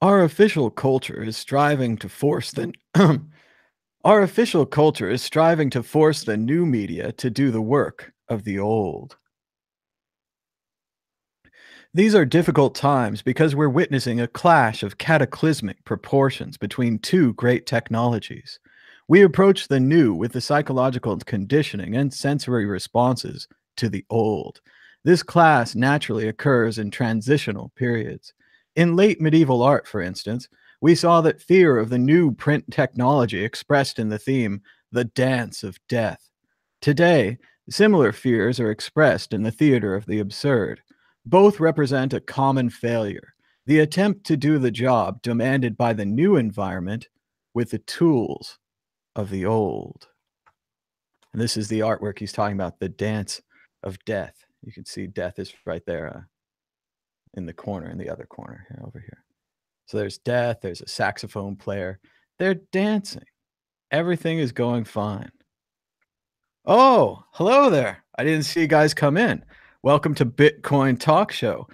Our official culture is striving to force the our official culture is striving to force the new media to do the work of the old. These are difficult times because we're witnessing a clash of cataclysmic proportions between two great technologies. We approach the new with the psychological conditioning and sensory responses to the old. This clash naturally occurs in transitional periods. In late medieval art, for instance, we saw that fear of the new print technology expressed in the theme, the dance of death. Today, similar fears are expressed in the theater of the absurd. Both represent a common failure, the attempt to do the job demanded by the new environment with the tools of the old. And this is the artwork he's talking about, the dance of death. You can see death is right there in the corner, in the other corner here, over here. So there's death, there's a saxophone player. They're dancing. Everything is going fine. Oh, hello there. I didn't see you guys come in. Welcome to Bitcoin Talk Show.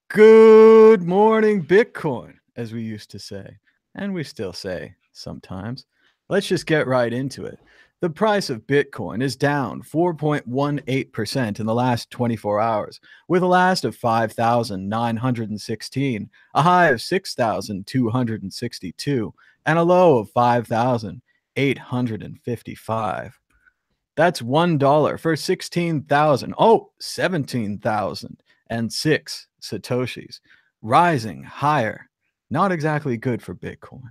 Good morning, Bitcoin, as we used to say, and we still say sometimes. Let's just get right into it. The price of Bitcoin is down 4.18% in the last 24 hours, with a last of 5,916, a high of 6,262, and a low of 5,855. That's $1 for 16,000. Oh, 17,006 Satoshis, rising higher. Not exactly good for Bitcoin.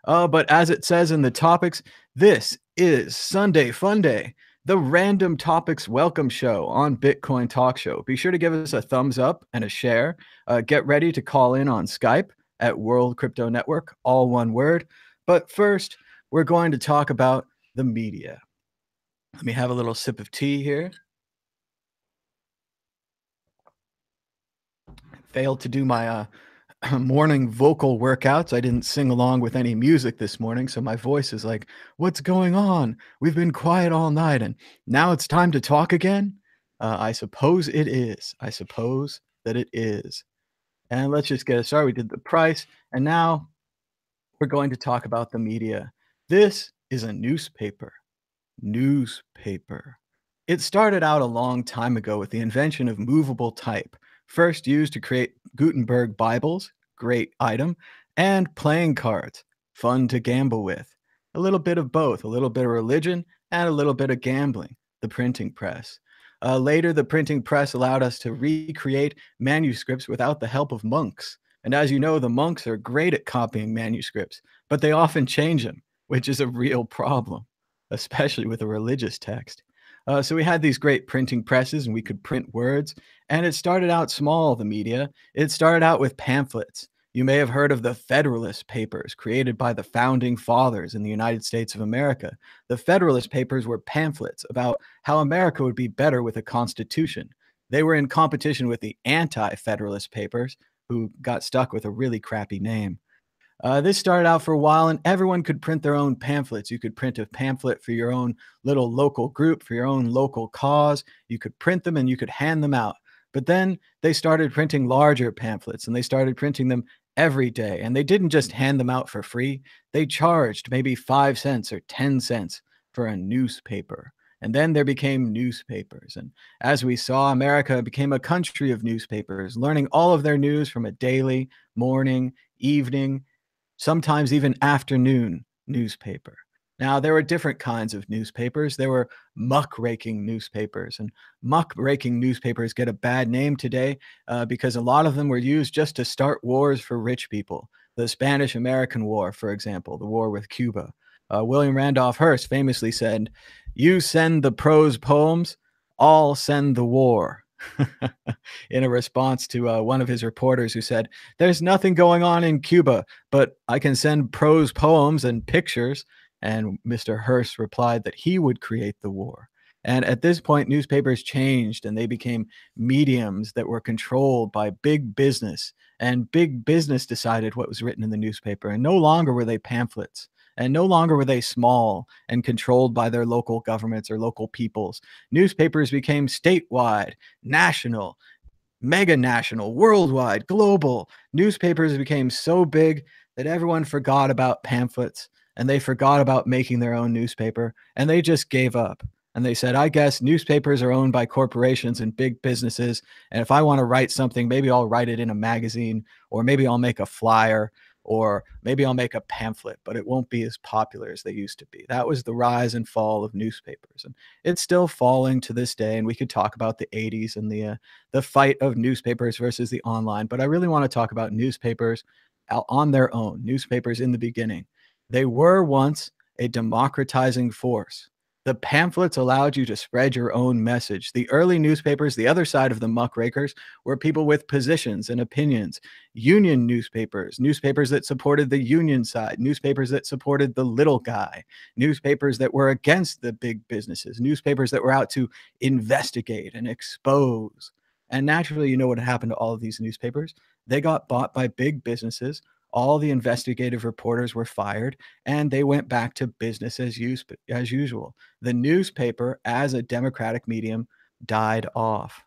But as it says in the topics, this is Sunday Funday, the random topics welcome show on Bitcoin Talk Show. Be sure to give us a thumbs up and a share. Get ready to call in on Skype at World Crypto Network, all one word. But first, we're going to talk about the media. Let me have a little sip of tea here. Failed to do my morning vocal workouts. I didn't sing along with any music this morning, so my voice is like, what's going on? We've been quiet all night, and now it's time to talk again? I suppose it is. I suppose that it is. And let's just get it started. We did the price, and now we're going to talk about the media. This is a newspaper. Newspaper. It started out a long time ago with the invention of movable type, first used to create Gutenberg Bibles, great item, and playing cards, fun to gamble with. A little bit of both, a little bit of religion and a little bit of gambling, the printing press. Later, the printing press allowed us to recreate manuscripts without the help of monks. And as you know, the monks are great at copying manuscripts, but they often change them, which is a real problem, especially with a religious text. So we had these great printing presses and we could print words. And it started out small, the media. It started out with pamphlets. You may have heard of the Federalist Papers created by the founding fathers in the United States of America. The Federalist Papers were pamphlets about how America would be better with a constitution. They were in competition with the anti-Federalist Papers, who got stuck with a really crappy name. This started out for a while, and everyone could print their own pamphlets. You could print a pamphlet for your own little local group, for your own local cause. You could print them and you could hand them out. But then they started printing larger pamphlets, and they started printing them every day. And they didn't just hand them out for free. They charged maybe 5 cents or 10 cents for a newspaper. And then there became newspapers. And as we saw, America became a country of newspapers, learning all of their news from a daily, morning, evening, sometimes even afternoon newspaper. Now, there were different kinds of newspapers. There were muckraking newspapers, and muckraking newspapers get a bad name today because a lot of them were used just to start wars for rich people. The Spanish-American War, for example, the war with Cuba. William Randolph Hearst famously said, "You send the prose poems, I'll send the war." In a response to one of his reporters who said, "There's nothing going on in Cuba, but I can send prose poems and pictures." And Mr. Hearst replied that he would create the war. And at this point, newspapers changed and they became mediums that were controlled by big business. And big business decided what was written in the newspaper. And no longer were they pamphlets. And no longer were they small and controlled by their local governments or local peoples. Newspapers became statewide, national, mega national, worldwide, global. Newspapers became so big that everyone forgot about pamphlets and they forgot about making their own newspaper and they just gave up. And they said, I guess newspapers are owned by corporations and big businesses. And if I want to write something, maybe I'll write it in a magazine, or maybe I'll make a flyer, or maybe I'll make a pamphlet, but it won't be as popular as they used to be. That was the rise and fall of newspapers. And it's still falling to this day. And we could talk about the 80s and the fight of newspapers versus the online. But I really want to talk about newspapers on their own, newspapers in the beginning. They were once a democratizing force. The pamphlets allowed you to spread your own message. The early newspapers, the other side of the muckrakers, were people with positions and opinions. Union newspapers, newspapers that supported the union side, newspapers that supported the little guy, newspapers that were against the big businesses, newspapers that were out to investigate and expose. And naturally, you know what happened to all of these newspapers? They got bought by big businesses. All the investigative reporters were fired, and they went back to business as usual. The newspaper, as a democratic medium, died off.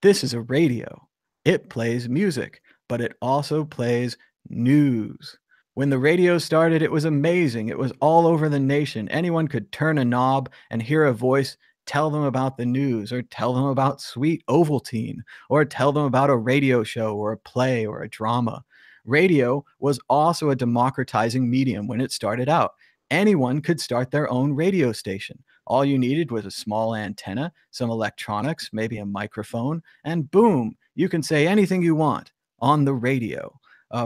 This is a radio. It plays music, but it also plays news. When the radio started, it was amazing. It was all over the nation. Anyone could turn a knob and hear a voice tell them about the news, or tell them about Sweet Ovaltine, or tell them about a radio show or a play or a drama. Radio was also a democratizing medium when it started out. Anyone could start their own radio station. All you needed was a small antenna, some electronics, maybe a microphone, and boom, you can say anything you want on the radio.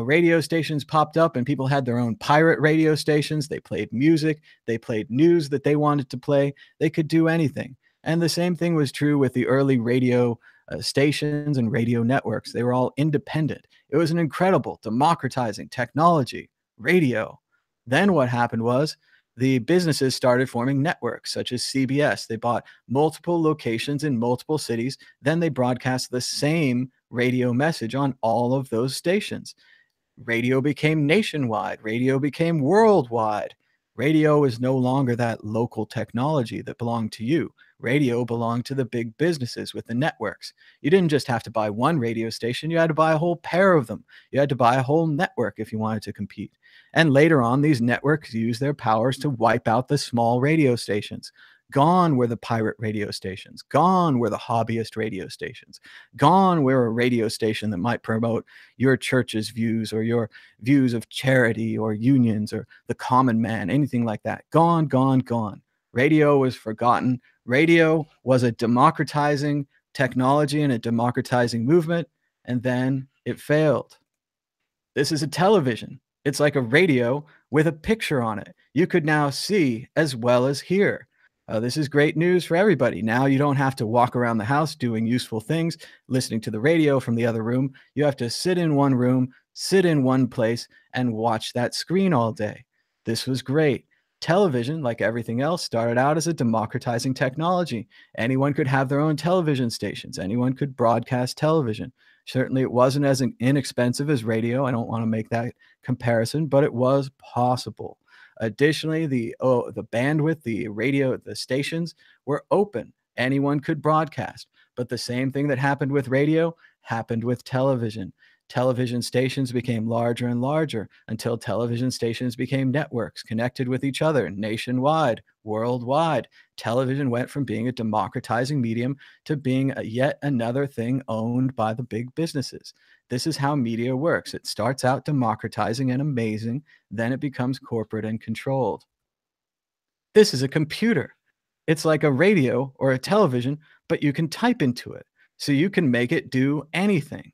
Radio stations popped up and people had their own pirate radio stations. They played music, they played news that they wanted to play. They could do anything. And the same thing was true with the early radio stations and radio networks. They were all independent. It was an incredible democratizing technology, radio. Then what happened was the businesses started forming networks such as CBS. They bought multiple locations in multiple cities. Then they broadcast the same radio message on all of those stations. Radio became nationwide. Radio became worldwide. Radio is no longer that local technology that belonged to you. Radio belonged to the big businesses with the networks. You didn't just have to buy one radio station, you had to buy a whole pair of them. You had to buy a whole network if you wanted to compete. And later on, these networks used their powers to wipe out the small radio stations. Gone were the pirate radio stations. Gone were the hobbyist radio stations. Gone were a radio station that might promote your church's views or your views of charity or unions or the common man, anything like that. Gone, gone, gone. Radio was forgotten. Radio was a democratizing technology and a democratizing movement, and then it failed. This is a television. It's like a radio with a picture on it. You could now see as well as hear. This is great news for everybody. Now you don't have to walk around the house doing useful things, listening to the radio from the other room. You have to sit in one room, sit in one place, and watch that screen all day. This was great. Television, like everything else, started out as a democratizing technology. Anyone could have their own television stations. Anyone could broadcast television. Certainly, it wasn't as inexpensive as radio. I don't want to make that comparison, but it was possible. Additionally, the bandwidth, the stations were open. Anyone could broadcast. But the same thing that happened with radio happened with television. Television stations became larger and larger until television stations became networks connected with each other nationwide, worldwide. Television went from being a democratizing medium to being yet another thing owned by the big businesses. This is how media works. It starts out democratizing and amazing, then it becomes corporate and controlled. This is a computer. It's like a radio or a television, but you can type into it. So you can make it do anything.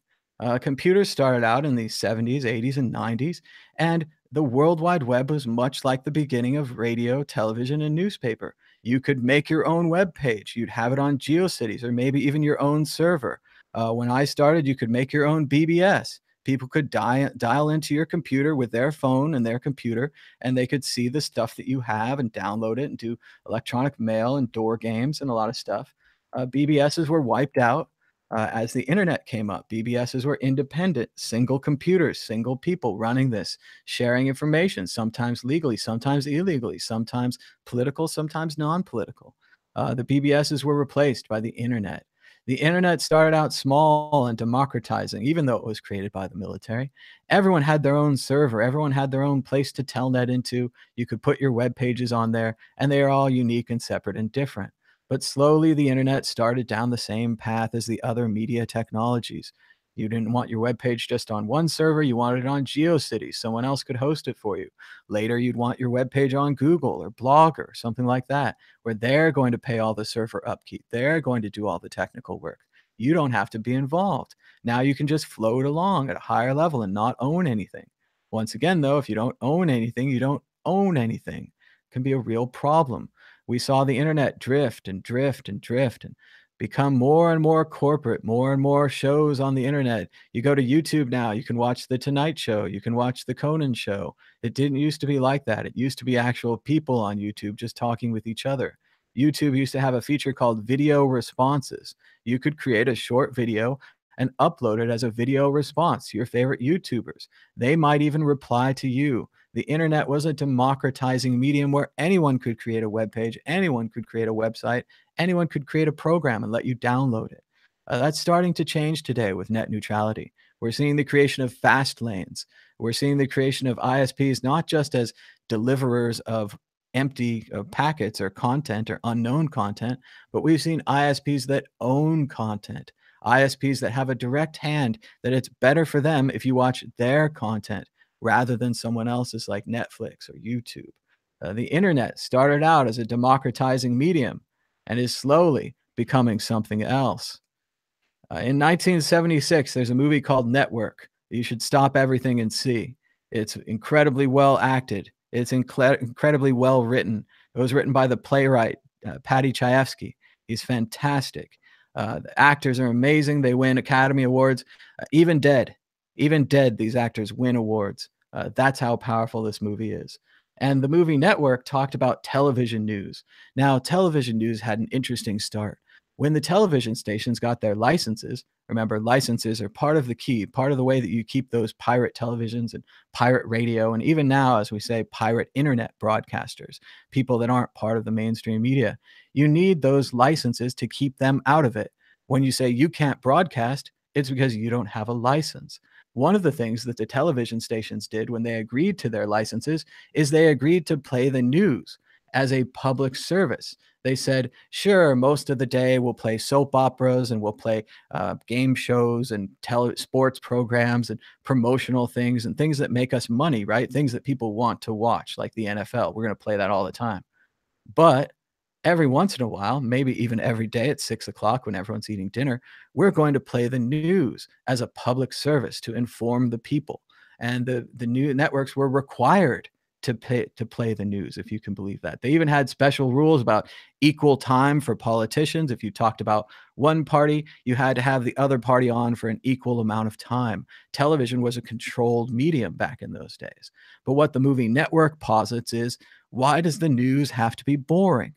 Computers started out in the 70s, 80s, and 90s, and the World Wide Web was much like the beginning of radio, television, and newspaper. You could make your own web page. You'd have it on GeoCities or maybe even your own server. When I started, you could make your own BBS. People could dial into your computer with their phone and their computer, and they could see the stuff that you have and download it and do electronic mail and door games and a lot of stuff. BBSs were wiped out as the internet came up. BBSs were independent, single computers, single people running this, sharing information, sometimes legally, sometimes illegally, sometimes political, sometimes non-political. The BBSs were replaced by the internet. The internet started out small and democratizing, even though it was created by the military. Everyone had their own server, everyone had their own place to telnet into. You could put your web pages on there, and they are all unique and separate and different. But slowly, the internet started down the same path as the other media technologies. You didn't want your web page just on one server, you wanted it on GeoCities. Someone else could host it for you. Later, you'd want your web page on Google or Blogger, something like that, where they're going to pay all the server upkeep. They're going to do all the technical work. You don't have to be involved. Now you can just float along at a higher level and not own anything. Once again, though, if you don't own anything, you don't own anything. It can be a real problem. We saw the internet drift and drift and drift and become more and more corporate, more and more shows on the internet. You go to YouTube now, you can watch The Tonight Show, you can watch The Conan Show. It didn't used to be like that. It used to be actual people on YouTube just talking with each other. YouTube used to have a feature called video responses. You could create a short video and upload it as a video response to your favorite YouTubers. They might even reply to you. The internet was a democratizing medium where anyone could create a web page, anyone could create a website, anyone could create a program and let you download it. That's starting to change today with net neutrality. We're seeing the creation of fast lanes. We're seeing the creation of ISPs not just as deliverers of empty packets or content or unknown content, but we've seen ISPs that own content, ISPs that have a direct hand that it's better for them if you watch their content rather than someone else's like Netflix or YouTube. The internet started out as a democratizing medium and is slowly becoming something else. In 1976, there's a movie called Network. You should stop everything and see. It's incredibly well acted. It's incredibly well written. It was written by the playwright Paddy Chayefsky. He's fantastic. The actors are amazing. They win Academy Awards. Even dead, these actors win awards. That's how powerful this movie is. And the movie Network talked about television news. Now, television news had an interesting start. When the television stations got their licenses, remember, licenses are part of the key, part of the way that you keep those pirate televisions and pirate radio, and even now, as we say, pirate internet broadcasters, people that aren't part of the mainstream media. You need those licenses to keep them out of it. When you say you can't broadcast, it's because you don't have a license. One of the things that the television stations did when they agreed to their licenses is they agreed to play the news as a public service. They said, sure, most of the day we'll play soap operas and we'll play game shows and sports programs and promotional things and things that make us money, right? Things that people want to watch, like the NFL. We're going to play that all the time. But every once in a while, maybe even every day at 6 o'clock when everyone's eating dinner, we're going to play the news as a public service to inform the people. And the new networks were required to play the news, if you can believe that. They even had special rules about equal time for politicians. If you talked about one party, you had to have the other party on for an equal amount of time. Television was a controlled medium back in those days. But what the movie Network posits is, why does the news have to be boring?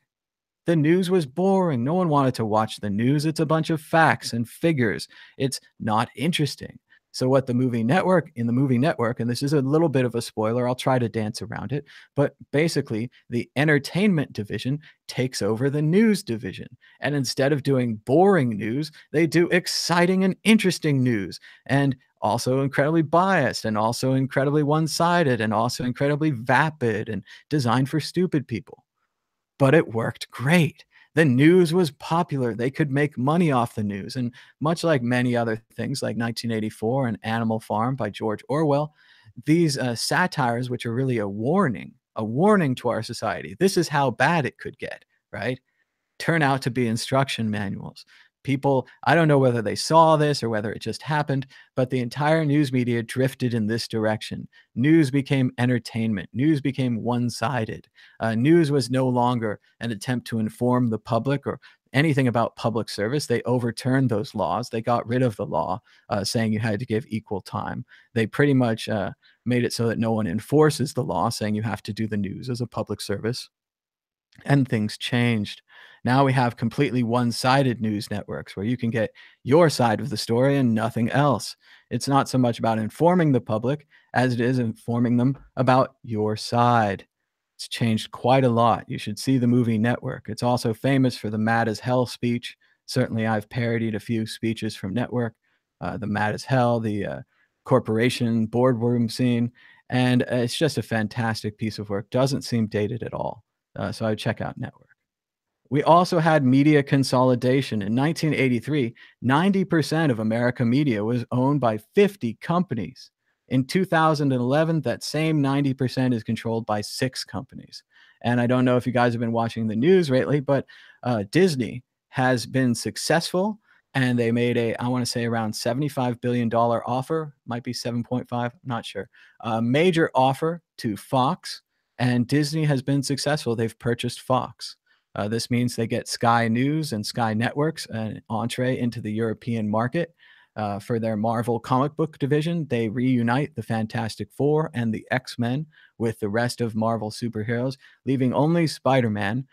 The news was boring. No one wanted to watch the news. It's a bunch of facts and figures. It's not interesting. So what the movie network in the movie network, and this is a little bit of a spoiler, I'll try to dance around it, but basically the entertainment division takes over the news division. And instead of doing boring news, they do exciting and interesting news, and also incredibly biased, and also incredibly one-sided, and also incredibly vapid and designed for stupid people. But it worked great. The news was popular. They could make money off the news. And much like many other things, like 1984 and Animal Farm by George Orwell, these satires, which are really a warning to our society. This is how bad it could get, right? Turn out to be instruction manuals. People, I don't know whether they saw this or whether it just happened, but the entire news media drifted in this direction. News became entertainment. News became one-sided. News was no longer an attempt to inform the public or anything about public service. They overturned those laws. They got rid of the law saying you had to give equal time. They pretty much made it so that no one enforces the law saying you have to do the news as a public service. And things changed. Now we have completely one-sided news networks where you can get your side of the story and nothing else. It's not so much about informing the public as it is informing them about your side. It's changed quite a lot. You should see the movie Network. It's also famous for the mad as hell speech. Certainly, I've parodied a few speeches from Network, the Mad as Hell, the corporation boardroom scene, and it's just a fantastic piece of work. Doesn't seem dated at all. So I would check out Network. We also had media consolidation. In 1983, 90% of America media was owned by 50 companies. In 2011, that same 90% is controlled by 6 companies. And I don't know if you guys have been watching the news lately, but Disney has been successful and they made a, I want to say around $75 billion offer, might be 7.5, not sure, a major offer to Fox. And Disney has been successful. They've purchased Fox. This means they get Sky News and Sky Networks an entree into the European market. For their Marvel comic book division, they reunite the Fantastic Four and the X-Men with the rest of Marvel superheroes, leaving only Spider-Man,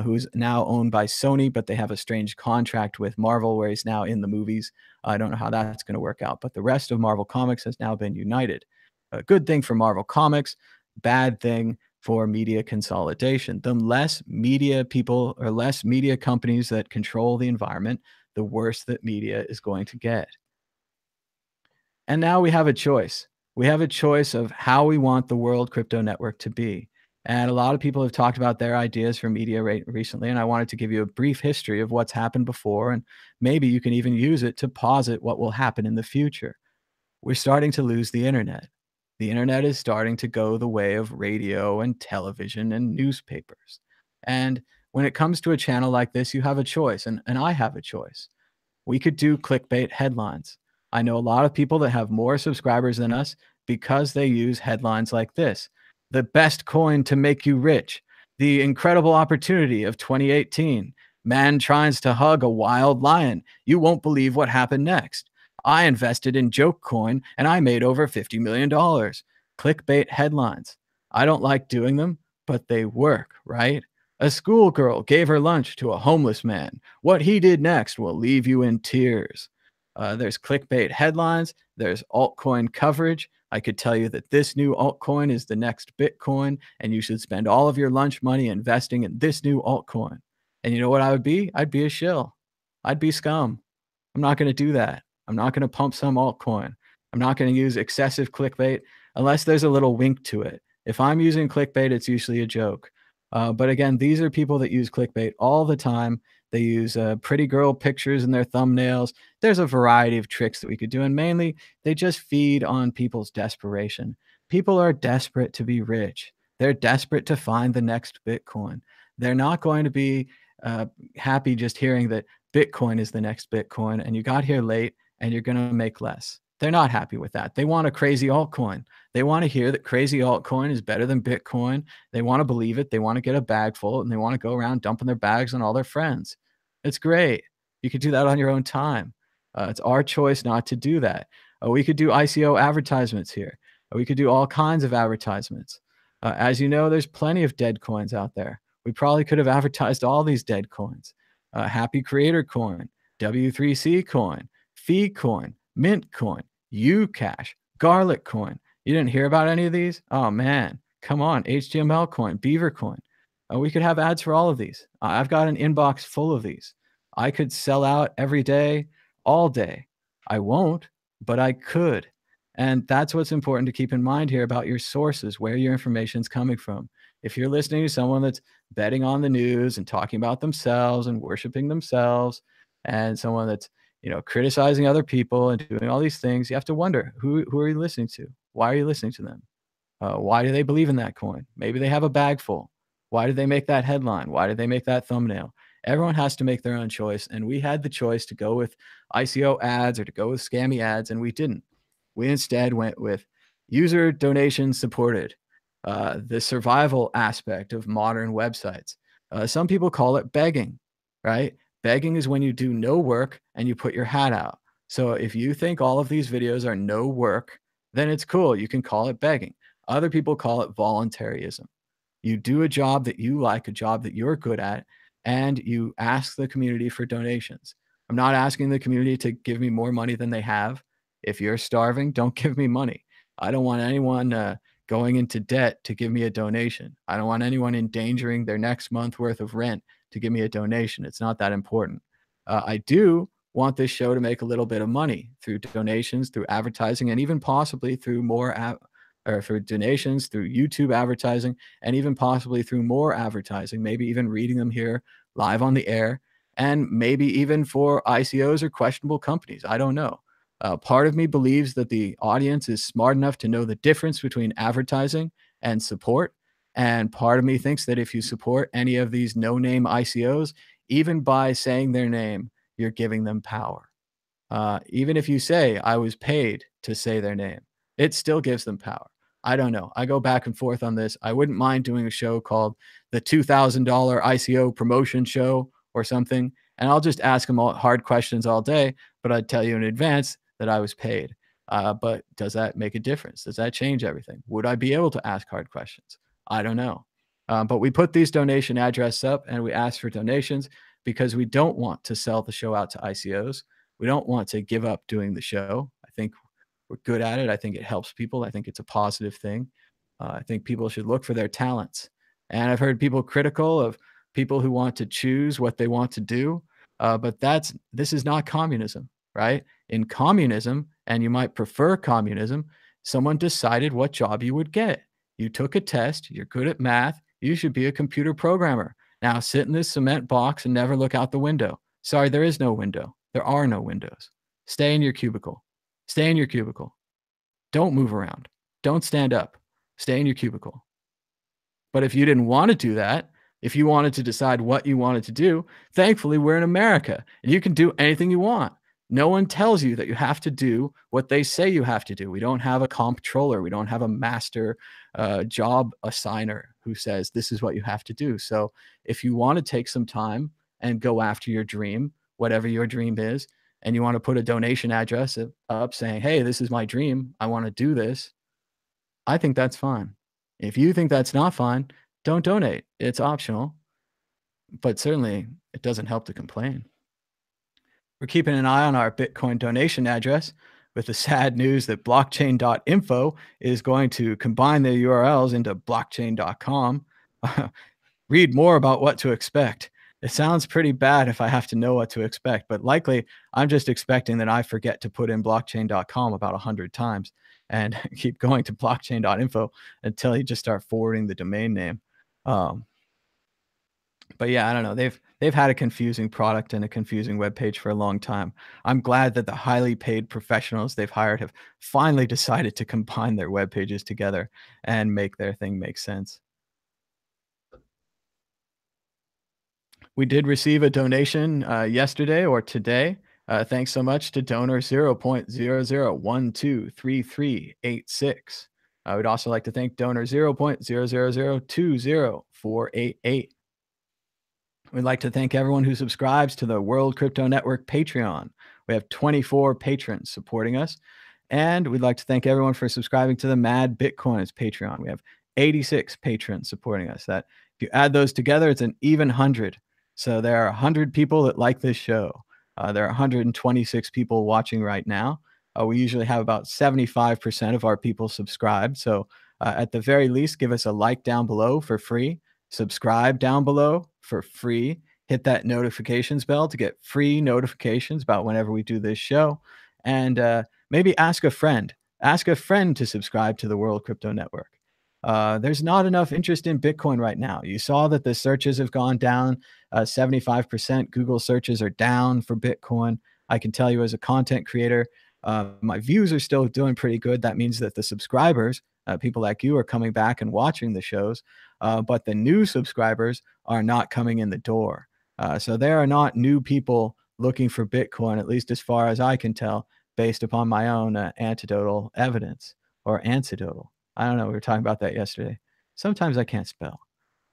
who's now owned by Sony, but they have a strange contract with Marvel where he's now in the movies. I don't know how that's going to work out, but the rest of Marvel Comics has now been united. A good thing for Marvel Comics, bad thing for media consolidation. The less media people or less media companies that control the environment, the worse that media is going to get. And now we have a choice. We have a choice of how we want the World Crypto Network to be. And a lot of people have talked about their ideas for media recently, and I wanted to give you a brief history of what's happened before, and maybe you can even use it to posit what will happen in the future. We're starting to lose the internet. The internet is starting to go the way of radio and television and newspapers. And when it comes to a channel like this, you have a choice, and I have a choice. We could do clickbait headlines. I know a lot of people that have more subscribers than us because they use headlines like this: the best coin to make you rich, the incredible opportunity of 2018, man tries to hug a wild lion, you won't believe what happened next. I invested in Joke Coin and I made over $50 million. Clickbait headlines. I don't like doing them, but they work, right? A schoolgirl gave her lunch to a homeless man. What he did next will leave you in tears. There's clickbait headlines. There's altcoin coverage. I could tell you that this new altcoin is the next Bitcoin, and you should spend all of your lunch money investing in this new altcoin. And you know what I would be? I'd be a shill. I'd be scum. I'm not going to do that. I'm not going to pump some altcoin. I'm not going to use excessive clickbait unless there's a little wink to it. If I'm using clickbait, it's usually a joke. But again, these are people that use clickbait all the time. They use pretty girl pictures in their thumbnails. There's a variety of tricks that we could do. And mainly, they just feed on people's desperation. People are desperate to be rich. They're desperate to find the next Bitcoin. They're not going to be happy just hearing that Bitcoin is the next Bitcoin and you got here late and you're going to make less. They're not happy with that. They want a crazy altcoin. They want to hear that crazy altcoin is better than Bitcoin. They want to believe it. They want to get a bag full and they want to go around dumping their bags on all their friends. It's great. You could do that on your own time. It's our choice not to do that. We could do ICO advertisements here. We could do all kinds of advertisements. As you know, there's plenty of dead coins out there. We probably could have advertised all these dead coins. Happy Creator Coin, W3C Coin, Fee Coin, Mint Coin, Ucash, Garlic Coin. You didn't hear about any of these? Oh man, come on, HTML Coin, Beaver Coin. We could have ads for all of these. I've got an inbox full of these. I could sell out every day, all day. I won't, but I could. And that's what's important to keep in mind here about your sources, where your information is coming from. If you're listening to someone that's betting on the news and talking about themselves and worshiping themselves, and someone that's criticizing other people and doing all these things, you have to wonder, who are you listening to? Why are you listening to them? Why do they believe in that coin? Maybe they have a bag full. Why did they make that headline? Why did they make that thumbnail? Everyone has to make their own choice. And we had the choice to go with ICO ads or to go with scammy ads, and we didn't. We instead went with user donation supported, the survival aspect of modern websites. Some people call it begging, right? Begging is when you do no work and you put your hat out. So if you think all of these videos are no work, then it's cool. You can call it begging. Other people call it voluntarism. You do a job that you like, a job that you're good at, and you ask the community for donations. I'm not asking the community to give me more money than they have. If you're starving, don't give me money. I don't want anyone going into debt to give me a donation. I don't want anyone endangering their next month worth of rent to give me a donation. It's not that important. I do want this show to make a little bit of money through donations, through advertising, and even possibly through or through donations, through YouTube advertising, and even possibly through more advertising, maybe even reading them here live on the air, and maybe even for ICOs or questionable companies. I don't know. Part of me believes that the audience is smart enough to know the difference between advertising and support. And part of me thinks that if you support any of these no name ICOs, even by saying their name, you're giving them power. Even if you say, I was paid to say their name, it still gives them power. I don't know. I go back and forth on this. I wouldn't mind doing a show called the $2,000 ICO promotion show or something. And I'll just ask them all hard questions all day, but I'd tell you in advance that I was paid. But does that make a difference? Does that change everything? Would I be able to ask hard questions? I don't know. But we put these donation addresses up and we ask for donations because we don't want to sell the show out to ICOs. We don't want to give up doing the show. I think we're good at it. I think it helps people. I think it's a positive thing. I think people should look for their talents. And I've heard people critical of people who want to choose what they want to do. But this is not communism, right? In communism, and you might prefer communism, someone decided what job you would get. You took a test, you're good at math, you should be a computer programmer. Now sit in this cement box and never look out the window. Sorry, there is no window. There are no windows. Stay in your cubicle. Stay in your cubicle. Don't move around. Don't stand up. Stay in your cubicle. But if you didn't want to do that, if you wanted to decide what you wanted to do, thankfully we're in America and you can do anything you want. No one tells you that you have to do what they say you have to do. We don't have a comptroller. We don't have a master job assigner who says this is what you have to do. So if you want to take some time and go after your dream, whatever your dream is, and you want to put a donation address up saying, hey, this is my dream, I want to do this, I think that's fine. If you think that's not fine, don't donate. It's optional, but certainly it doesn't help to complain. We're keeping an eye on our Bitcoin donation address with the sad news that blockchain.info is going to combine their URLs into blockchain.com. Read more about what to expect. It sounds pretty bad if I have to know what to expect, but likely I'm just expecting that I forget to put in blockchain.com about 100 times and keep going to blockchain.info until you just start forwarding the domain name. But yeah, I don't know. They've had a confusing product and a confusing web page for a long time. I'm glad that the highly paid professionals they've hired have finally decided to combine their web pages together and make their thing make sense. We did receive a donation yesterday or today. Thanks so much to donor 0.00123386. I would also like to thank donor 0.00020488. We'd like to thank everyone who subscribes to the World Crypto Network Patreon. We have 24 patrons supporting us. And we'd like to thank everyone for subscribing to the Mad Bitcoiners Patreon. We have 86 patrons supporting us. That if you add those together, it's an even 100. So there are 100 people that like this show. There are 126 people watching right now. We usually have about 75% of our people subscribed. So at the very least, give us a like down below for free. Subscribe down below for free. Hit that notifications bell to get free notifications about whenever we do this show. And maybe ask a friend. Ask a friend to subscribe to the World Crypto Network. There's not enough interest in Bitcoin right now. You saw that the searches have gone down 75%. Google searches are down for Bitcoin. I can tell you as a content creator, my views are still doing pretty good. That means that the subscribers, people like you, are coming back and watching the shows, but the new subscribers are not coming in the door. So there are not new people looking for Bitcoin, at least as far as I can tell, based upon my own anecdotal evidence or anecdotal. I don't know. We were talking about that yesterday. Sometimes I can't spell.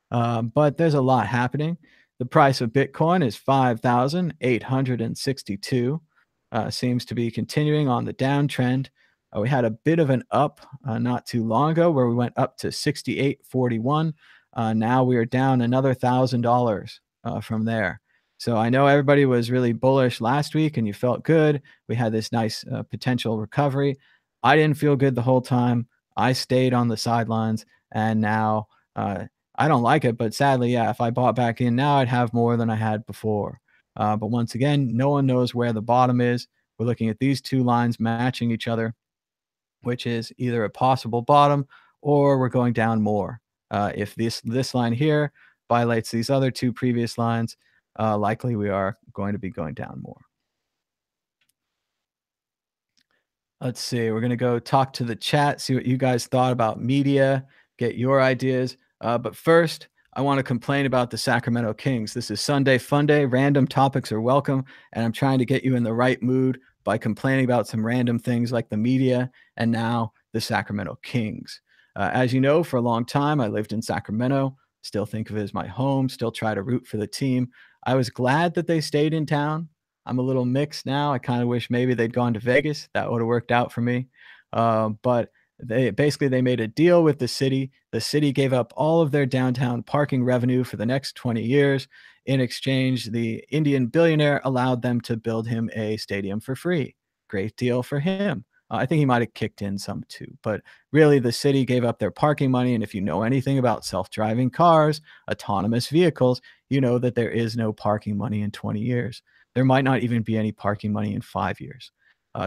But there's a lot happening. The price of Bitcoin is 5,862. Seems to be continuing on the downtrend. We had a bit of an up not too long ago where we went up to 68.41. Now we are down another $1,000 from there. So I know everybody was really bullish last week and you felt good. We had this nice potential recovery. I didn't feel good the whole time. I stayed on the sidelines, and now I don't like it, but sadly, yeah, if I bought back in now, I'd have more than I had before. But once again, no one knows where the bottom is. We're looking at these two lines matching each other, which is either a possible bottom or we're going down more. If this line here violates these other two previous lines, likely we are going to be going down more. Let's see. We're gonna go talk to the chat, see what you guys thought about media, get your ideas. But first, I want to complain about the Sacramento Kings. This is Sunday Funday. Random topics are welcome, and I'm trying to get you in the right mood by complaining about some random things like the media and now the Sacramento Kings. As you know, for a long time, I lived in Sacramento. Still think of it as my home. Still try to root for the team. I was glad that they stayed in town. I'm a little mixed now. I kind of wish maybe they'd gone to Vegas. That would have worked out for me. But they made a deal with the city. The city gave up all of their downtown parking revenue for the next 20 years. In exchange, the Indian billionaire allowed them to build him a stadium for free. Great deal for him. I think he might have kicked in some too, but really the city gave up their parking money. And if you know anything about self-driving cars, autonomous vehicles, you know that there is no parking money in 20 years. There might not even be any parking money in 5 years.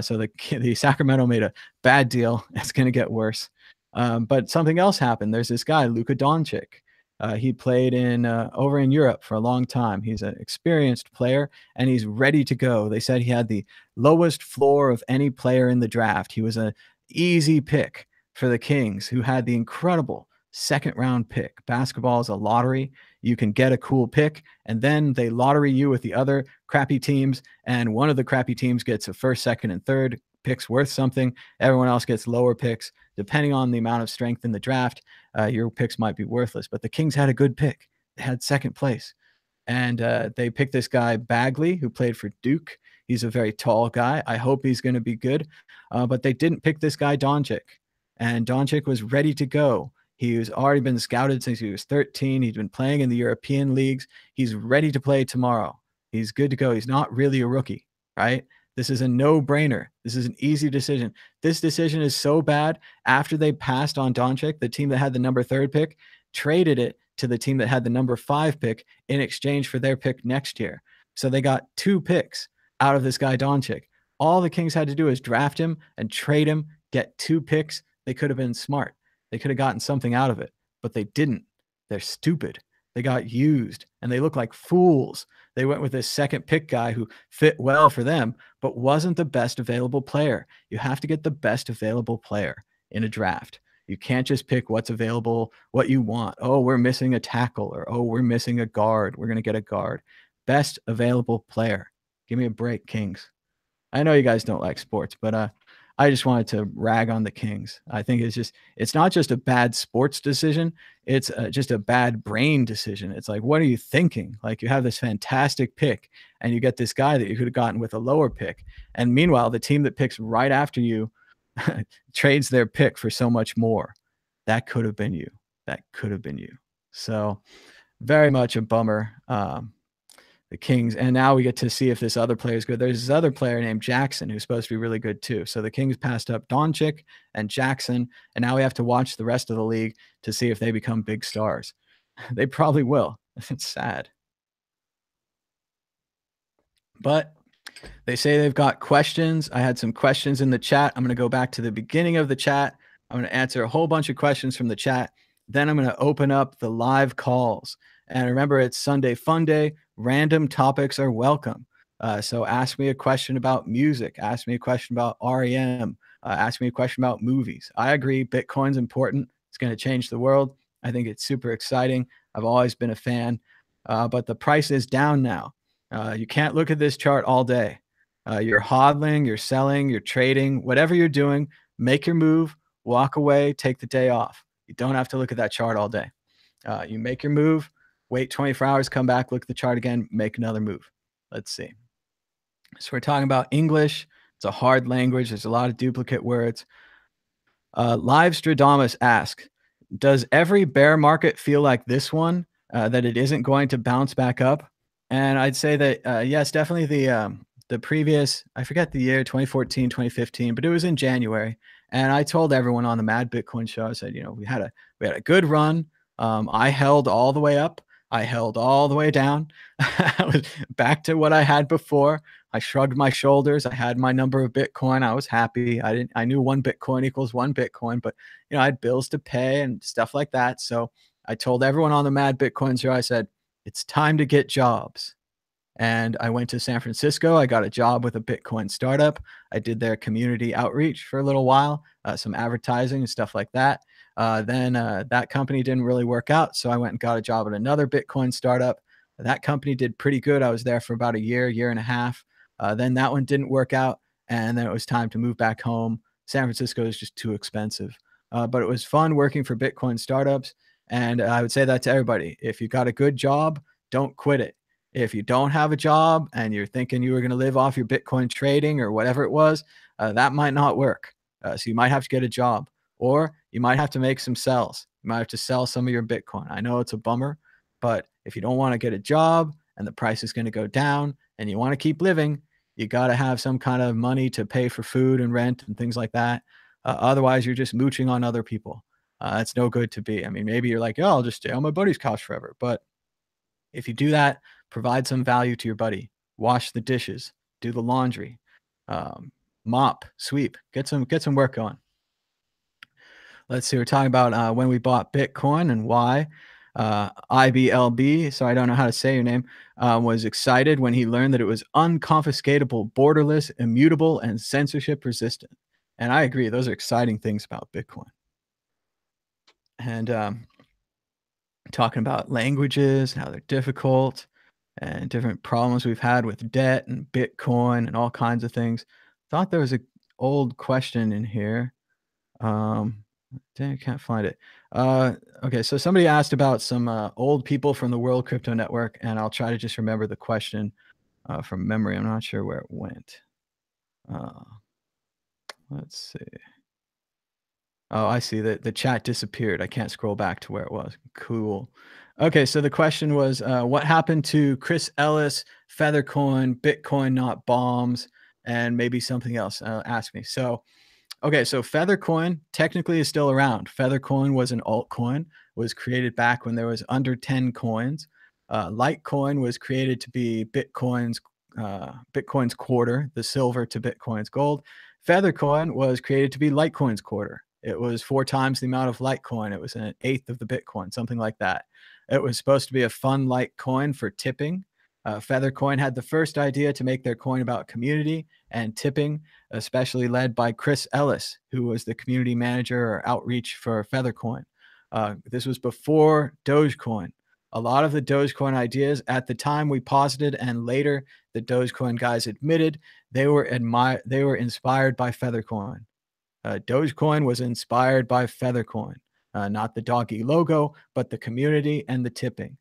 So the Sacramento made a bad deal. It's going to get worse. But something else happened. There's this guy, Luka Doncic. He played in over in Europe for a long time. He's an experienced player, and he's ready to go. They said he had the lowest floor of any player in the draft. He was an easy pick for the Kings, who had the incredible second-round pick. Basketball is a lottery. You can get a cool pick, and then they lottery you with the other crappy teams, and one of the crappy teams gets a first, second, and third picks worth something. Everyone else gets lower picks. Depending on the amount of strength in the draft, your picks might be worthless. But the Kings had a good pick. They had second place. And they picked this guy, Bagley, who played for Duke. He's a very tall guy. I hope he's going to be good. But they didn't pick this guy, Doncic. And Doncic was ready to go. He's already been scouted since he was 13. He's been playing in the European leagues. He's ready to play tomorrow. He's good to go. He's not really a rookie, right? This is a no-brainer. This is an easy decision. This decision is so bad. After they passed on Doncic, the team that had the number 3 pick traded it to the team that had the number 5 pick in exchange for their pick next year. So they got 2 picks out of this guy, Doncic. All the Kings had to do is draft him and trade him, get 2 picks. They could have been smart. They could have gotten something out of it, but they didn't. They're stupid. They got used, and they look like fools. They went with this second pick guy who fit well for them, but wasn't the best available player. You have to get the best available player in a draft. You can't just pick what's available, what you want. Oh, we're missing a tackle, or oh, we're missing a guard. We're going to get a guard. Best available player. Give me a break, Kings. I know you guys don't like sports, but I just wanted to rag on the Kings. I think it's not just a bad sports decision. It's just a bad brain decision. It's like, what are you thinking? Like, you have this fantastic pick and you get this guy that you could have gotten with a lower pick. And meanwhile, the team that picks right after you trades their pick for so much more. That could have been you. That could have been you. So very much a bummer. The Kings, and now we get to see if this other player is good. There's this other player named Jackson who's supposed to be really good too. So the Kings passed up Doncic and Jackson, and now we have to watch the rest of the league to see if they become big stars. They probably will. It's sad. But they say they've got questions. I had some questions in the chat. I'm going to go back to the beginning of the chat. I'm going to answer a whole bunch of questions from the chat. Then I'm going to open up the live calls. And remember, it's Sunday Funday. Random topics are welcome. So ask me a question about music. Ask me a question about REM. Ask me a question about movies. I agree. Bitcoin's important. It's going to change the world. I think it's super exciting. I've always been a fan. But the price is down now. You can't look at this chart all day. You're hodling, you're selling, you're trading, whatever you're doing, make your move, walk away, take the day off. You don't have to look at that chart all day. You make your move, wait 24 hours, come back, look at the chart again, make another move. Let's see. So we're talking about English. It's a hard language. There's a lot of duplicate words. Live Stradamus asks, does every bear market feel like this one, that it isn't going to bounce back up? And I'd say that, yes, definitely the previous, I forget the year, 2014, 2015, but it was in January. And I told everyone on the Mad Bitcoin show, I said, we had a good run. I held all the way up. I held all the way down. I was back to what I had before. I shrugged my shoulders. I had my number of Bitcoin. I was happy. I knew 1 Bitcoin equals 1 Bitcoin, but I had bills to pay and stuff like that. So I told everyone on the Mad Bitcoins here, I said, it's time to get jobs. And I went to San Francisco. I got a job with a Bitcoin startup. I did their community outreach for a little while, some advertising and stuff like that. Then that company didn't really work out. So I went and got a job at another Bitcoin startup. That company did pretty good. I was there for about a year, year and a half. Then that one didn't work out. And then it was time to move back home. San Francisco is just too expensive. But it was fun working for Bitcoin startups. And I would say that to everybody. If you got a good job, don't quit it. If you don't have a job and you're thinking you were going to live off your Bitcoin trading or whatever it was, that might not work. So you might have to get a job, or you might have to make some sells. You might have to sell some of your Bitcoin. I know it's a bummer, but if you don't want to get a job and the price is going to go down and you want to keep living, you got to have some kind of money to pay for food and rent and things like that. Otherwise, you're just mooching on other people. It's no good to be. I mean, maybe you're like, oh, I'll just stay on my buddy's couch forever. But if you do that, provide some value to your buddy. Wash the dishes, do the laundry, mop, sweep, get some work going. Let's see. We're talking about when we bought Bitcoin and why. IBLB, so I don't know how to say your name, was excited when he learned that it was unconfiscatable, borderless, immutable, and censorship resistant. And I agree. Those are exciting things about Bitcoin. And talking about languages, how they're difficult, and different problems we've had with debt and Bitcoin and all kinds of things. Thought there was a old question in here. Dang, I can't find it. Okay, so somebody asked about some old people from the World Crypto Network, and I'll try to just remember the question from memory. I'm not sure where it went. Let's see. Oh, I see that the chat disappeared. I can't scroll back to where it was. Cool. Okay, so the question was, what happened to Chris Ellis, Feathercoin, Bitcoin not bombs, and maybe something else? Ask me. So, okay, so Feathercoin technically is still around. Feathercoin was an altcoin, was created back when there was under 10 coins. Litecoin was created to be Bitcoin's quarter, the silver to Bitcoin's gold. Feathercoin was created to be Litecoin's quarter. It was 4 times the amount of Litecoin. It was an eighth of the Bitcoin, something like that. It was supposed to be a fun Litecoin for tipping. Feathercoin had the first idea to make their coin about community and tipping, especially led by Chris Ellis, who was the community manager or outreach for Feathercoin. This was before Dogecoin. A lot of the Dogecoin ideas at the time we posited, and later the Dogecoin guys admitted they were inspired by Feathercoin. Dogecoin was inspired by Feathercoin, not the doggy logo, but the community and the tipping.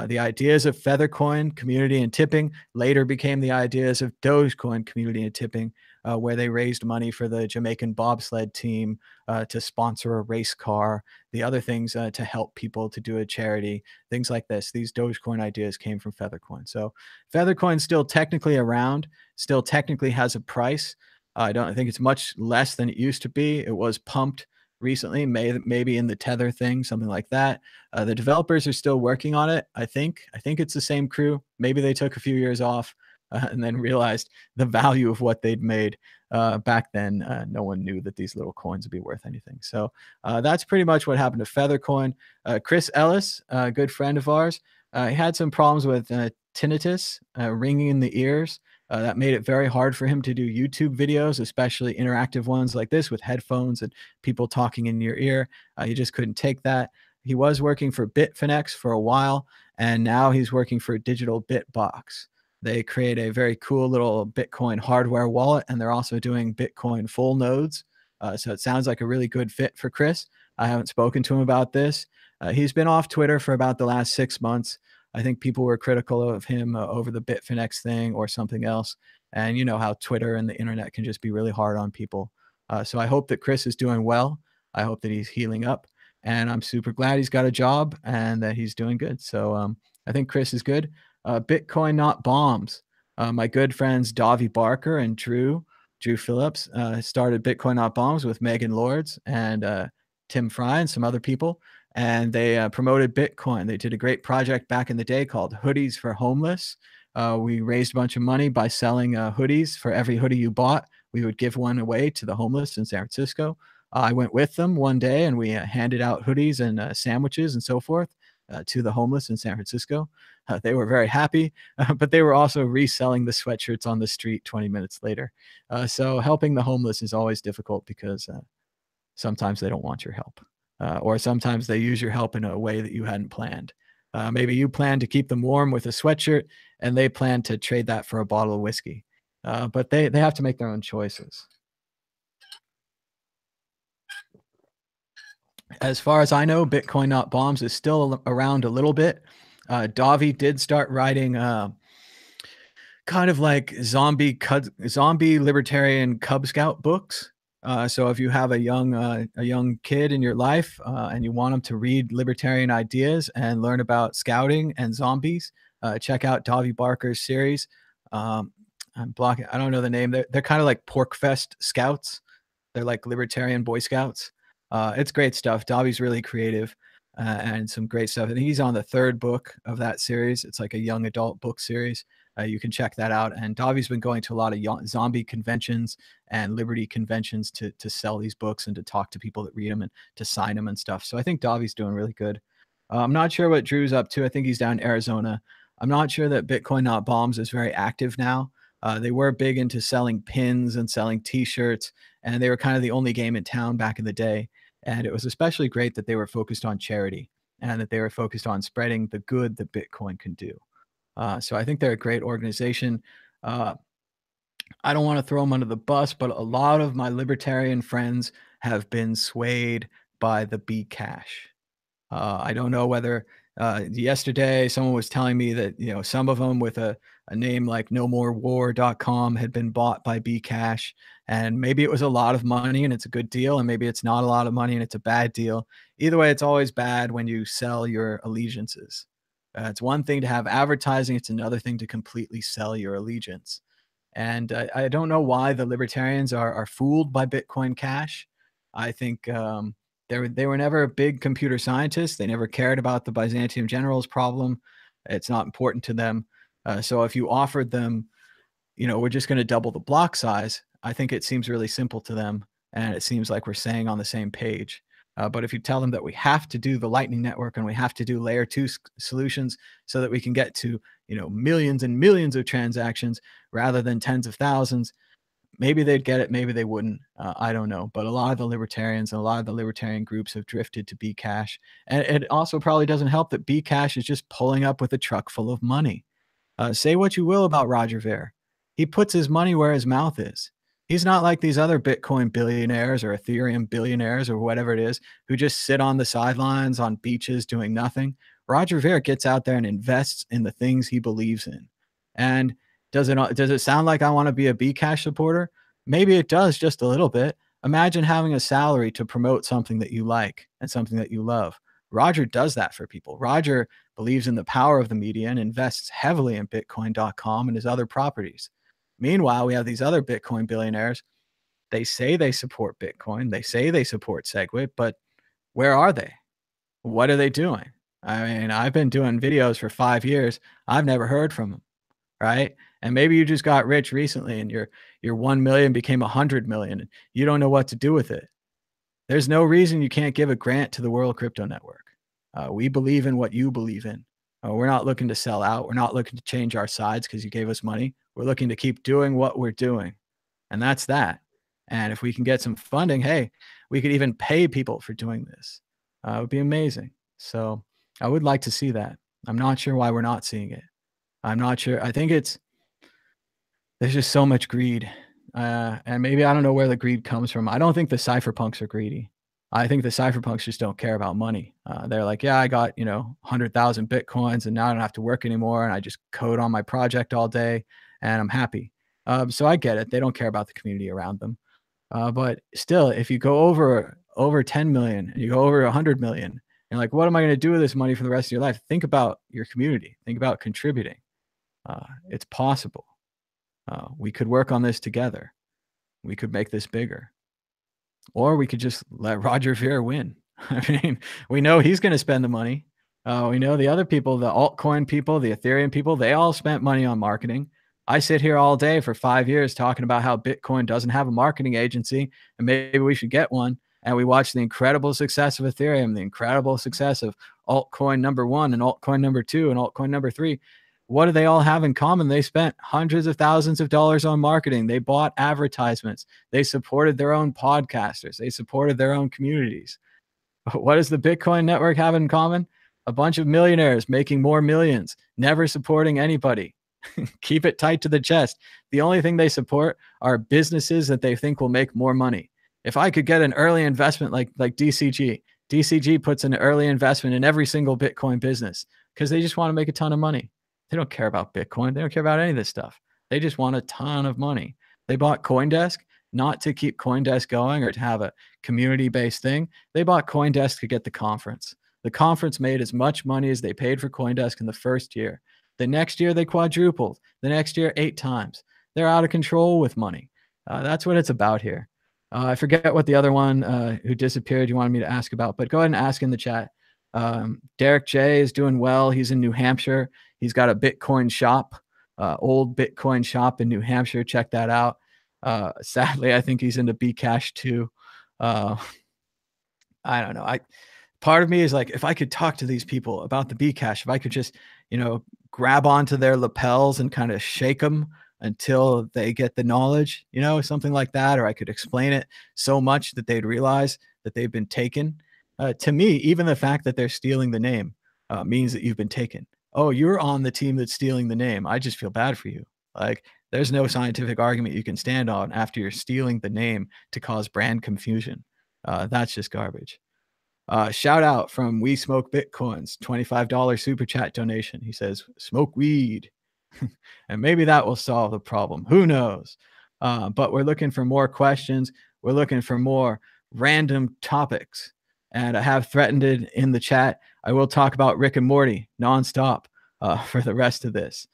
The ideas of Feathercoin, community, and tipping later became the ideas of Dogecoin, community, and tipping, where they raised money for the Jamaican bobsled team to sponsor a race car, the other things to help people to do a charity, things like this. These Dogecoin ideas came from Feathercoin. So Feathercoin's still technically around, still technically has a price. I don't think it's much less than it used to be. It was pumped recently, maybe in the Tether thing, something like that. The developers are still working on it. I think it's the same crew. Maybe they took a few years off and then realized the value of what they'd made back then. No one knew that these little coins would be worth anything. So that's pretty much what happened to Feathercoin. Chris Ellis, a good friend of ours, he had some problems with tinnitus, ringing in the ears. That made it very hard for him to do YouTube videos, especially interactive ones like this with headphones and people talking in your ear. He just couldn't take that. He was working for Bitfinex for a while, and now he's working for Digital Bitbox. They create a very cool little Bitcoin hardware wallet, and they're also doing Bitcoin full nodes. So it sounds like a really good fit for Chris. I haven't spoken to him about this. He's been off Twitter for about the last 6 months. I think people were critical of him over the Bitfinex thing or something else. And you know how Twitter and the internet can just be really hard on people. So I hope that Chris is doing well. I hope that he's healing up. And I'm super glad he's got a job and that he's doing good. So I think Chris is good. Bitcoin not bombs. My good friends Davi Barker and Drew Phillips started Bitcoin not bombs with Megan Lords and Tim Fry and some other people. and they promoted Bitcoin. They did a great project back in the day called Hoodies for Homeless. We raised a bunch of money by selling hoodies. For every hoodie you bought, we would give one away to the homeless in San Francisco. I went with them one day and we handed out hoodies and sandwiches and so forth to the homeless in San Francisco. They were very happy, but they were also reselling the sweatshirts on the street 20 minutes later. So helping the homeless is always difficult because sometimes they don't want your help, or sometimes they use your help in a way that you hadn't planned. Maybe you plan to keep them warm with a sweatshirt, and they plan to trade that for a bottle of whiskey. But they have to make their own choices. As far as I know, Bitcoin Not Bombs is still around a little bit. Davi did start writing kind of like zombie libertarian Cub Scout books. So if you have a young kid in your life and you want them to read libertarian ideas and learn about scouting and zombies, check out Davi Barker's series. I'm blocking. I don't know the name. They're kind of like Porkfest Scouts. They're like libertarian Boy Scouts. It's great stuff. Davi's really creative and some great stuff. And he's on the third book of that series. It's like a young adult book series. You can check that out. And Davi's been going to a lot of zombie conventions and liberty conventions to sell these books and to talk to people that read them and to sign them and stuff. So I think Davi's doing really good. I'm not sure what Drew's up to. I think he's down in Arizona. I'm not sure that Bitcoin Not Bombs is very active now. They were big into selling pins and selling T-shirts, and they were kind of the only game in town back in the day. And it was especially great that they were focused on charity and that they were focused on spreading the good that Bitcoin can do. So I think they're a great organization. Uh, I don't want to throw them under the bus, but a lot of my libertarian friends have been swayed by the Bcash. I don't know whether yesterday someone was telling me that, you know, some of them with a name like nomorewar.com had been bought by Bcash, and maybe it was a lot of money and it's a good deal, and maybe it's not a lot of money and it's a bad deal. Either way, it's always bad when you sell your allegiances. It's one thing to have advertising, it's another thing to completely sell your allegiance. And I don't know why the libertarians are fooled by Bitcoin Cash. I think they were never big computer scientists. They never cared about the Byzantium generals problem. It's not important to them. So if you offered them, you know, we're just going to double the block size, I think it seems really simple to them. And it seems like we're saying on the same page. But if you tell them that we have to do the Lightning Network and we have to do layer two solutions so that we can get to, you know, millions and millions of transactions rather than tens of thousands, maybe they'd get it, maybe they wouldn't. I don't know. But a lot of the libertarians and a lot of the libertarian groups have drifted to Bcash. And it also probably doesn't help that Bcash is just pulling up with a truck full of money. Say what you will about Roger Ver. He puts his money where his mouth is. He's not like these other Bitcoin billionaires or Ethereum billionaires or whatever it is who just sit on the sidelines on beaches doing nothing. Roger Ver gets out there and invests in the things he believes in. And does it sound like I want to be a Bcash supporter? Maybe it does, just a little bit. Imagine having a salary to promote something that you like and something that you love. Roger does that for people. Roger believes in the power of the media and invests heavily in Bitcoin.com and his other properties. Meanwhile, we have these other Bitcoin billionaires. They say they support Bitcoin. They say they support SegWit, but where are they? What are they doing? I mean, I've been doing videos for 5 years. I've never heard from them, right? And maybe you just got rich recently and your 1 million became 100 million. And you don't know what to do with it. There's no reason you can't give a grant to the World Crypto Network. We believe in what you believe in. We're not looking to sell out. We're not looking to change our sides because you gave us money. We're looking to keep doing what we're doing. And that's that. And if we can get some funding, hey, we could even pay people for doing this. It would be amazing. So I would like to see that. I'm not sure why we're not seeing it. I'm not sure. I think there's just so much greed. And maybe I don't know where the greed comes from. I don't think the cypherpunks are greedy. I think the cypherpunks just don't care about money. They're like, yeah, I got, 100,000 Bitcoins and now I don't have to work anymore. And I just code on my project all day and I'm happy. So I get it. They don't care about the community around them. But still, if you go over 10 million, and you go over 100 million, you're like, what am I going to do with this money for the rest of your life? Think about your community. Think about contributing. It's possible. We could work on this together. We could make this bigger. Or we could just let Roger Ver win. I mean, we know he's going to spend the money. We know the other people, the altcoin people, the Ethereum people, they all spent money on marketing. I sit here all day for 5 years talking about how Bitcoin doesn't have a marketing agency and maybe we should get one. And we watch the incredible success of Ethereum, the incredible success of altcoin number one and altcoin number two and altcoin number three. What do they all have in common? They spent hundreds of thousands of dollars on marketing. They bought advertisements. They supported their own podcasters. They supported their own communities. What does the Bitcoin network have in common? A bunch of millionaires making more millions, never supporting anybody. Keep it tight to the chest. The only thing they support are businesses that they think will make more money. If I could get an early investment like DCG puts an early investment in every single Bitcoin business because they just want to make a ton of money. They don't care about Bitcoin. They don't care about any of this stuff. They just want a ton of money. They bought CoinDesk not to keep CoinDesk going or to have a community-based thing. They bought CoinDesk to get the conference. The conference made as much money as they paid for CoinDesk in the first year. The next year, they quadrupled. The next year, 8 times. They're out of control with money. That's what it's about here. I forget what the other one who disappeared you wanted me to ask about, but go ahead and ask in the chat. Derek J is doing well. He's in New Hampshire. He's got a Bitcoin shop, old Bitcoin shop in New Hampshire. Check that out. Sadly, I think he's into Bcash too. I don't know. Part of me is like, if I could talk to these people about the Bcash, if I could just, grab onto their lapels and kind of shake them until they get the knowledge, something like that, or I could explain it so much that they'd realize that they've been taken. To me, even the fact that they're stealing the name means that you've been taken. Oh, you're on the team that's stealing the name. I just feel bad for you. Like, there's no scientific argument you can stand on after you're stealing the name to cause brand confusion. That's just garbage. Shout out from We Smoke Bitcoins, $25 super chat donation. He says, smoke weed. And maybe that will solve the problem. Who knows? But we're looking for more questions. We're looking for more random topics. And I have threatened it in the chat. I will talk about Rick and Morty nonstop for the rest of this.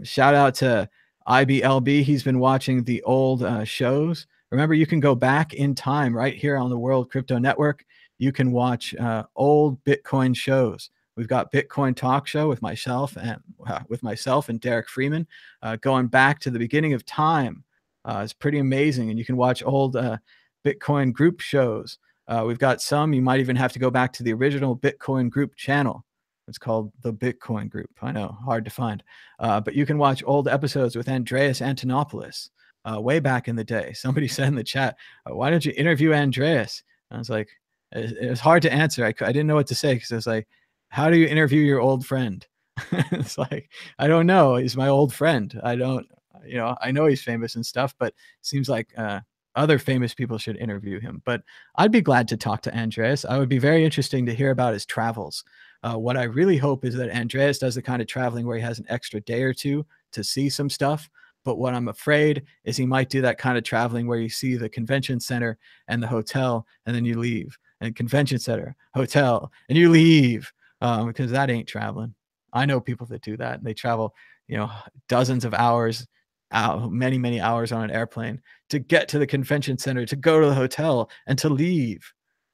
Shout out to IBLB. He's been watching the old shows. Remember, you can go back in time right here on the World Crypto Network. You can watch old Bitcoin shows. We've got Bitcoin Talk Show with myself and Derek Freeman, going back to the beginning of time. It's pretty amazing, and you can watch old Bitcoin group shows. We've got some. You might even have to go back to the original Bitcoin group channel. It's called the Bitcoin Group. I know, hard to find, but you can watch old episodes with Andreas Antonopoulos way back in the day. Somebody said in the chat, "Why don't you interview Andreas?" I was like, it was hard to answer. I didn't know what to say because I was like, how do you interview your old friend? It's like, I don't know. He's my old friend. I don't, I know he's famous and stuff, but it seems like other famous people should interview him. But I'd be glad to talk to Andreas. I would be very interesting to hear about his travels. What I really hope is that Andreas does the kind of traveling where he has an extra day or two to see some stuff. But what I'm afraid is he might do that kind of traveling where you see the convention center and the hotel and then you leave. And convention center, hotel, and you leave because that ain't traveling. I know people that do that. And they travel, dozens of hours, many hours on an airplane to get to the convention center, to go to the hotel, and to leave.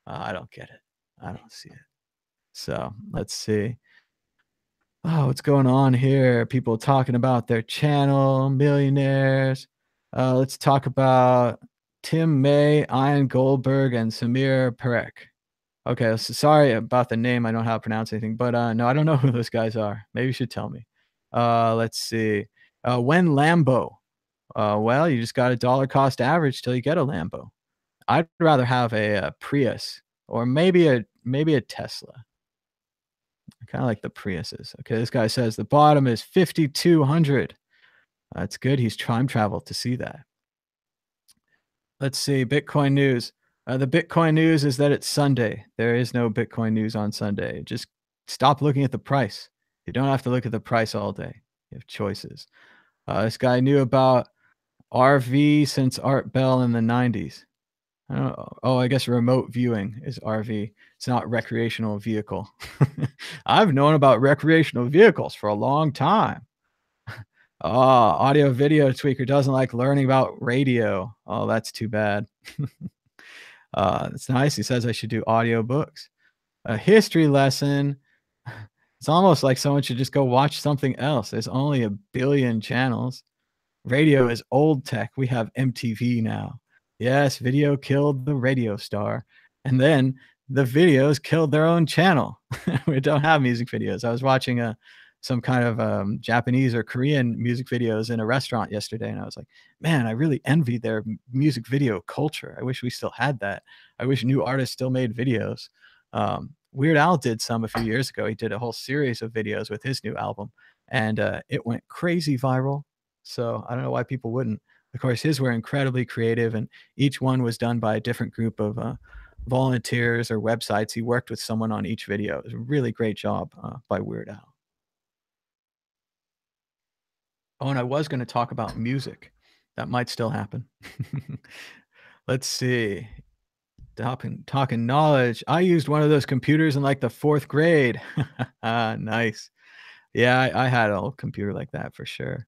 I don't get it. I don't see it. So let's see. Oh, what's going on here? People talking about their channel, millionaires. Let's talk about Tim May, Ian Goldberg, and Samir Perek. Okay, so sorry about the name. I don't know how to pronounce anything, but no, I don't know who those guys are. Maybe you should tell me. Let's see. When Lambo? Well, you just got a dollar cost average till you get a Lambo. I'd rather have a Prius or maybe a Tesla. I kind of like the Priuses. Okay, this guy says the bottom is 5,200. That's good. He's time traveled to see that. Let's see. Bitcoin news. The Bitcoin news is that it's Sunday. There is no Bitcoin news on Sunday. Just stop looking at the price. You don't have to look at the price all day. You have choices. This guy knew about RV since Art Bell in the 90s. I don't know. Oh, I guess remote viewing is RV. It's not recreational vehicle. I've known about recreational vehicles for a long time. Audio video tweaker doesn't like learning about radio. Oh, that's too bad. It's nice. He says I should do audiobooks. A history lesson. It's almost like someone should just go watch something else. There's only a billion channels. Radio is old tech. We have MTV now. Yes, video killed the radio star. And then the videos killed their own channel. We don't have music videos. I was watching some kind of Japanese or Korean music videos in a restaurant yesterday, and I was like, man, I really envy their music video culture. I wish we still had that. I wish new artists still made videos. Weird Al did some a few years ago. He did a whole series of videos with his new album, and it went crazy viral. So I don't know why people wouldn't. Of course, his were incredibly creative, and each one was done by a different group of volunteers or websites. He worked with someone on each video. It was a really great job by Weird Al. Oh, and I was going to talk about music. That might still happen. Let's see. Talking knowledge. I used one of those computers in like the fourth grade. Nice. Yeah, I had a old computer like that for sure.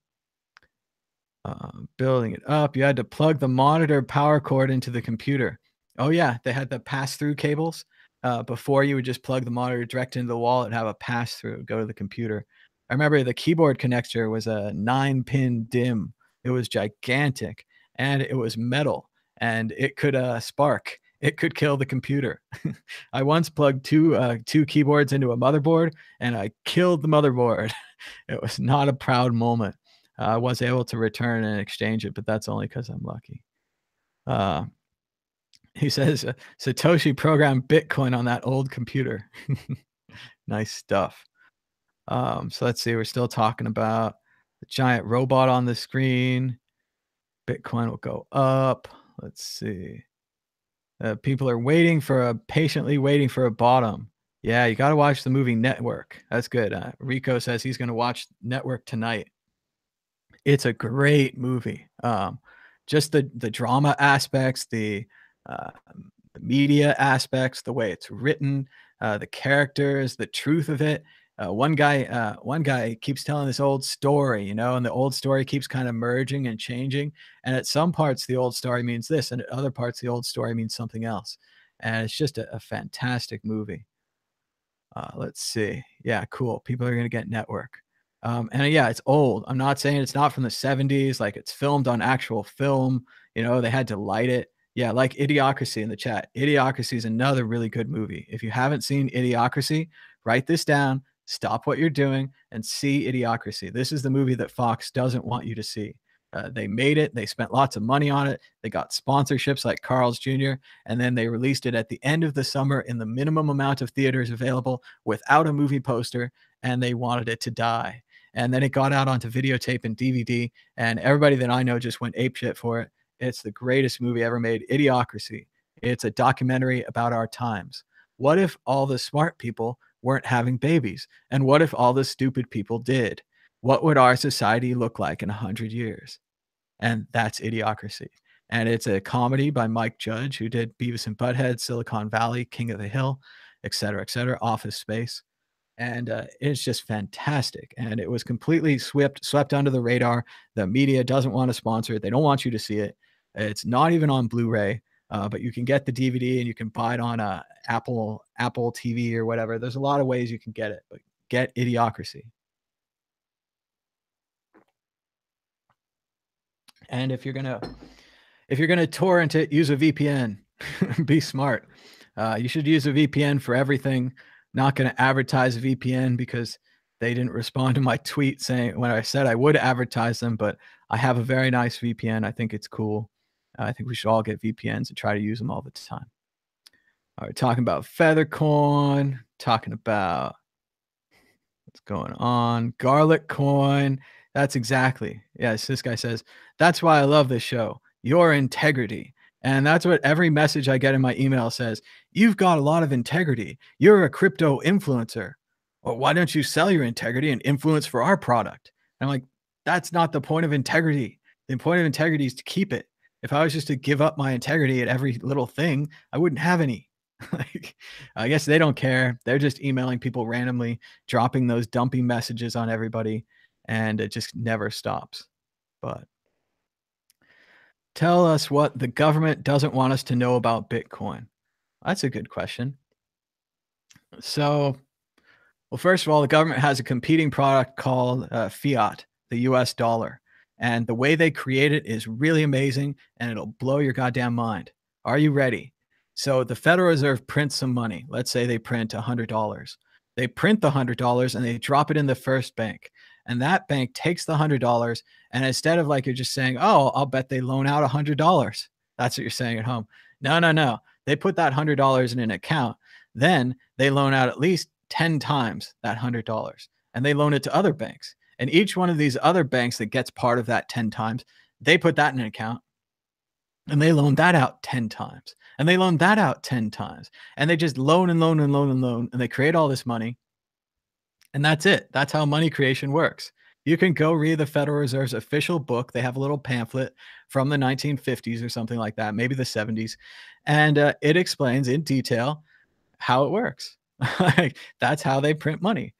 Building it up, you had to plug the monitor power cord into the computer. Oh, yeah, they had the pass-through cables. Before you would just plug the monitor direct into the wall and have a pass-through go to the computer. I remember the keyboard connector was a 9-pin DIMM. It was gigantic, and it was metal, and it could, spark. It could kill the computer. I once plugged two keyboards into a motherboard, and I killed the motherboard. It was not a proud moment. I was able to return and exchange it, but that's only because 'cause I'm lucky. Uh, he says, Satoshi programmed Bitcoin on that old computer. Nice stuff. So let's see, we're still talking about the giant robot on the screen. Bitcoin will go up. Let's see. People are patiently waiting for a bottom. Yeah, you gotta watch the movie Network. That's good. Rico says he's gonna watch Network tonight. It's a great movie. Just the drama aspects, the media aspects, the way it's written, the characters, the truth of it. One guy keeps telling this old story, and the old story keeps kind of merging and changing. And at some parts, the old story means this, and at other parts, the old story means something else. And it's just a fantastic movie. Let's see. Yeah, cool. People are gonna get Network. And yeah, it's old. I'm not saying it's not from the 70s, like it's filmed on actual film. They had to light it. Yeah, like Idiocracy in the chat. Idiocracy is another really good movie. If you haven't seen Idiocracy, write this down, stop what you're doing, and see Idiocracy. This is the movie that Fox doesn't want you to see. They made it, they spent lots of money on it, they got sponsorships like Carl's Jr., and then they released it at the end of the summer in the minimum amount of theaters available without a movie poster, and they wanted it to die. And then it got out onto videotape and DVD, and everybody that I know just went apeshit for it. It's the greatest movie ever made, Idiocracy. It's a documentary about our times. What if all the smart people weren't having babies? And what if all the stupid people did? What would our society look like in 100 years? And that's Idiocracy. And it's a comedy by Mike Judge, who did Beavis and Butthead, Silicon Valley, King of the Hill, et cetera, Office Space. And it's just fantastic. And it was completely swept under the radar. The media doesn't want to sponsor it. They don't want you to see it. It's not even on Blu-ray, but you can get the DVD and you can buy it on Apple TV or whatever. There's a lot of ways you can get it, but get Idiocracy. And if you're gonna torrent it, use a VPN. Be smart. You should use a VPN for everything. Not going to advertise a VPN because they didn't respond to my tweet saying when I said I would advertise them, but I have a very nice VPN. I think it's cool. I think we should all get VPNs and try to use them all the time. All right, talking about Feathercoin, talking about what's going on? Garlic coin. That's exactly. Yes, this guy says, that's why I love this show. Your integrity. And that's what every message I get in my email says. You've got a lot of integrity. You're a crypto influencer. Well, why don't you sell your integrity and influence for our product? And I'm like, that's not the point of integrity. The point of integrity is to keep it. If I was just to give up my integrity at every little thing, I wouldn't have any. Like, I guess they don't care. They're just emailing people randomly, dropping those dumpy messages on everybody, and it just never stops. But Tell us what the government doesn't want us to know about Bitcoin. That's a good question. So, well, first of all, the government has a competing product called Fiat, the US dollar. And the way they create it is really amazing and it'll blow your goddamn mind. Are you ready? So, the Federal Reserve prints some money. Let's say they print $100. They print the $100 and they drop it in the first bank. And that bank takes the $100. And instead of like you're just saying, oh, I'll bet they loan out $100. That's what you're saying at home. No, no, no. They put that $100 in an account. Then they loan out at least 10 times that $100 and they loan it to other banks. And each one of these other banks that gets part of that 10 times, they put that in an account and they loan that out 10 times and they loan that out 10 times. And they just loan and loan and loan and loan and they create all this money. And that's it. That's how money creation works. You can go read the Federal Reserve's official book. They have a little pamphlet from the 1950s or something like that, maybe the 70s. And it explains in detail how it works. Like, that's how they print money.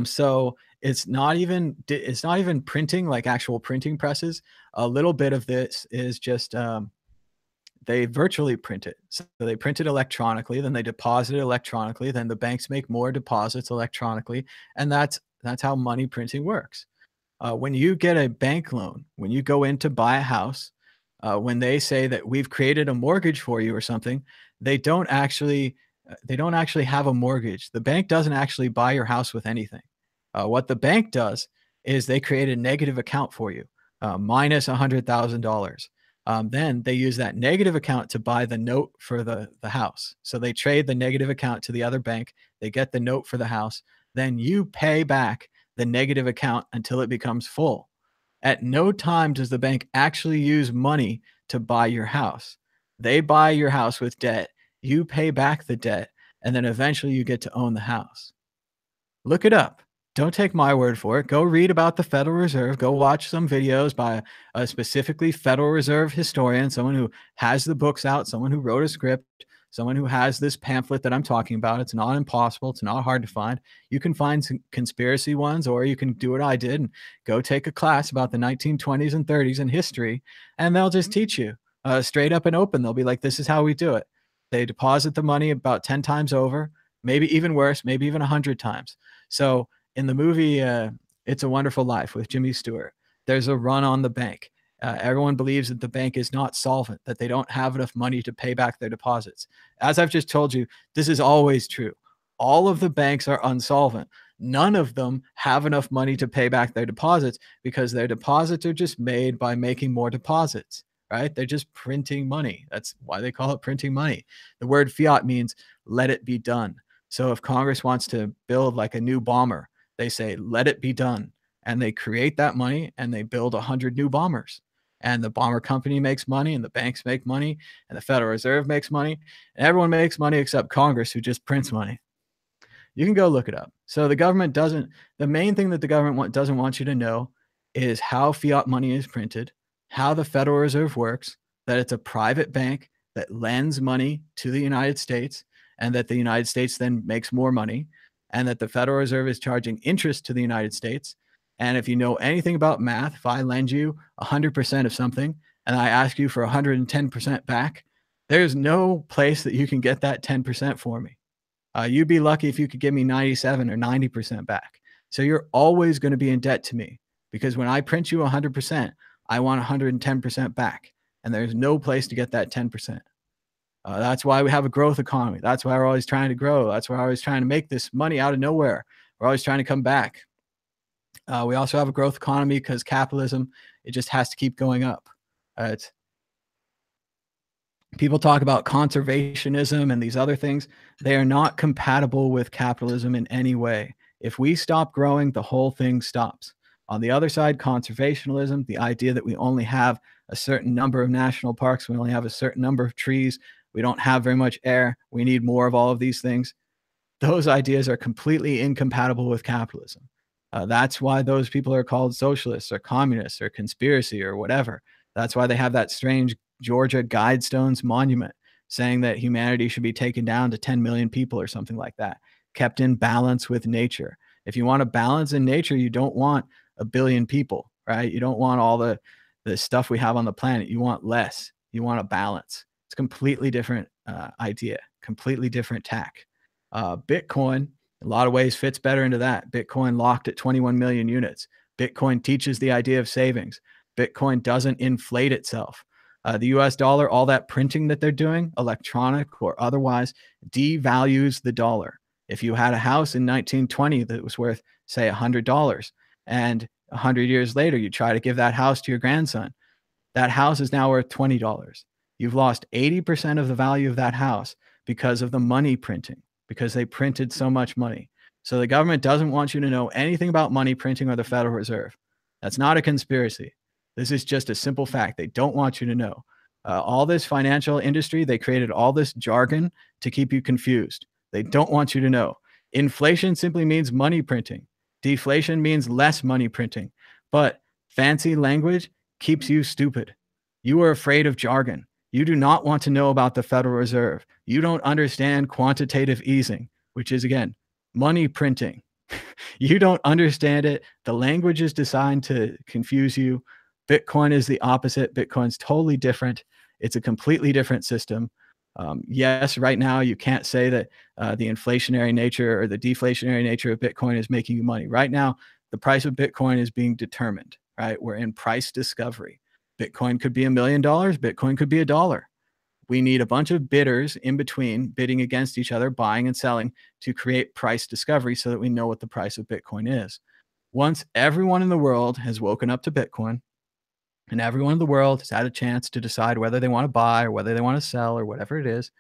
So it's not even printing like actual printing presses. A little bit of this is just they virtually print it. So they print it electronically, then they deposit it electronically, then the banks make more deposits electronically, and that's how money printing works. When you get a bank loan, when you go in to buy a house, when they say that we've created a mortgage for you or something, they don't actually they don't actually have a mortgage. The bank doesn't actually buy your house with anything. What the bank does is they create a negative account for you, minus $100,000. Then they use that negative account to buy the note for the house. So they trade the negative account to the other bank. They get the note for the house. Then you pay back the negative account until it becomes full. At no time does the bank actually use money to buy your house. They buy your house with debt. You pay back the debt, and then eventually you get to own the house. Look it up. Don't take my word for it. Go read about the Federal Reserve. Go watch some videos by a specifically Federal Reserve historian, someone who has the books out, someone who wrote a script, someone who has this pamphlet that I'm talking about. It's not impossible. It's not hard to find. You can find some conspiracy ones, or you can do what I did and go take a class about the 1920s and 30s in history, and they'll just teach you straight up and open. They'll be like, this is how we do it. They deposit the money about 10 times over, maybe even worse, maybe even 100 times. So in the movie It's a Wonderful Life with Jimmy Stewart, there's a run on the bank. Everyone believes that the bank is not solvent, that they don't have enough money to pay back their deposits. As I've just told you, this is always true. All of the banks are unsolvent. None of them have enough money to pay back their deposits because their deposits are just made by making more deposits, right? They're just printing money. That's why they call it printing money. The word fiat means let it be done. So if Congress wants to build like a new bomber, they say, let it be done. And they create that money and they build 100 new bombers. And the bomber company makes money and the banks make money and the Federal Reserve makes money. And everyone makes money except Congress, who just prints money. You can go look it up. So the main thing that the government doesn't want you to know is how fiat money is printed, how the Federal Reserve works, that it's a private bank that lends money to the United States and that the United States then makes more money, and that the Federal Reserve is charging interest to the United States. And if you know anything about math, if I lend you 100% of something and I ask you for 110% back, there's no place that you can get that 10% for me. You'd be lucky if you could give me 97 or 90% back. So you're always going to be in debt to me because when I print you 100%, I want 110% back. And there's no place to get that 10%. That's why we have a growth economy. That's why we're always trying to grow. That's why we're always trying to make this money out of nowhere. We're always trying to come back. We also have a growth economy because capitalism, it just has to keep going up. People talk about conservationism and these other things. They are not compatible with capitalism in any way. If we stop growing, the whole thing stops. On the other side, conservationism, the idea that we only have a certain number of national parks, we only have a certain number of trees, we don't have very much air, we need more of all of these things. Those ideas are completely incompatible with capitalism. That's why those people are called socialists or communists or conspiracy or whatever. That's why they have that strange Georgia Guidestones monument saying that humanity should be taken down to 10 million people or something like that, kept in balance with nature. If you want a balance in nature, you don't want a billion people, right? You don't want all the the stuff we have on the planet. You want less. You want a balance. It's a completely different idea, completely different tack. Bitcoin, in a lot of ways, fits better into that. Bitcoin locked at 21 million units. Bitcoin teaches the idea of savings. Bitcoin doesn't inflate itself. The US dollar, all that printing that they're doing, electronic or otherwise, devalues the dollar. If you had a house in 1920 that was worth, say, $100, and 100 years later, you try to give that house to your grandson, that house is now worth $20. You've lost 80% of the value of that house because of the money printing, because they printed so much money. So the government doesn't want you to know anything about money printing or the Federal Reserve. That's not a conspiracy. This is just a simple fact. They don't want you to know. All this financial industry, they created all this jargon to keep you confused. They don't want you to know. Inflation simply means money printing. Deflation means less money printing. But fancy language keeps you stupid. You are afraid of jargon. You do not want to know about the Federal Reserve. You don't understand quantitative easing, which is, again, money printing. You don't understand it. The language is designed to confuse you. Bitcoin is the opposite. Bitcoin's totally different. It's a completely different system. Yes, right now you can't say that the inflationary nature or the deflationary nature of Bitcoin is making you money. Right now, the price of Bitcoin is being determined, right? We're in price discovery. Bitcoin could be $1 million. Bitcoin could be $1. We need a bunch of bidders in between bidding against each other, buying and selling, to create price discovery so that we know what the price of Bitcoin is. Once everyone in the world has woken up to Bitcoin and everyone in the world has had a chance to decide whether they want to buy or whether they want to sell or whatever it is,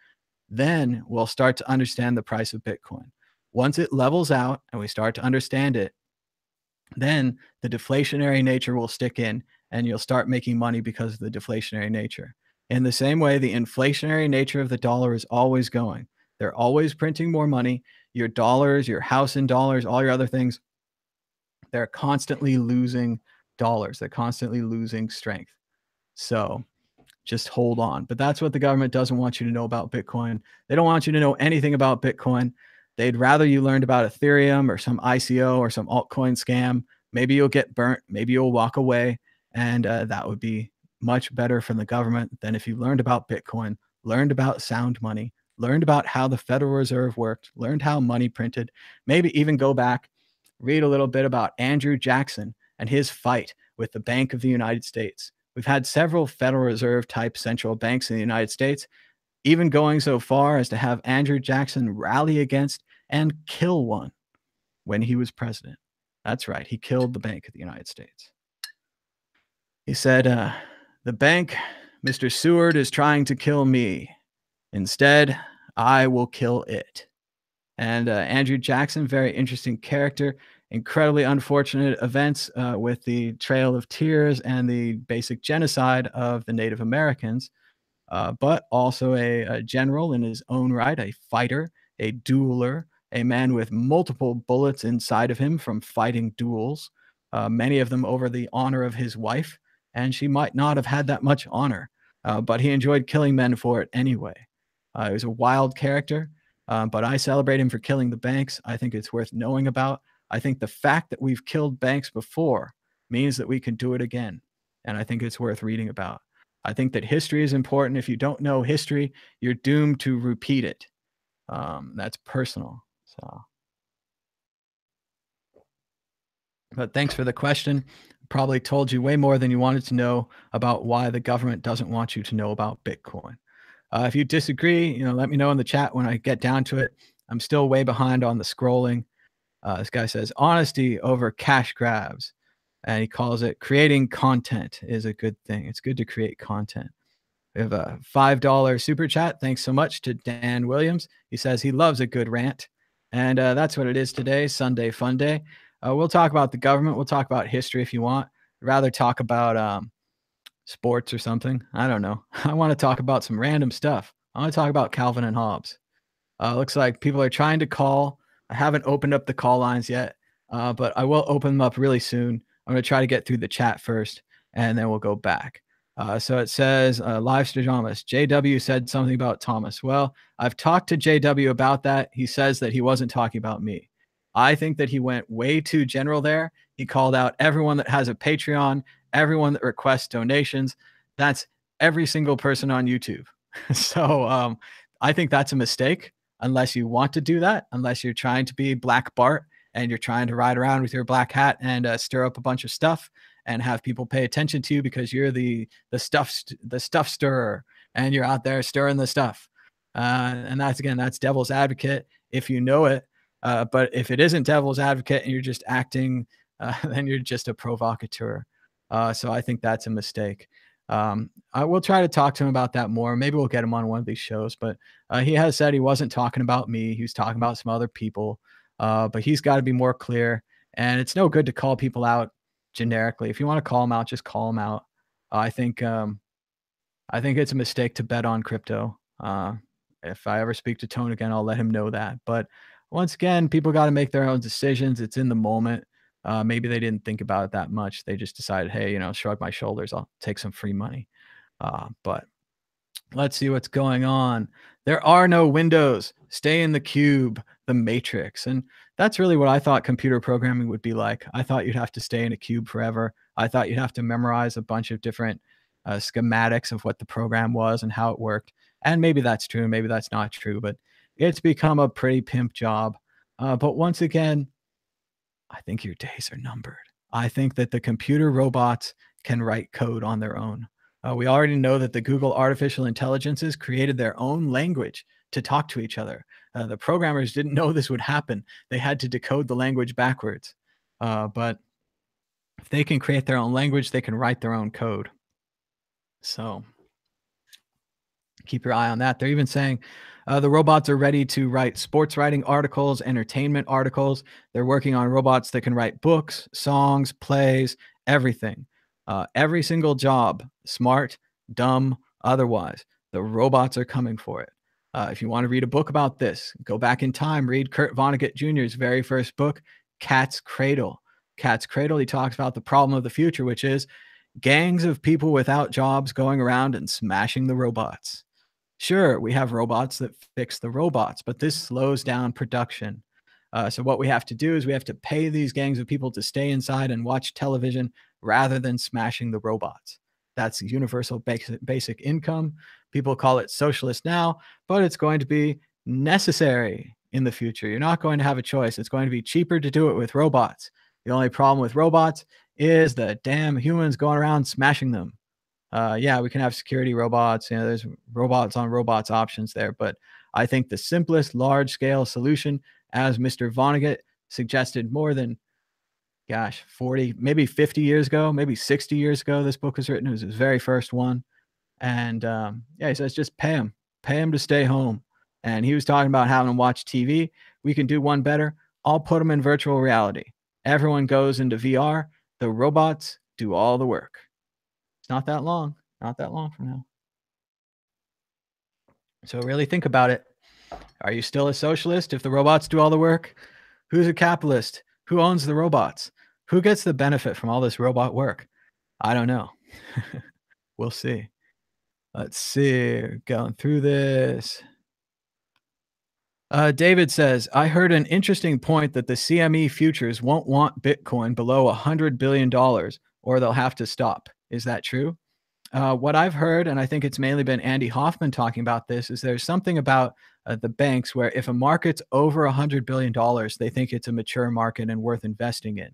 then we'll start to understand the price of Bitcoin. Once it levels out and we start to understand it, then the deflationary nature will stick in and you'll start making money because of the deflationary nature. In the same way, the inflationary nature of the dollar is always going. They're always printing more money. Your dollars, your house in dollars, all your other things, they're constantly losing dollars. They're constantly losing strength. So just hold on. But that's what the government doesn't want you to know about Bitcoin. They don't want you to know anything about Bitcoin. They'd rather you learned about Ethereum or some ICO or some altcoin scam. Maybe you'll get burnt. Maybe you'll walk away. And that would be much better from the government than if you learned about Bitcoin, learned about sound money, learned about how the Federal Reserve worked, learned how money printed, maybe even go back, read a little bit about Andrew Jackson and his fight with the Bank of the United States. We've had several Federal Reserve type central banks in the United States, even going so far as to have Andrew Jackson rally against and kill one when he was president. That's right. He killed the Bank of the United States. He said, the bank, Mr. Seward, is trying to kill me. Instead, I will kill it. And Andrew Jackson, very interesting character, incredibly unfortunate events with the Trail of Tears and the basic genocide of the Native Americans, but also a general in his own right, a fighter, a dueler, a man with multiple bullets inside of him from fighting duels, many of them over the honor of his wife. And she might not have had that much honor, but he enjoyed killing men for it anyway. He was a wild character, but I celebrate him for killing the banks. I think it's worth knowing about. I think the fact that we've killed banks before means that we can do it again. And I think it's worth reading about. I think that history is important. If you don't know history, you're doomed to repeat it. That's personal. But thanks for the question. Probably told you way more than you wanted to know about why the government doesn't want you to know about Bitcoin. If you disagree, let me know in the chat when I get down to it. I'm still way behind on the scrolling. This guy says honesty over cash grabs, and he calls it creating content is a good thing. It's good to create content. We have a $5 super chat. Thanks so much to Dan Williams. He says he loves a good rant, and that's what it is today, Sunday Funday. We'll talk about the government. We'll talk about history if you want. I'd rather talk about sports or something. I don't know. I want to talk about some random stuff. I want to talk about Calvin and Hobbes. Looks like people are trying to call. I haven't opened up the call lines yet, but I will open them up really soon. I'm going to try to get through the chat first, and then we'll go back. So it says, live Stajamas, JW said something about Thomas. Well, I've talked to JW about that. He says that he wasn't talking about me. I think that he went way too general there. He called out everyone that has a Patreon, everyone that requests donations. That's every single person on YouTube. So I think that's a mistake unless you want to do that, unless you're trying to be Black Bart and you're trying to ride around with your black hat and stir up a bunch of stuff and have people pay attention to you because you're the stuff stirrer and you're out there stirring the stuff. And that's again, that's devil's advocate if you know it. But if it isn't devil's advocate and you're just acting, then you're just a provocateur. So I think that's a mistake. I will try to talk to him about that more. Maybe we'll get him on one of these shows. But he has said he wasn't talking about me. He was talking about some other people. But he's got to be more clear. And it's no good to call people out generically. If you want to call them out, just call them out. I think it's a mistake to bet on crypto. If I ever speak to Tone again, I'll let him know that. But once again, people got to make their own decisions. It's in the moment. Maybe they didn't think about it that much. They just decided, hey, shrug my shoulders. I'll take some free money. But let's see what's going on. There are no windows. Stay in the cube, the matrix. And that's really what I thought computer programming would be like. I thought you'd have to stay in a cube forever. I thought you'd have to memorize a bunch of different schematics of what the program was and how it worked. And maybe that's true. Maybe that's not true. But it's become a pretty pimp job. But once again, I think your days are numbered. I think that the computer robots can write code on their own. We already know that the Google artificial intelligences created their own language to talk to each other. The programmers didn't know this would happen. They had to decode the language backwards. But if they can create their own language, they can write their own code. So keep your eye on that. They're even saying the robots are ready to write sports writing articles, entertainment articles. They're working on robots that can write books, songs, plays, everything. Every single job, smart, dumb, otherwise, the robots are coming for it. If you want to read a book about this, go back in time, read Kurt Vonnegut Jr.'s very first book, Cat's Cradle. Cat's Cradle, he talks about the problem of the future, which is gangs of people without jobs going around and smashing the robots. Sure, we have robots that fix the robots, but this slows down production. So what we have to do is we have to pay these gangs of people to stay inside and watch television rather than smashing the robots. That's universal basic income. People call it socialist now, but it's going to be necessary in the future. You're not going to have a choice. It's going to be cheaper to do it with robots. The only problem with robots is the damn humans going around smashing them. Yeah, we can have security robots. There's robots on robots options there. But I think the simplest large-scale solution, as Mr. Vonnegut suggested more than, 40, maybe 50 years ago, maybe 60 years ago, this book was written. It was his very first one. And yeah, he says, just pay him to stay home. And he was talking about having them watch TV. We can do one better. I'll put them in virtual reality. Everyone goes into VR. The robots do all the work. It's not that long from now. So really think about it. Are you still a socialist if the robots do all the work? Who's a capitalist? Who owns the robots? Who gets the benefit from all this robot work? I don't know. We'll see. Let's see. Going through this. David says, I heard an interesting point that the CME futures won't want Bitcoin below $100 billion or they'll have to stop. Is that true? What I've heard, and I think it's mainly been Andy Hoffman talking about this, is there's something about the banks where if a market's over $100 billion, they think it's a mature market and worth investing in.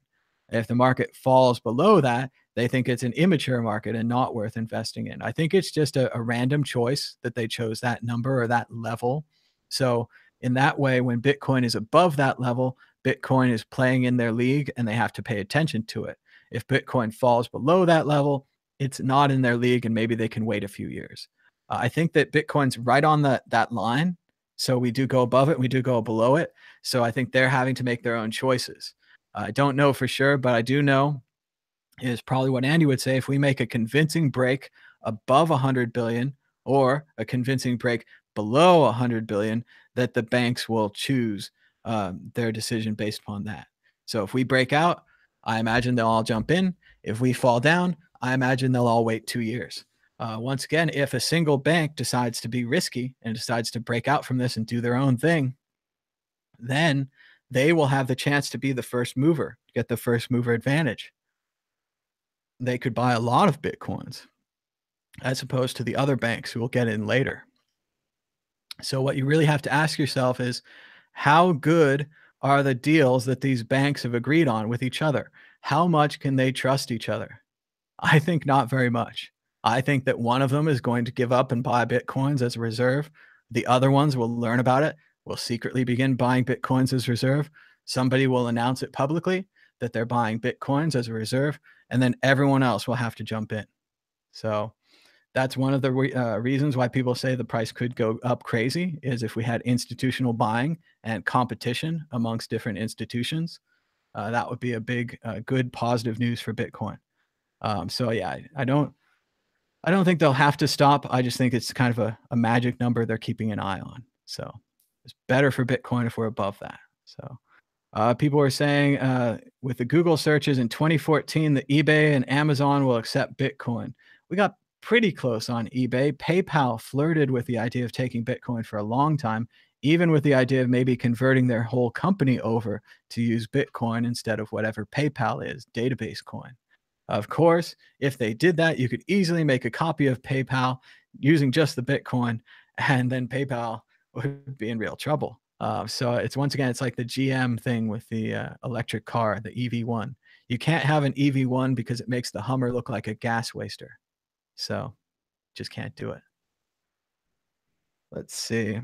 If the market falls below that, they think it's an immature market and not worth investing in. I think it's just a random choice that they chose that number or that level. So in that way, when Bitcoin is above that level, Bitcoin is playing in their league and they have to pay attention to it. If Bitcoin falls below that level, it's not in their league and maybe they can wait a few years. I think that Bitcoin's right on that line. So we do go above it, we do go below it. So I think they're having to make their own choices. I don't know for sure, but I do know is probably what Andy would say. If we make a convincing break above 100 billion or a convincing break below 100 billion, that the banks will choose their decision based upon that. So if we break out, I imagine they'll all jump in. If we fall down, I imagine they'll all wait 2 years. Once again, if a single bank decides to be risky and decides to break out from this and do their own thing, then they will have the chance to be the first mover, get the first mover advantage. They could buy a lot of Bitcoins as opposed to the other banks who will get in later. So what you really have to ask yourself is, how good are the deals that these banks have agreed on with each other? How much can they trust each other? I think not very much. I think that one of them is going to give up and buy Bitcoins as a reserve. The other ones will learn about it, will secretly begin buying Bitcoins as reserve. Somebody will announce it publicly that they're buying Bitcoins as a reserve, and then everyone else will have to jump in. So that's one of the reasons why people say the price could go up crazy, is if we had institutional buying and competition amongst different institutions. That would be a big, good, positive news for Bitcoin. So yeah, I don't think they'll have to stop. I just think it's kind of a magic number they're keeping an eye on. So it's better for Bitcoin if we're above that. So people were saying with the Google searches in 2014 that eBay and Amazon will accept Bitcoin. We got pretty close on eBay. PayPal flirted with the idea of taking Bitcoin for a long time, even with the idea of maybe converting their whole company over to use Bitcoin instead of whatever PayPal is, database coin. Of course, if they did that, you could easily make a copy of PayPal using just the Bitcoin, and then PayPal would be in real trouble. So it's once again, it's like the GM thing with the electric car, the EV1. You can't have an EV1 because it makes the Hummer look like a gas waster. So just can't do it. Let's see.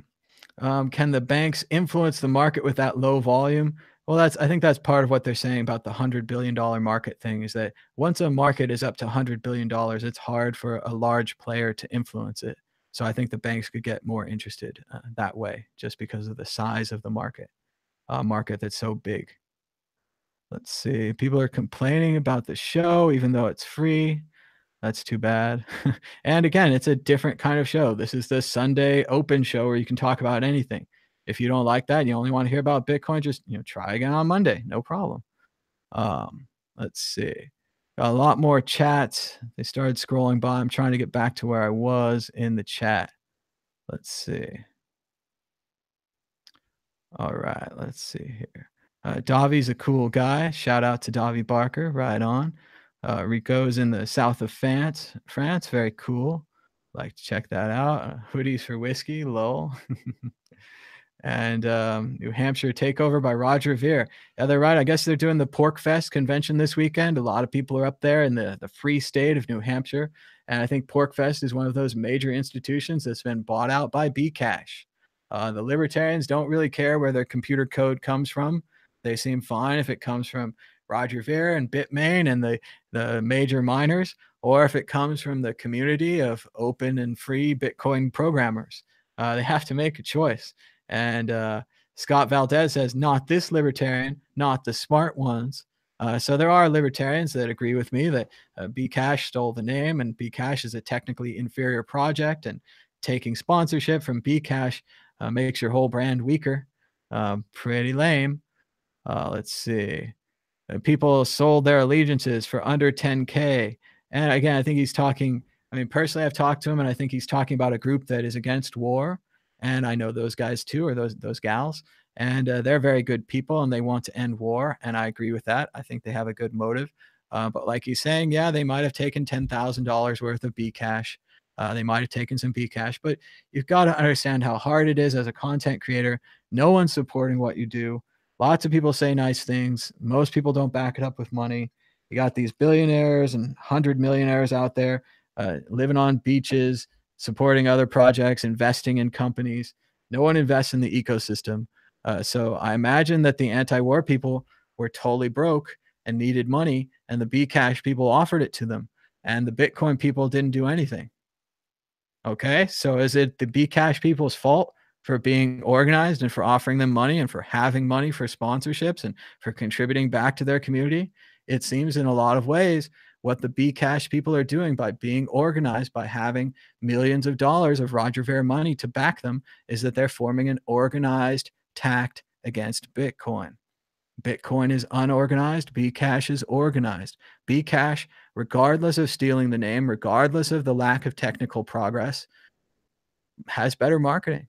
Can the banks influence the market with that low volume? Well, I think that's part of what they're saying about the $100 billion market thing, is that once a market is up to $100 billion, it's hard for a large player to influence it. So I think the banks could get more interested that way, just because of the size of the market that's so big. Let's see. People are complaining about the show, even though it's free. That's too bad. And again, it's a different kind of show. This is the Sunday open show where you can talk about anything. If you don't like that, you only want to hear about Bitcoin, just try again on Monday. No problem. Let's see. Got a lot more chats. They started scrolling by. I'm trying to get back to where I was in the chat. Let's see. All right, let's see here. Davi's a cool guy. Shout out to Davi Barker. Right on. Rico's in the south of France. Very cool. Like to check that out. Hoodies for whiskey. Lol. And New Hampshire takeover by Roger Ver. Yeah, they're right. I guess they're doing the Pork Fest convention this weekend. A lot of people are up there in the free state of New Hampshire. And I think Pork Fest is one of those major institutions that's been bought out by Bcash. The libertarians don't really care where their computer code comes from. They seem fine if it comes from Roger Ver and Bitmain and the major miners, or if it comes from the community of open and free Bitcoin programmers. They have to make a choice. And Scott Valdez says, not this libertarian, not the smart ones. So there are libertarians that agree with me that Bcash stole the name, and Bcash is a technically inferior project, and taking sponsorship from Bcash makes your whole brand weaker. Pretty lame. Let's see. People sold their allegiances for under 10K. And again, I think he's talking, I mean, personally, I've talked to him, and I think he's talking about a group that is against war. And I know those guys too, or those gals. And they're very good people, and they want to end war. And I agree with that. I think they have a good motive. But like he's saying, yeah, they might have taken $10,000 worth of Bcash. They might have taken some Bcash, but you've got to understand how hard it is as a content creator. No one's supporting what you do. Lots of people say nice things. Most people don't back it up with money. You got these billionaires and 100 millionaires out there living on beaches, supporting other projects, investing in companies. No one invests in the ecosystem. So I imagine that the anti-war people were totally broke and needed money, and the Bcash people offered it to them, and the Bitcoin people didn't do anything. Okay, so is it the Bcash people's fault for being organized and for offering them money and for having money for sponsorships and for contributing back to their community? It seems in a lot of ways what the Bcash people are doing by being organized, by having millions of dollars of Roger Ver money to back them, is that they're forming an organized tact against Bitcoin. Bitcoin is unorganized. Bcash is organized. Bcash, regardless of stealing the name, regardless of the lack of technical progress, has better marketing.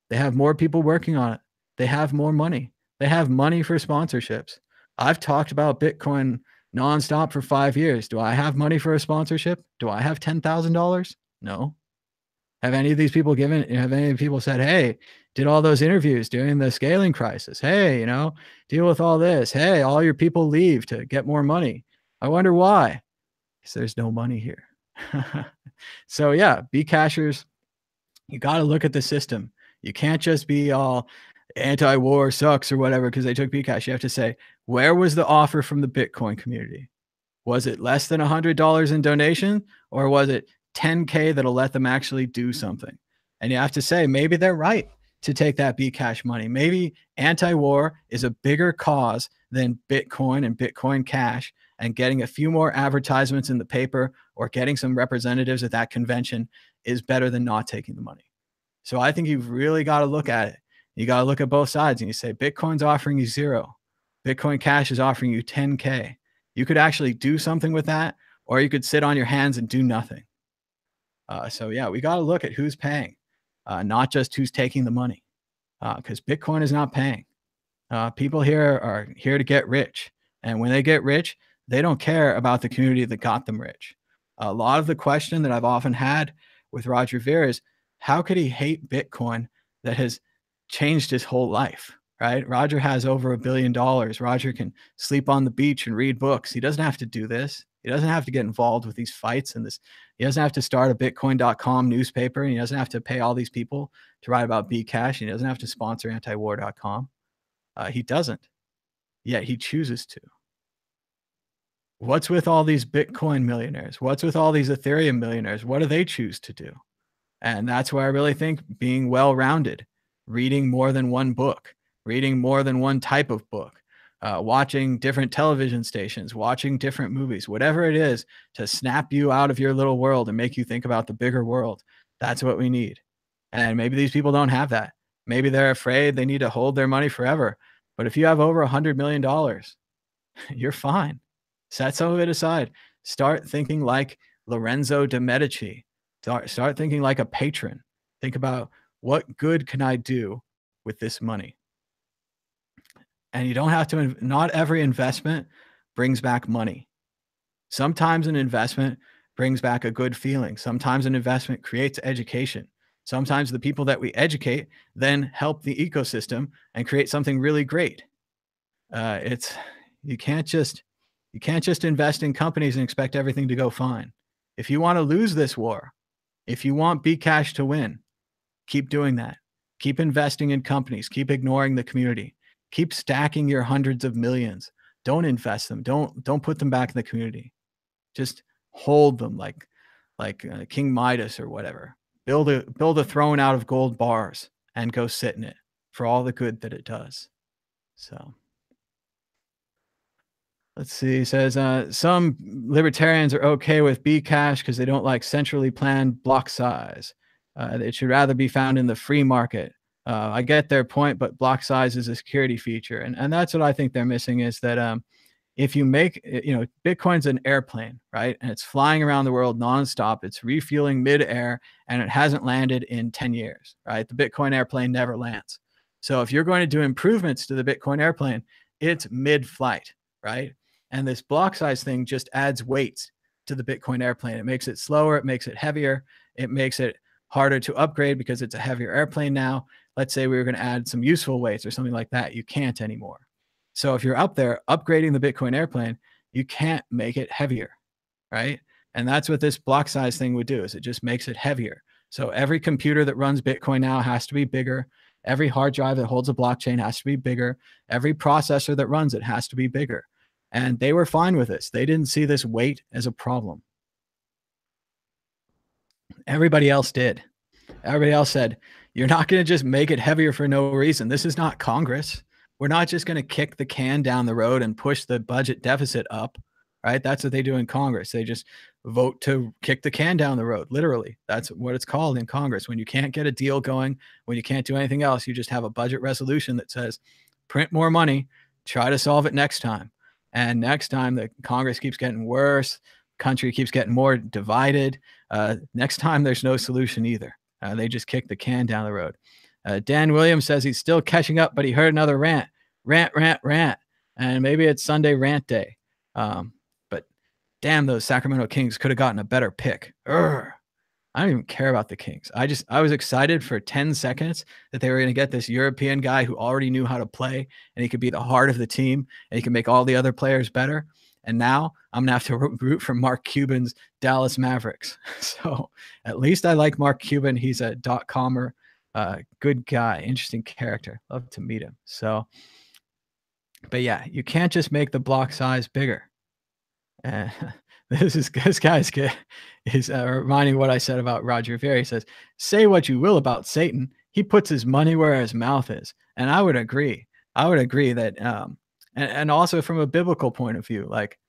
They have more people working on it. They have more money. They have money for sponsorships. I've talked about Bitcoin nonstop for 5 years. Do I have money for a sponsorship? Do I have $10,000? No. Have any people said, "Hey, did all those interviews during the scaling crisis. Hey, deal with all this. Hey, all your people leave to get more money. I wonder why." 'Cause there's no money here. So yeah, Bcashers, you got to look at the system. You can't just be all anti-war sucks or whatever because they took Bcash. You have to say, where was the offer from the Bitcoin community? Was it less than $100 in donation, or was it 10K that'll let them actually do something? And you have to say, maybe they're right to take that Bcash money. Maybe anti-war is a bigger cause than Bitcoin and Bitcoin Cash, and getting a few more advertisements in the paper or getting some representatives at that convention is better than not taking the money. So I think you've really got to look at it. You got to look at both sides and you say, Bitcoin's offering you 0. Bitcoin Cash is offering you 10K. You could actually do something with that, or you could sit on your hands and do nothing. So yeah, we got to look at who's paying, not just who's taking the money, because Bitcoin is not paying. People here are here to get rich. And when they get rich, they don't care about the community that got them rich. A lot of the question that I've often had with Roger Ver is, how could he hate Bitcoin that has changed his whole life, right? Roger has over $1 billion. Roger can sleep on the beach and read books. He doesn't have to do this. He doesn't have to get involved with these fights and this. He doesn't have to start a Bitcoin.com newspaper, and he doesn't have to pay all these people to write about Bcash. He doesn't have to sponsor antiwar.com. He doesn't, yet he chooses to. What's with all these Bitcoin millionaires? What's with all these Ethereum millionaires? What do they choose to do? And that's where I really think being well-rounded, reading more than one book, reading more than one type of book, watching different television stations, watching different movies, whatever it is to snap you out of your little world and make you think about the bigger world. That's what we need. And maybe these people don't have that. Maybe they're afraid they need to hold their money forever. But if you have over $100 million, you're fine. Set some of it aside. Start thinking like Lorenzo de Medici. Start thinking like a patron. Think about, what good can I do with this money? And you don't have to, not every investment brings back money. Sometimes an investment brings back a good feeling. Sometimes an investment creates education. Sometimes the people that we educate then help the ecosystem and create something really great. You can't just invest in companies and expect everything to go fine. If you want to lose this war, if you want Bcash to win, keep doing that. Keep investing in companies. Keep ignoring the community. Keep stacking your hundreds of millions. Don't invest them. Don't put them back in the community. Just hold them like King Midas or whatever. Build a throne out of gold bars and go sit in it for all the good that it does. So let's see. He says, some libertarians are okay with Bcash because they don't like centrally planned block size. It should rather be found in the free market. I get their point, but block size is a security feature. And that's what I think they're missing, is that if you make, Bitcoin's an airplane, right? And it's flying around the world nonstop. It's refueling mid-air, and it hasn't landed in 10 years, right? The Bitcoin airplane never lands. So if you're going to do improvements to the Bitcoin airplane, it's mid-flight, right? And this block size thing just adds weights to the Bitcoin airplane. It makes it slower. It makes it heavier. It makes it harder to upgrade because it's a heavier airplane now. Let's say we were going to add some useful weights or something like that. You can't anymore. So if you're up there upgrading the Bitcoin airplane, you can't make it heavier, right? And that's what this block size thing would do, is it just makes it heavier. So every computer that runs Bitcoin now has to be bigger. Every hard drive that holds a blockchain has to be bigger. Every processor that runs it has to be bigger. And they were fine with this. They didn't see this weight as a problem. Everybody else did. Everybody else said, you're not going to just make it heavier for no reason. This is not Congress. We're not just going to kick the can down the road and push the budget deficit up, right? That's what they do in Congress. They just vote to kick the can down the road. Literally, that's what it's called in Congress. When you can't get a deal going, when you can't do anything else, you just have a budget resolution that says, print more money, try to solve it next time. And next time the Congress keeps getting worse, country keeps getting more divided. Next time there's no solution either. They just kick the can down the road. Dan Williams says he's still catching up, but he heard another rant. rant, rant, rant. And maybe it's Sunday rant day. But damn, those Sacramento Kings could have gotten a better pick. Urgh. I don't even care about the Kings. I was excited for 10 seconds that they were going to get this European guy who already knew how to play and he could be the heart of the team and he could make all the other players better. And now I'm going to have to root for Mark Cuban's Dallas Mavericks. So at least I like Mark Cuban. He's a .comer, good guy, interesting character. Love to meet him. So, but yeah, you can't just make the block size bigger. This guy's good. He's reminding what I said about Roger Ver. He says, "Say what you will about Satan, he puts his money where his mouth is," and I would agree. I would agree that, and also from a biblical point of view, like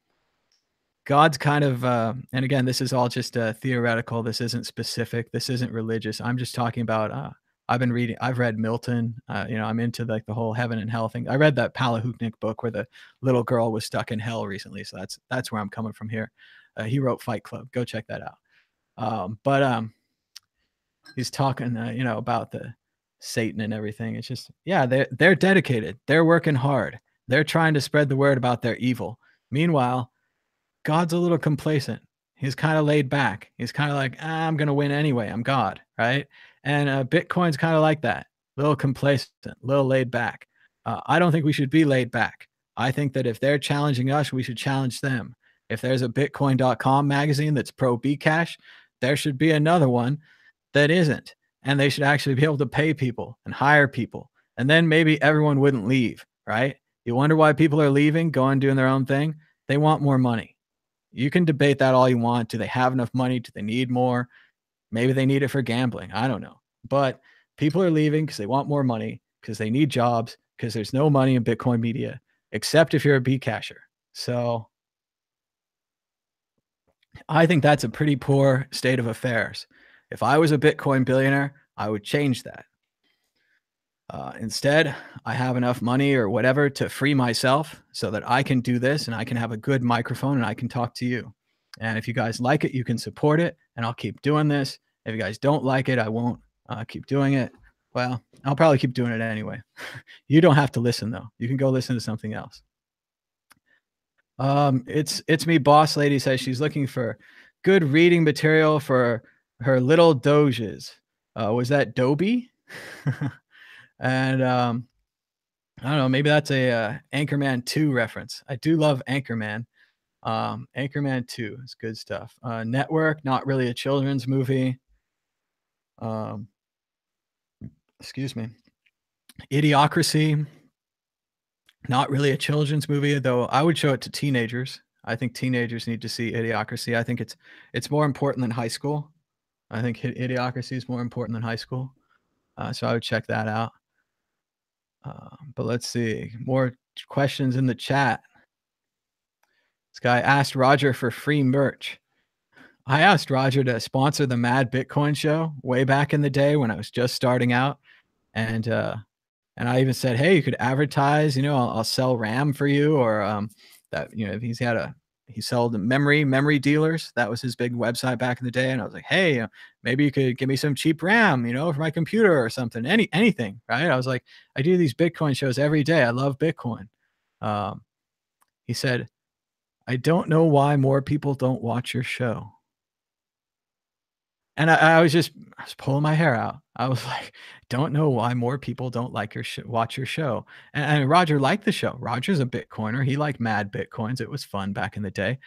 God's kind of, and again, this is all just theoretical. This isn't specific. This isn't religious. I'm just talking about. I've read Milton. I'm into like the whole heaven and hell thing. I read that Palahniuk book where the little girl was stuck in hell recently. So that's where I'm coming from here. He wrote Fight Club. Go check that out. But he's talking, about the Satan and everything. It's just, yeah, they're dedicated. They're working hard. They're trying to spread the word about their evil. Meanwhile, God's a little complacent. He's kind of laid back. He's kind of like, I'm going to win anyway. I'm God, right? And Bitcoin's kind of like that, a little complacent, a little laid back. I don't think we should be laid back. I think that if they're challenging us, we should challenge them. If there's a Bitcoin.com magazine that's pro Bcash, there should be another one that isn't. And they should actually be able to pay people and hire people. And then maybe everyone wouldn't leave, right? You wonder why people are leaving, going doing their own thing? They want more money. You can debate that all you want. Do they have enough money? Do they need more? Maybe they need it for gambling. I don't know. But people are leaving because they want more money, because they need jobs, because there's no money in Bitcoin media, except if you're a Bcasher. So I think that's a pretty poor state of affairs. If I was a Bitcoin billionaire, I would change that. Instead, I have enough money or whatever to free myself so that I can do this and I can have a good microphone and I can talk to you. And if you guys like it, you can support it and I'll keep doing this. If you guys don't like it, I won't keep doing it. Well, I'll probably keep doing it anyway. You don't have to listen though. You can go listen to something else. It's me, boss lady says she's looking for good reading material for her little doges. Was that Dobie? And I don't know, maybe that's a Anchorman 2 reference. I do love Anchorman. Anchorman 2 is good stuff. Network, not really a children's movie. Excuse me. Idiocracy, not really a children's movie, though I would show it to teenagers. I think teenagers need to see Idiocracy. I think it's more important than high school. I think Idiocracy is more important than high school. So I would check that out. But let's see. More questions in the chat. This guy asked Roger for free merch. I asked Roger to sponsor the Mad Bitcoin show way back in the day when I was just starting out. And I even said, hey, you could advertise, I'll sell RAM for you, or that, he sold memory dealers. That was his big website back in the day. And I was like, hey, maybe you could give me some cheap RAM, for my computer or something, anything, right? I was like, I do these Bitcoin shows every day. I love Bitcoin. He said, I don't know why more people don't watch your show. And I was pulling my hair out. I was like, don't know why more people don't like watch your show. And Roger liked the show. Roger's a Bitcoiner. He liked Mad Bitcoins. It was fun back in the day.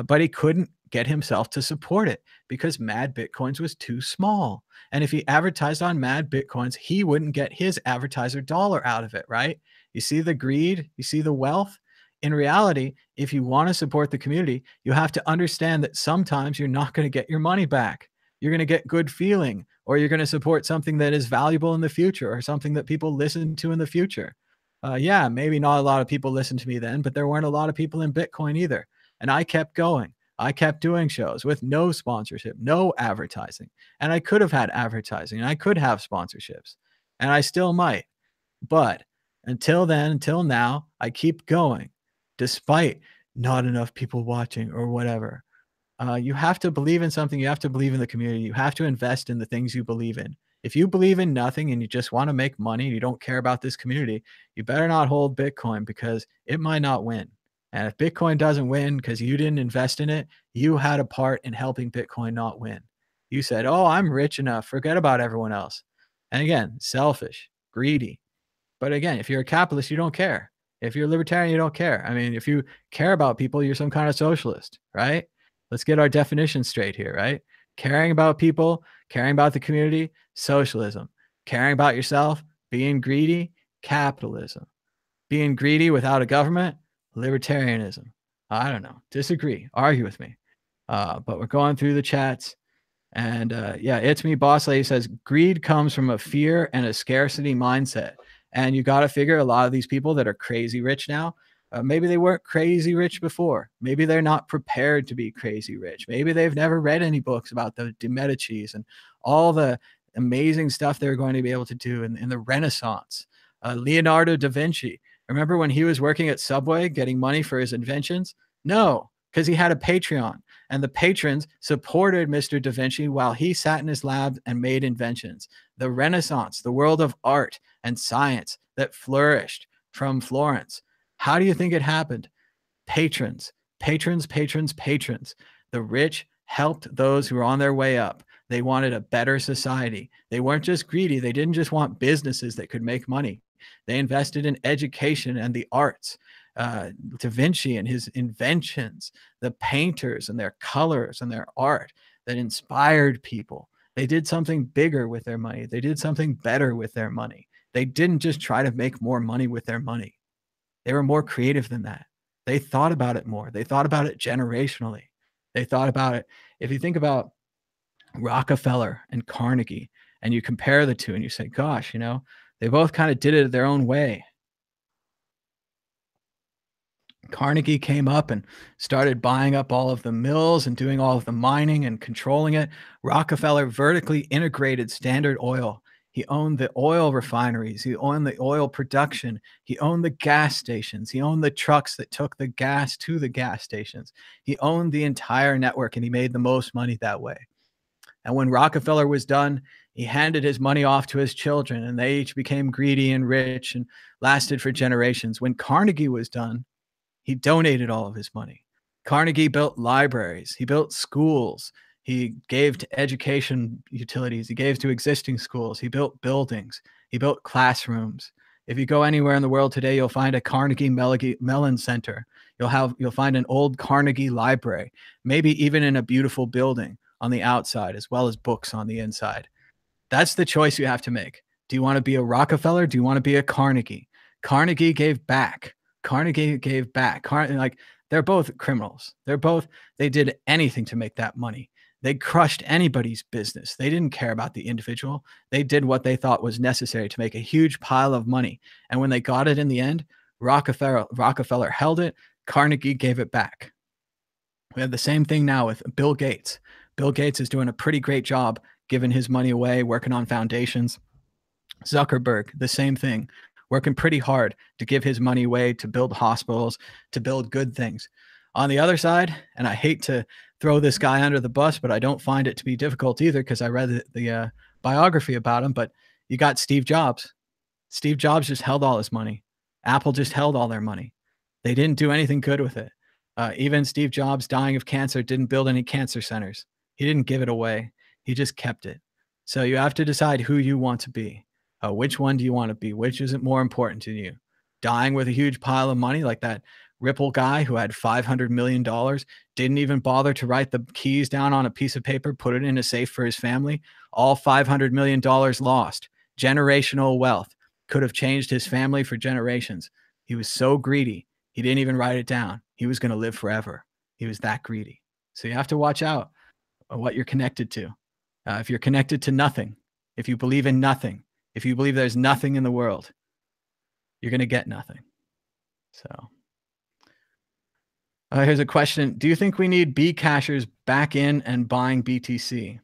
But he couldn't get himself to support it because Mad Bitcoins was too small. And if he advertised on Mad Bitcoins, he wouldn't get his advertiser dollar out of it, right? You see the greed? You see the wealth? In reality, if you want to support the community, you have to understand that sometimes you're not going to get your money back. You're going to get good feeling, or you're going to support something that is valuable in the future, or something that people listen to in the future. Yeah, maybe not a lot of people listened to me then, but there weren't a lot of people in Bitcoin either. And I kept going. I kept doing shows with no sponsorship, no advertising. And I could have had advertising and I could have sponsorships and I still might. But until then, until now, I keep going despite not enough people watching or whatever. You have to believe in something. You have to believe in the community. You have to invest in the things you believe in. If you believe in nothing and you just want to make money and you don't care about this community, you better not hold Bitcoin because it might not win. And if Bitcoin doesn't win because you didn't invest in it, you had a part in helping Bitcoin not win. You said, "Oh, I'm rich enough. Forget about everyone else." And again, selfish, greedy. But again, if you're a capitalist, you don't care. If you're a libertarian, you don't care. I mean, if you care about people, you're some kind of socialist, right? Let's get our definition straight here, right? Caring about people, caring about the community, socialism. Caring about yourself, being greedy, capitalism. Being greedy without a government, libertarianism. I don't know. Disagree. Argue with me. But we're going through the chats. And yeah, it's me, Boss Lady says greed comes from a fear and a scarcity mindset. And you got to figure a lot of these people that are crazy rich now, maybe they weren't crazy rich before. Maybe they're not prepared to be crazy rich. Maybe they've never read any books about the de Medicis and all the amazing stuff they're going to be able to do in the Renaissance. Leonardo da Vinci. Remember when he was working at Subway getting money for his inventions? No, because he had a Patreon. And the patrons supported Mr. Da Vinci while he sat in his lab and made inventions. The Renaissance, the world of art and science that flourished from Florence. How do you think it happened? Patrons, patrons, patrons, patrons. The rich helped those who were on their way up. They wanted a better society. They weren't just greedy. They didn't just want businesses that could make money. They invested in education and the arts. Da Vinci and his inventions, the painters and their colors and their art that inspired people. They did something bigger with their money. They did something better with their money. They didn't just try to make more money with their money. They were more creative than that. They thought about it more. They thought about it generationally. They thought about it. If you think about Rockefeller and Carnegie and you compare the two and you say, gosh, they both kind of did it their own way. Carnegie came up and started buying up all of the mills and doing all of the mining and controlling it. Rockefeller vertically integrated Standard Oil. He owned the oil refineries. He owned the oil production. He owned the gas stations. He owned the trucks that took the gas to the gas stations. He owned the entire network and he made the most money that way. And when Rockefeller was done, he handed his money off to his children and they each became greedy and rich and lasted for generations. When Carnegie was done, he donated all of his money. Carnegie built libraries. He built schools. He gave to education utilities. He gave to existing schools. He built buildings. He built classrooms. If you go anywhere in the world today, you'll find a Carnegie Mellon Center. You'll find an old Carnegie library, maybe even in a beautiful building on the outside, as well as books on the inside. That's the choice you have to make. Do you want to be a Rockefeller? Do you want to be a Carnegie? Carnegie gave back. Carnegie gave back. They're both criminals. They did anything to make that money. They crushed anybody's business. They didn't care about the individual. They did what they thought was necessary to make a huge pile of money. And when they got it in the end, Rockefeller held it. Carnegie gave it back. We have the same thing now with Bill Gates. Bill Gates is doing a pretty great job giving his money away, working on foundations. Zuckerberg, the same thing, working pretty hard to give his money away to build hospitals, to build good things. On the other side, and I hate to throw this guy under the bus, but I don't find it to be difficult either because I read the biography about him, but you got Steve Jobs. Steve Jobs just held all his money. Apple just held all their money. They didn't do anything good with it. Even Steve Jobs, dying of cancer, didn't build any cancer centers. He didn't give it away. He just kept it. So you have to decide who you want to be. Which one do you want to be? Which isn't more important to you? Dying with a huge pile of money like that Ripple guy who had $500 million, didn't even bother to write the keys down on a piece of paper, put it in a safe for his family. All $500 million lost. Generational wealth. Could have changed his family for generations. He was so greedy. He didn't even write it down. He was going to live forever. He was that greedy. So you have to watch out what you're connected to. If you're connected to nothing, if you believe in nothing, if you believe there's nothing in the world, you're going to get nothing. So here's a question. Do you think we need B cashers back in and buying BTC?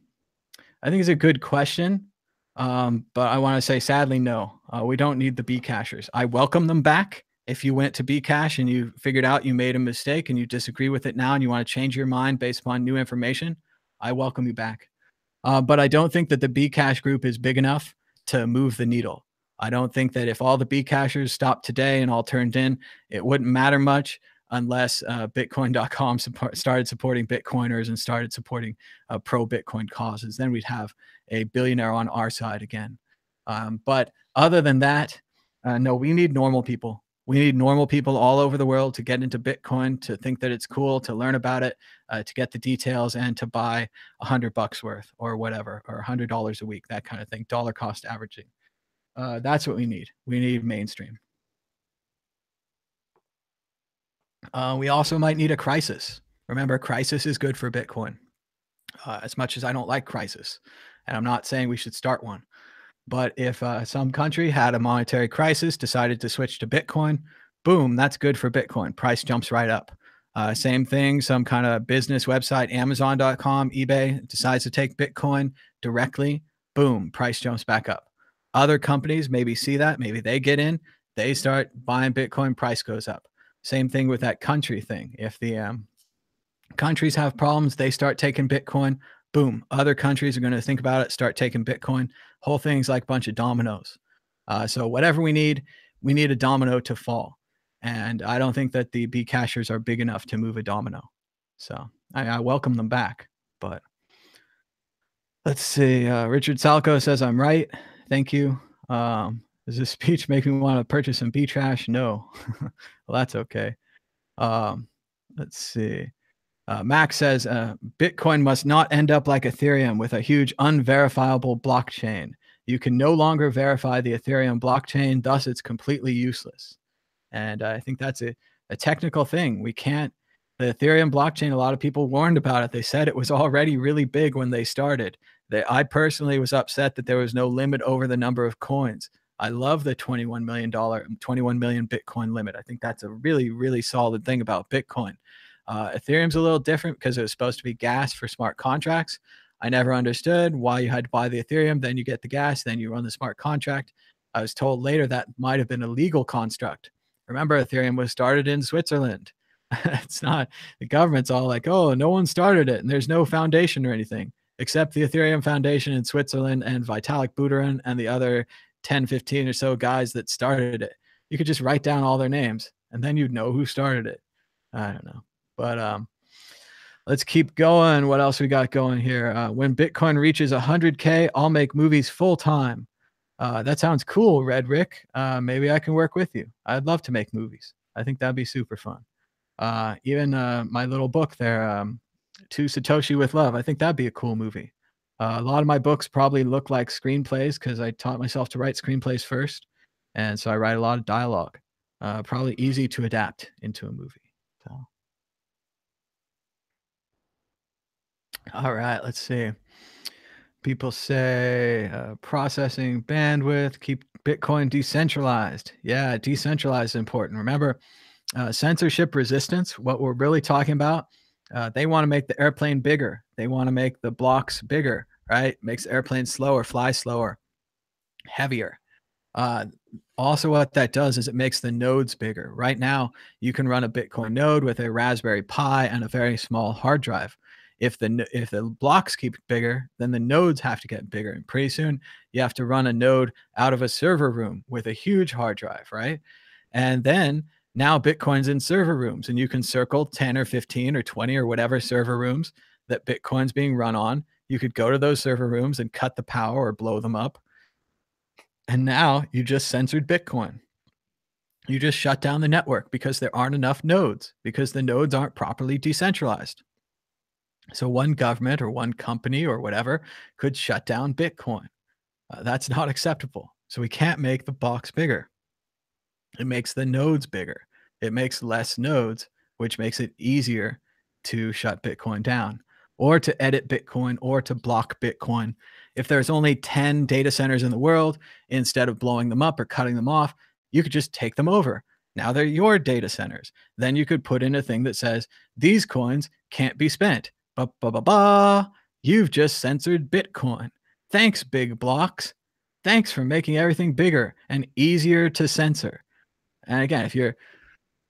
I think it's a good question. But I want to say, sadly, no, we don't need the B cashers. I welcome them back. If you went to Bcash and you figured out you made a mistake and you disagree with it now and you want to change your mind based upon new information, I welcome you back. But I don't think that the Bcash group is big enough to move the needle. I don't think that if all the Bcashers stopped today and all turned in, it wouldn't matter much unless Bitcoin.com started supporting Bitcoiners and started supporting pro-Bitcoin causes. Then we'd have a billionaire on our side again. But other than that, no, we need normal people. We need normal people all over the world to get into Bitcoin, to think that it's cool, to learn about it, to get the details, and to buy $100 worth or whatever, or $100 a week, that kind of thing, dollar cost averaging. That's what we need. We need mainstream. We also might need a crisis. Remember, crisis is good for Bitcoin. As much as I don't like crisis, and I'm not saying we should start one, but if some country had a monetary crisis, decided to switch to Bitcoin, boom, that's good for Bitcoin. Price jumps right up. Same thing, some kind of business website, Amazon.com, eBay, decides to take Bitcoin directly, boom, price jumps back up. Other companies maybe see that, maybe they get in, they start buying Bitcoin, price goes up. Same thing with that country thing. If the countries have problems, they start taking Bitcoin, boom, other countries are going to think about it, start taking Bitcoin. Whole thing's like a bunch of dominoes. So whatever we need a domino to fall. And I don't think that the Bcashers are big enough to move a domino. So I welcome them back. But let's see. Richard Salco says, I'm right. Thank you. Does this speech make me want to purchase some B-Trash? No. Well, that's okay. Let's see. Max says, Bitcoin must not end up like Ethereum with a huge unverifiable blockchain. You can no longer verify the Ethereum blockchain, thus it's completely useless. And I think that's a technical thing. We can't, the Ethereum blockchain, a lot of people warned about it. They said it was already really big when they started. I personally was upset that there was no limit over the number of coins. I love the $21 million Bitcoin limit. I think that's a really, really solid thing about Bitcoin. Ethereum's a little different because it was supposed to be gas for smart contracts. I never understood why you had to buy the Ethereum, then you get the gas, then you run the smart contract. I was told later that might have been a legal construct. Remember, Ethereum was started in Switzerland. It's not, the government's all like, oh, no one started it and there's no foundation or anything, except the Ethereum Foundation in Switzerland and Vitalik Buterin and the other 10, 15 or so guys that started it. You could just write down all their names and then you'd know who started it. I don't know. But let's keep going. What else we got going here? When Bitcoin reaches 100K, I'll make movies full time. That sounds cool, Red Rick. Maybe I can work with you. I'd love to make movies. I think that'd be super fun. Even my little book there, To Satoshi with Love. I think that'd be a cool movie. A lot of my books probably look like screenplays because I taught myself to write screenplays first. And so I write a lot of dialogue. Probably easy to adapt into a movie. So. All right, let's see. People say processing bandwidth, keep Bitcoin decentralized. Yeah, decentralized is important. Remember, censorship resistance, what we're really talking about, they want to make the airplane bigger. They want to make the blocks bigger, right? Makes the airplane slower, fly slower, heavier. Also, what that does is it makes the nodes bigger. Right now, you can run a Bitcoin node with a Raspberry Pi and a very small hard drive. If the blocks keep bigger, then the nodes have to get bigger. And pretty soon, you have to run a node out of a server room with a huge hard drive, right? And then now Bitcoin's in server rooms, and you can circle 10 or 15 or 20 or whatever server rooms that Bitcoin's being run on. You could go to those server rooms and cut the power or blow them up. And now you just censored Bitcoin. You just shut down the network because there aren't enough nodes, because the nodes aren't properly decentralized. So one government or one company or whatever could shut down Bitcoin. That's not acceptable. So we can't make the box bigger. It makes the nodes bigger. It makes less nodes, which makes it easier to shut Bitcoin down or to edit Bitcoin or to block Bitcoin. If there's only 10 data centers in the world, instead of blowing them up or cutting them off, you could just take them over. Now they're your data centers. Then you could put in a thing that says, these coins can't be spent. You've just censored Bitcoin. Thanks, big blocks. Thanks for making everything bigger and easier to censor. And again, if you're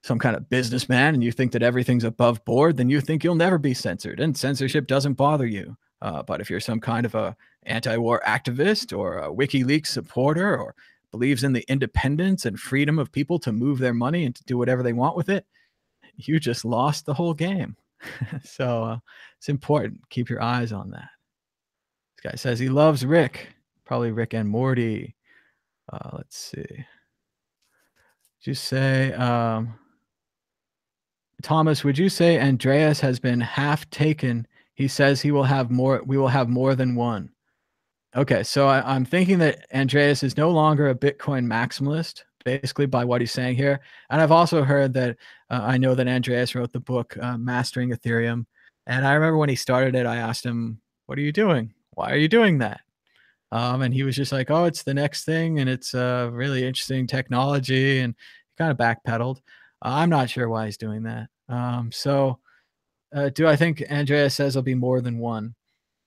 some kind of businessman and you think that everything's above board, then you think you'll never be censored and censorship doesn't bother you. But if you're some kind of a anti-war activist or a WikiLeaks supporter or believes in the independence and freedom of people to move their money and to do whatever they want with it, you just lost the whole game. So it's important. Keep your eyes on that. This guy says he loves Rick, probably Rick and Morty. Let's see. Did you say, Thomas, would you say Andreas has been half taken? He says he will have more. We will have more than one. Okay, so I'm thinking that Andreas is no longer a Bitcoin maximalist, basically by what he's saying here. And I've also heard that I know that Andreas wrote the book Mastering Ethereum. And I remember when he started it, I asked him, "What are you doing? Why are you doing that?" And he was just like, "Oh, it's the next thing, and it's a really interesting technology," and he kind of backpedaled. I'm not sure why he's doing that. Do I think Andreas says there'll be more than one?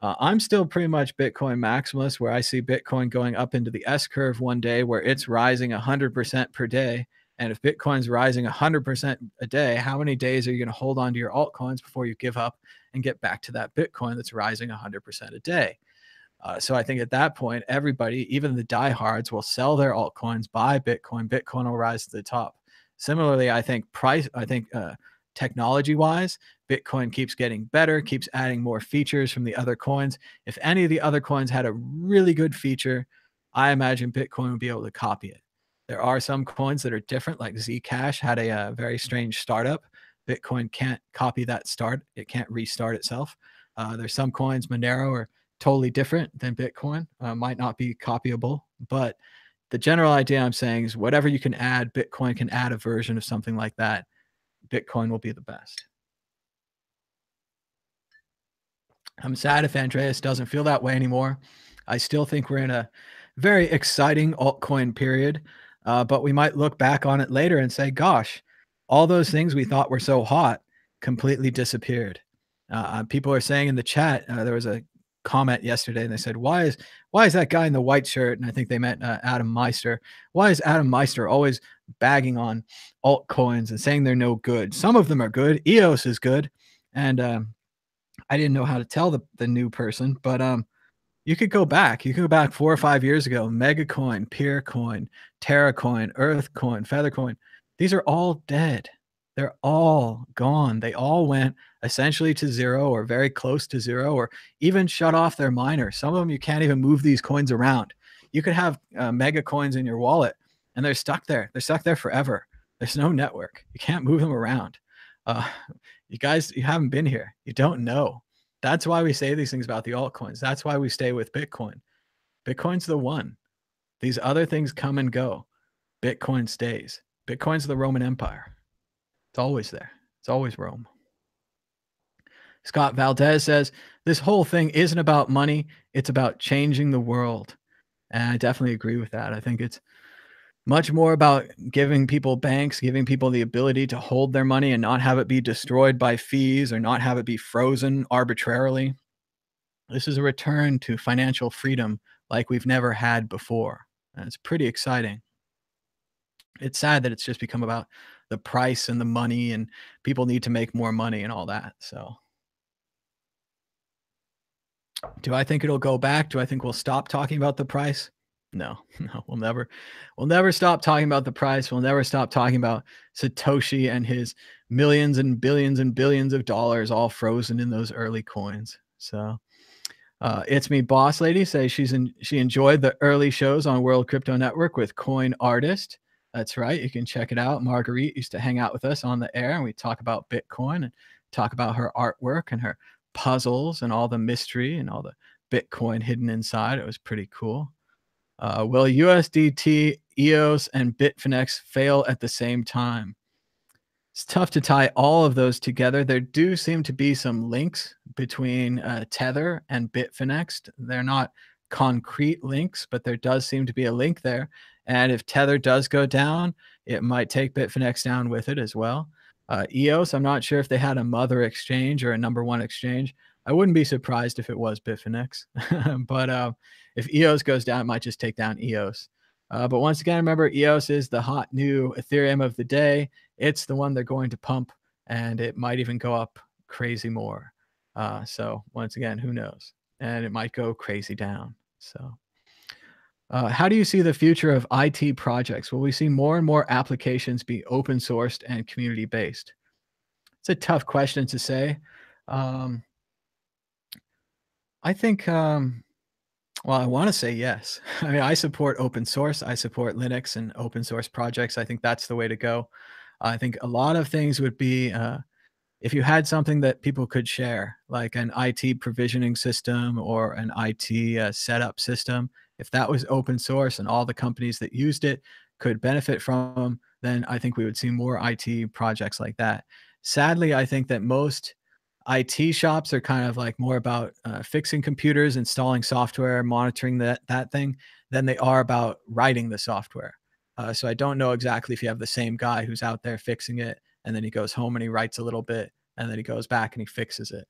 I'm still pretty much Bitcoin maximalist, where I see Bitcoin going up into the S curve one day, where it's rising 100% per day. And if Bitcoin's rising 100% a day, how many days are you going to hold on to your altcoins before you give up and get back to that Bitcoin that's rising 100% a day? So I think at that point, everybody, even the diehards, will sell their altcoins, buy Bitcoin. Bitcoin will rise to the top. Similarly, I think technology-wise, Bitcoin keeps getting better, keeps adding more features from the other coins. If any of the other coins had a really good feature, I imagine Bitcoin would be able to copy it. There are some coins that are different, like Zcash had a very strange startup. Bitcoin can't copy that start. It can't restart itself. There's some coins, Monero, are totally different than Bitcoin, might not be copyable, but the general idea I'm saying is whatever you can add, Bitcoin can add a version of something like that. Bitcoin will be the best. I'm sad if Andreas doesn't feel that way anymore. I still think we're in a very exciting altcoin period, but we might look back on it later and say, gosh, all those things we thought were so hot completely disappeared. People are saying in the chat, there was a comment yesterday and they said, why is that guy in the white shirt? And I think they meant Adam Meister. Why is Adam Meister always bagging on altcoins and saying they're no good? Some of them are good. EOS is good. And I didn't know how to tell the new person, but you could go back. You could go back 4 or 5 years ago. Megacoin, Peercoin, Terracoin, Earthcoin, Feathercoin. These are all dead. They're all gone. They all went essentially to zero or very close to zero, or even shut off their miner. Some of them you can't even move these coins around. You could have mega coins in your wallet, and they're stuck there. They're stuck there forever. There's no network. You can't move them around. You guys, you haven't been here. You don't know. That's why we say these things about the altcoins. That's why we stay with Bitcoin. Bitcoin's the one. These other things come and go. Bitcoin stays. Bitcoin's the Roman Empire. It's always there. It's always Rome. Scott Valdez says, this whole thing isn't about money. It's about changing the world. And I definitely agree with that. I think it's much more about giving people banks, giving people the ability to hold their money and not have it be destroyed by fees or not have it be frozen arbitrarily. This is a return to financial freedom like we've never had before. And it's pretty exciting. It's sad that it's just become about the price and the money and people need to make more money and all that. So do I think it'll go back? Do I think we'll stop talking about the price? No, we'll never stop talking about the price. We'll never stop talking about Satoshi and his millions and billions of dollars all frozen in those early coins. So it's me, Boss Lady, says she enjoyed the early shows on World Crypto Network with Coin Artist. That's right. You can check it out. Marguerite used to hang out with us on the air, and we talk about Bitcoin and talk about her artwork and her puzzles and all the mystery and all the Bitcoin hidden inside. It was pretty cool. Will USDT, EOS, and Bitfinex fail at the same time? It's tough to tie all of those together. There do seem to be some links between Tether and Bitfinex. They're not concrete links, but there does seem to be a link there. And if Tether does go down, it might take Bitfinex down with it as well. EOS, I'm not sure if they had a mother exchange or a number one exchange. I wouldn't be surprised if it was Bitfinex. But if EOS goes down, it might just take down EOS. But once again, remember, EOS is the hot new Ethereum of the day. It's the one they're going to pump, and it might even go up crazy more. So once again, who knows? and it might go crazy down. So, how do you see the future of IT projects? Will we see more and more applications be open sourced and community based? It's a tough question to say. Um, I think, well, I want to say yes. I mean, I support open source. I support Linux and open source projects. I think that's the way to go. I think a lot of things would be if you had something that people could share, like an IT provisioning system or an IT setup system, if that was open source and all the companies that used it could benefit from, then I think we would see more IT projects like that. Sadly, I think that most IT shops are kind of like more about fixing computers, installing software, monitoring that thing, than they are about writing the software. So I don't know exactly if you have the same guy who's out there fixing it, and then he goes home and he writes a little bit, and then he goes back and he fixes it.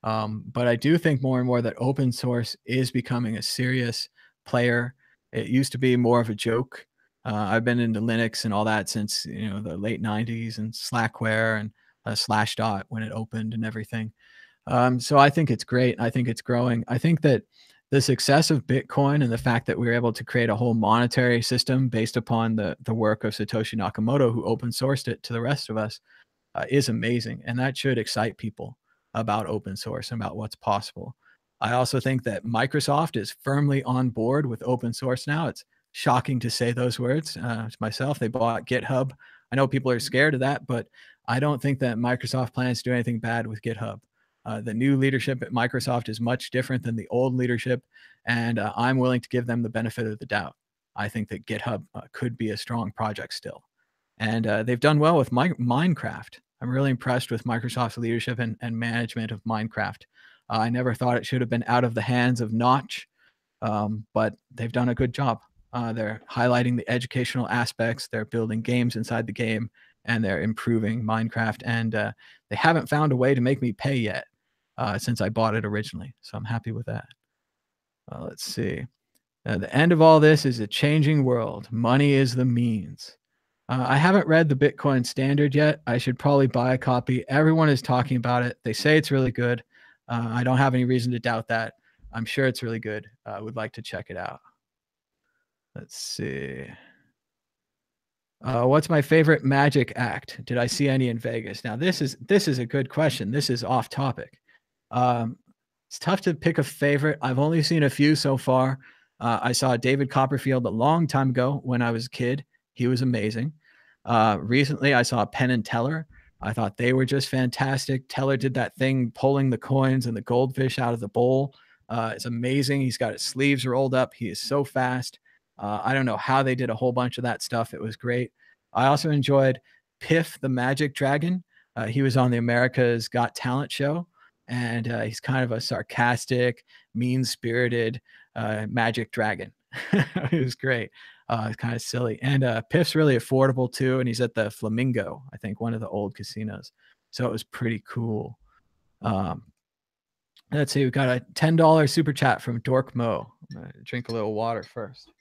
But I do think more and more that open source is becoming a serious player. It used to be more of a joke. I've been into Linux and all that since the late '90s and Slackware and Slashdot when it opened and everything. So I think it's great. I think it's growing. I think that the success of Bitcoin and the fact that we were able to create a whole monetary system based upon the work of Satoshi Nakamoto, who open sourced it to the rest of us, is amazing, and that should excite people about open source and about what's possible. I also think that Microsoft is firmly on board with open source now. It's shocking to say those words. To myself, they bought GitHub. I know people are scared of that, but I don't think that Microsoft plans to do anything bad with GitHub. The new leadership at Microsoft is much different than the old leadership, and I'm willing to give them the benefit of the doubt. I think that GitHub could be a strong project still. And they've done well with Minecraft. I'm really impressed with Microsoft's leadership and management of Minecraft. I never thought it should have been out of the hands of Notch, but they've done a good job. They're highlighting the educational aspects. They're building games inside the game, and they're improving Minecraft. And they haven't found a way to make me pay yet since I bought it originally. So I'm happy with that. Let's see. The end of all this is a changing world. Money is the means. I haven't read the Bitcoin Standard yet. I should probably buy a copy. Everyone is talking about it. They say it's really good. I don't have any reason to doubt that. I'm sure it's really good. I would like to check it out. Let's see. What's my favorite magic act? Did I see any in Vegas? Now this is a good question. This is off topic. Um, it's tough to pick a favorite. I've only seen a few so far. I saw David Copperfield a long time ago when I was a kid. He was amazing. Recently, I saw Penn and Teller. I thought they were just fantastic. Teller did that thing, pulling the coins and the goldfish out of the bowl. It's amazing. He's got his sleeves rolled up. He is so fast. I don't know how they did a whole bunch of that stuff. It was great. I also enjoyed Piff the Magic Dragon. He was on the America's Got Talent show, and he's kind of a sarcastic, mean-spirited magic dragon. It was great. It's kind of silly. And Piff's really affordable too. And he's at the Flamingo, I think, one of the old casinos. So it was pretty cool. Um, let's see. We've got a $10 super chat from Dork Mo. I'm gonna drink a little water first.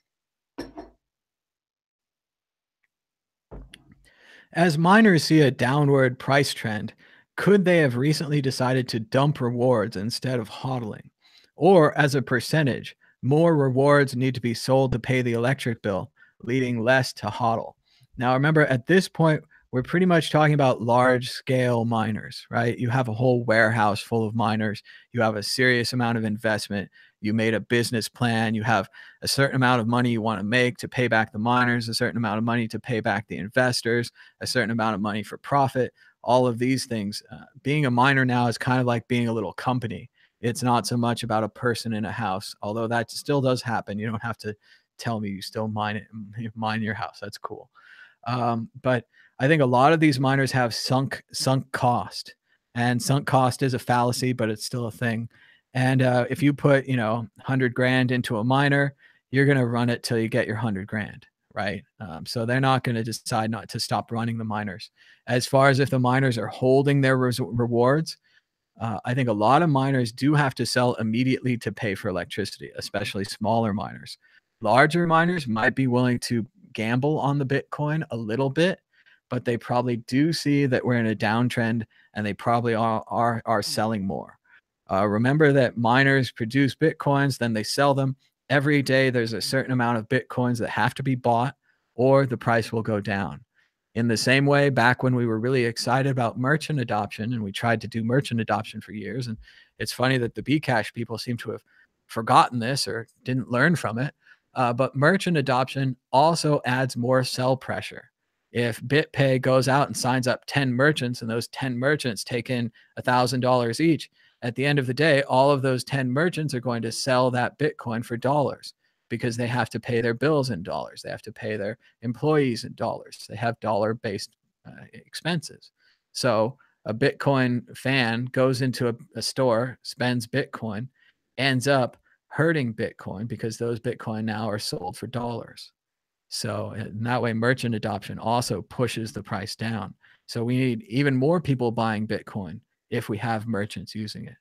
As miners see a downward price trend, could they have recently decided to dump rewards instead of hodling? Or as a percentage, more rewards need to be sold to pay the electric bill, leading less to hodl. Now, remember, at this point, we're pretty much talking about large scale miners, right? You have a whole warehouse full of miners. You have a serious amount of investment. You made a business plan. You have a certain amount of money you want to make to pay back the miners, a certain amount of money to pay back the investors, a certain amount of money for profit, all of these things. Being a miner now is kind of like being a little company. It's not so much about a person in a house, although that still does happen. You don't have to tell me you still mine your house. That's cool. But I think a lot of these miners have sunk cost, and sunk cost is a fallacy, but it's still a thing. And if you put 100 grand into a miner, you're going to run it till you get your 100 grand, right? So they're not going to decide not to stop running the miners. As far as if the miners are holding their rewards, I think a lot of miners do have to sell immediately to pay for electricity, especially smaller miners. Larger miners might be willing to gamble on the Bitcoin a little bit, but they probably do see that we're in a downtrend, and they probably are selling more. Remember that miners produce Bitcoins, then they sell them. Every day, there's a certain amount of Bitcoins that have to be bought, or the price will go down. In the same way, back when we were really excited about merchant adoption, and we tried to do merchant adoption for years, and it's funny that the Bcash people seem to have forgotten this or didn't learn from it. But merchant adoption also adds more sell pressure. If BitPay goes out and signs up 10 merchants, and those 10 merchants take in $1,000 each, at the end of the day, all of those 10 merchants are going to sell that Bitcoin for dollars, because they have to pay their bills in dollars. They have to pay their employees in dollars. They have dollar-based expenses. So a Bitcoin fan goes into a store, spends Bitcoin, ends up hurting Bitcoin, because those Bitcoin now are sold for dollars. So in that way, merchant adoption also pushes the price down. So we need even more people buying Bitcoin if we have merchants using it.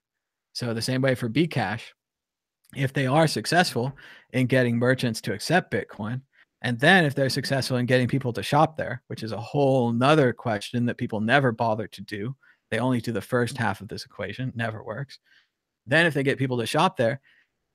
So the same way for Bcash, if they are successful in getting merchants to accept Bitcoin, and then if they're successful in getting people to shop there, which is a whole nother question that people never bother to do. They only do the first half of this equation, never works. Then if they get people to shop there,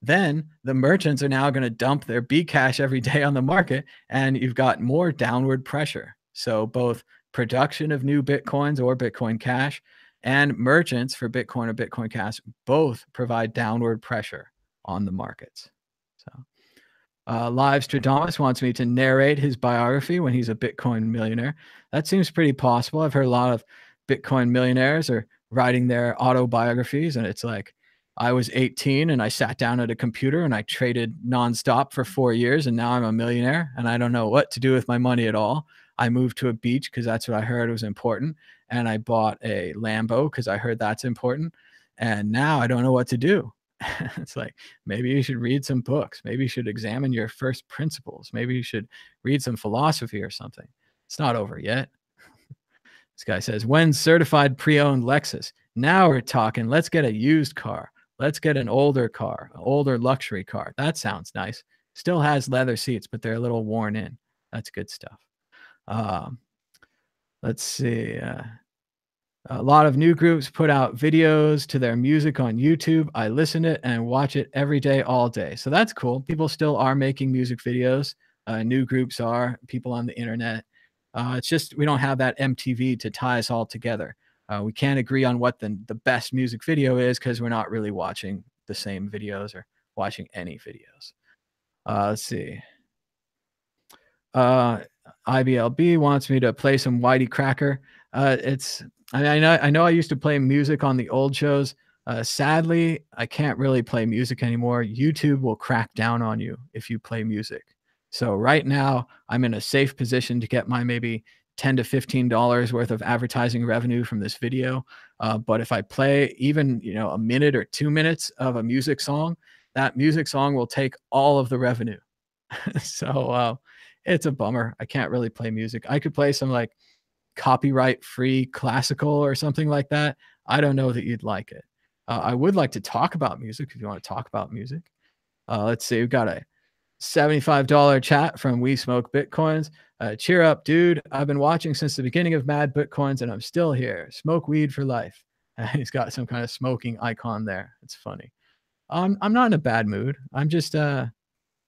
then the merchants are now going to dump their Bcash every day on the market, and you've got more downward pressure. So both production of new Bitcoins or Bitcoin Cash and merchants for Bitcoin or Bitcoin Cash both provide downward pressure on the markets. So Live Stradamus wants me to narrate his biography when he's a Bitcoin millionaire. That seems pretty possible. I've heard a lot of Bitcoin millionaires are writing their autobiographies, and it's like, I was 18 and I sat down at a computer and I traded nonstop for 4 years, and now I'm a millionaire and I don't know what to do with my money at all. I moved to a beach because that's what I heard was important, and I bought a Lambo because I heard that's important, and now I don't know what to do. It's like, maybe you should read some books. Maybe you should examine your first principles. Maybe you should read some philosophy or something. It's not over yet. This guy says, when certified pre-owned Lexus? Now we're talking. Let's get a used car. Let's get an older car, an older luxury car. That sounds nice. Still has leather seats, but they're a little worn in. That's good stuff. Let's see. A lot of new groups put out videos to their music on YouTube. I listen to it and watch it every day, all day. So that's cool. People still are making music videos. New groups are, people on the internet. It's just we don't have that MTV to tie us all together. We can't agree on what the best music video is because we're not really watching the same videos or watching any videos. Let's see. IBLB wants me to play some Whitey Cracker. I know I used to play music on the old shows. Sadly, I can't really play music anymore. YouTube will crack down on you if you play music. So right now, I'm in a safe position to get my maybe $10 to $15 worth of advertising revenue from this video. But if I play even a minute or 2 minutes of a music song, that music song will take all of the revenue. So it's a bummer. I can't really play music. I could play some like copyright free classical or something like that. I don't know that you'd like it. I would like to talk about music if you want to talk about music. Let's see. We've got a $75 chat from We Smoke Bitcoins. Cheer up, dude. I've been watching since the beginning of Mad Bitcoins and I'm still here. Smoke weed for life. He's got some kind of smoking icon there. It's funny. I'm not in a bad mood. I'm just, I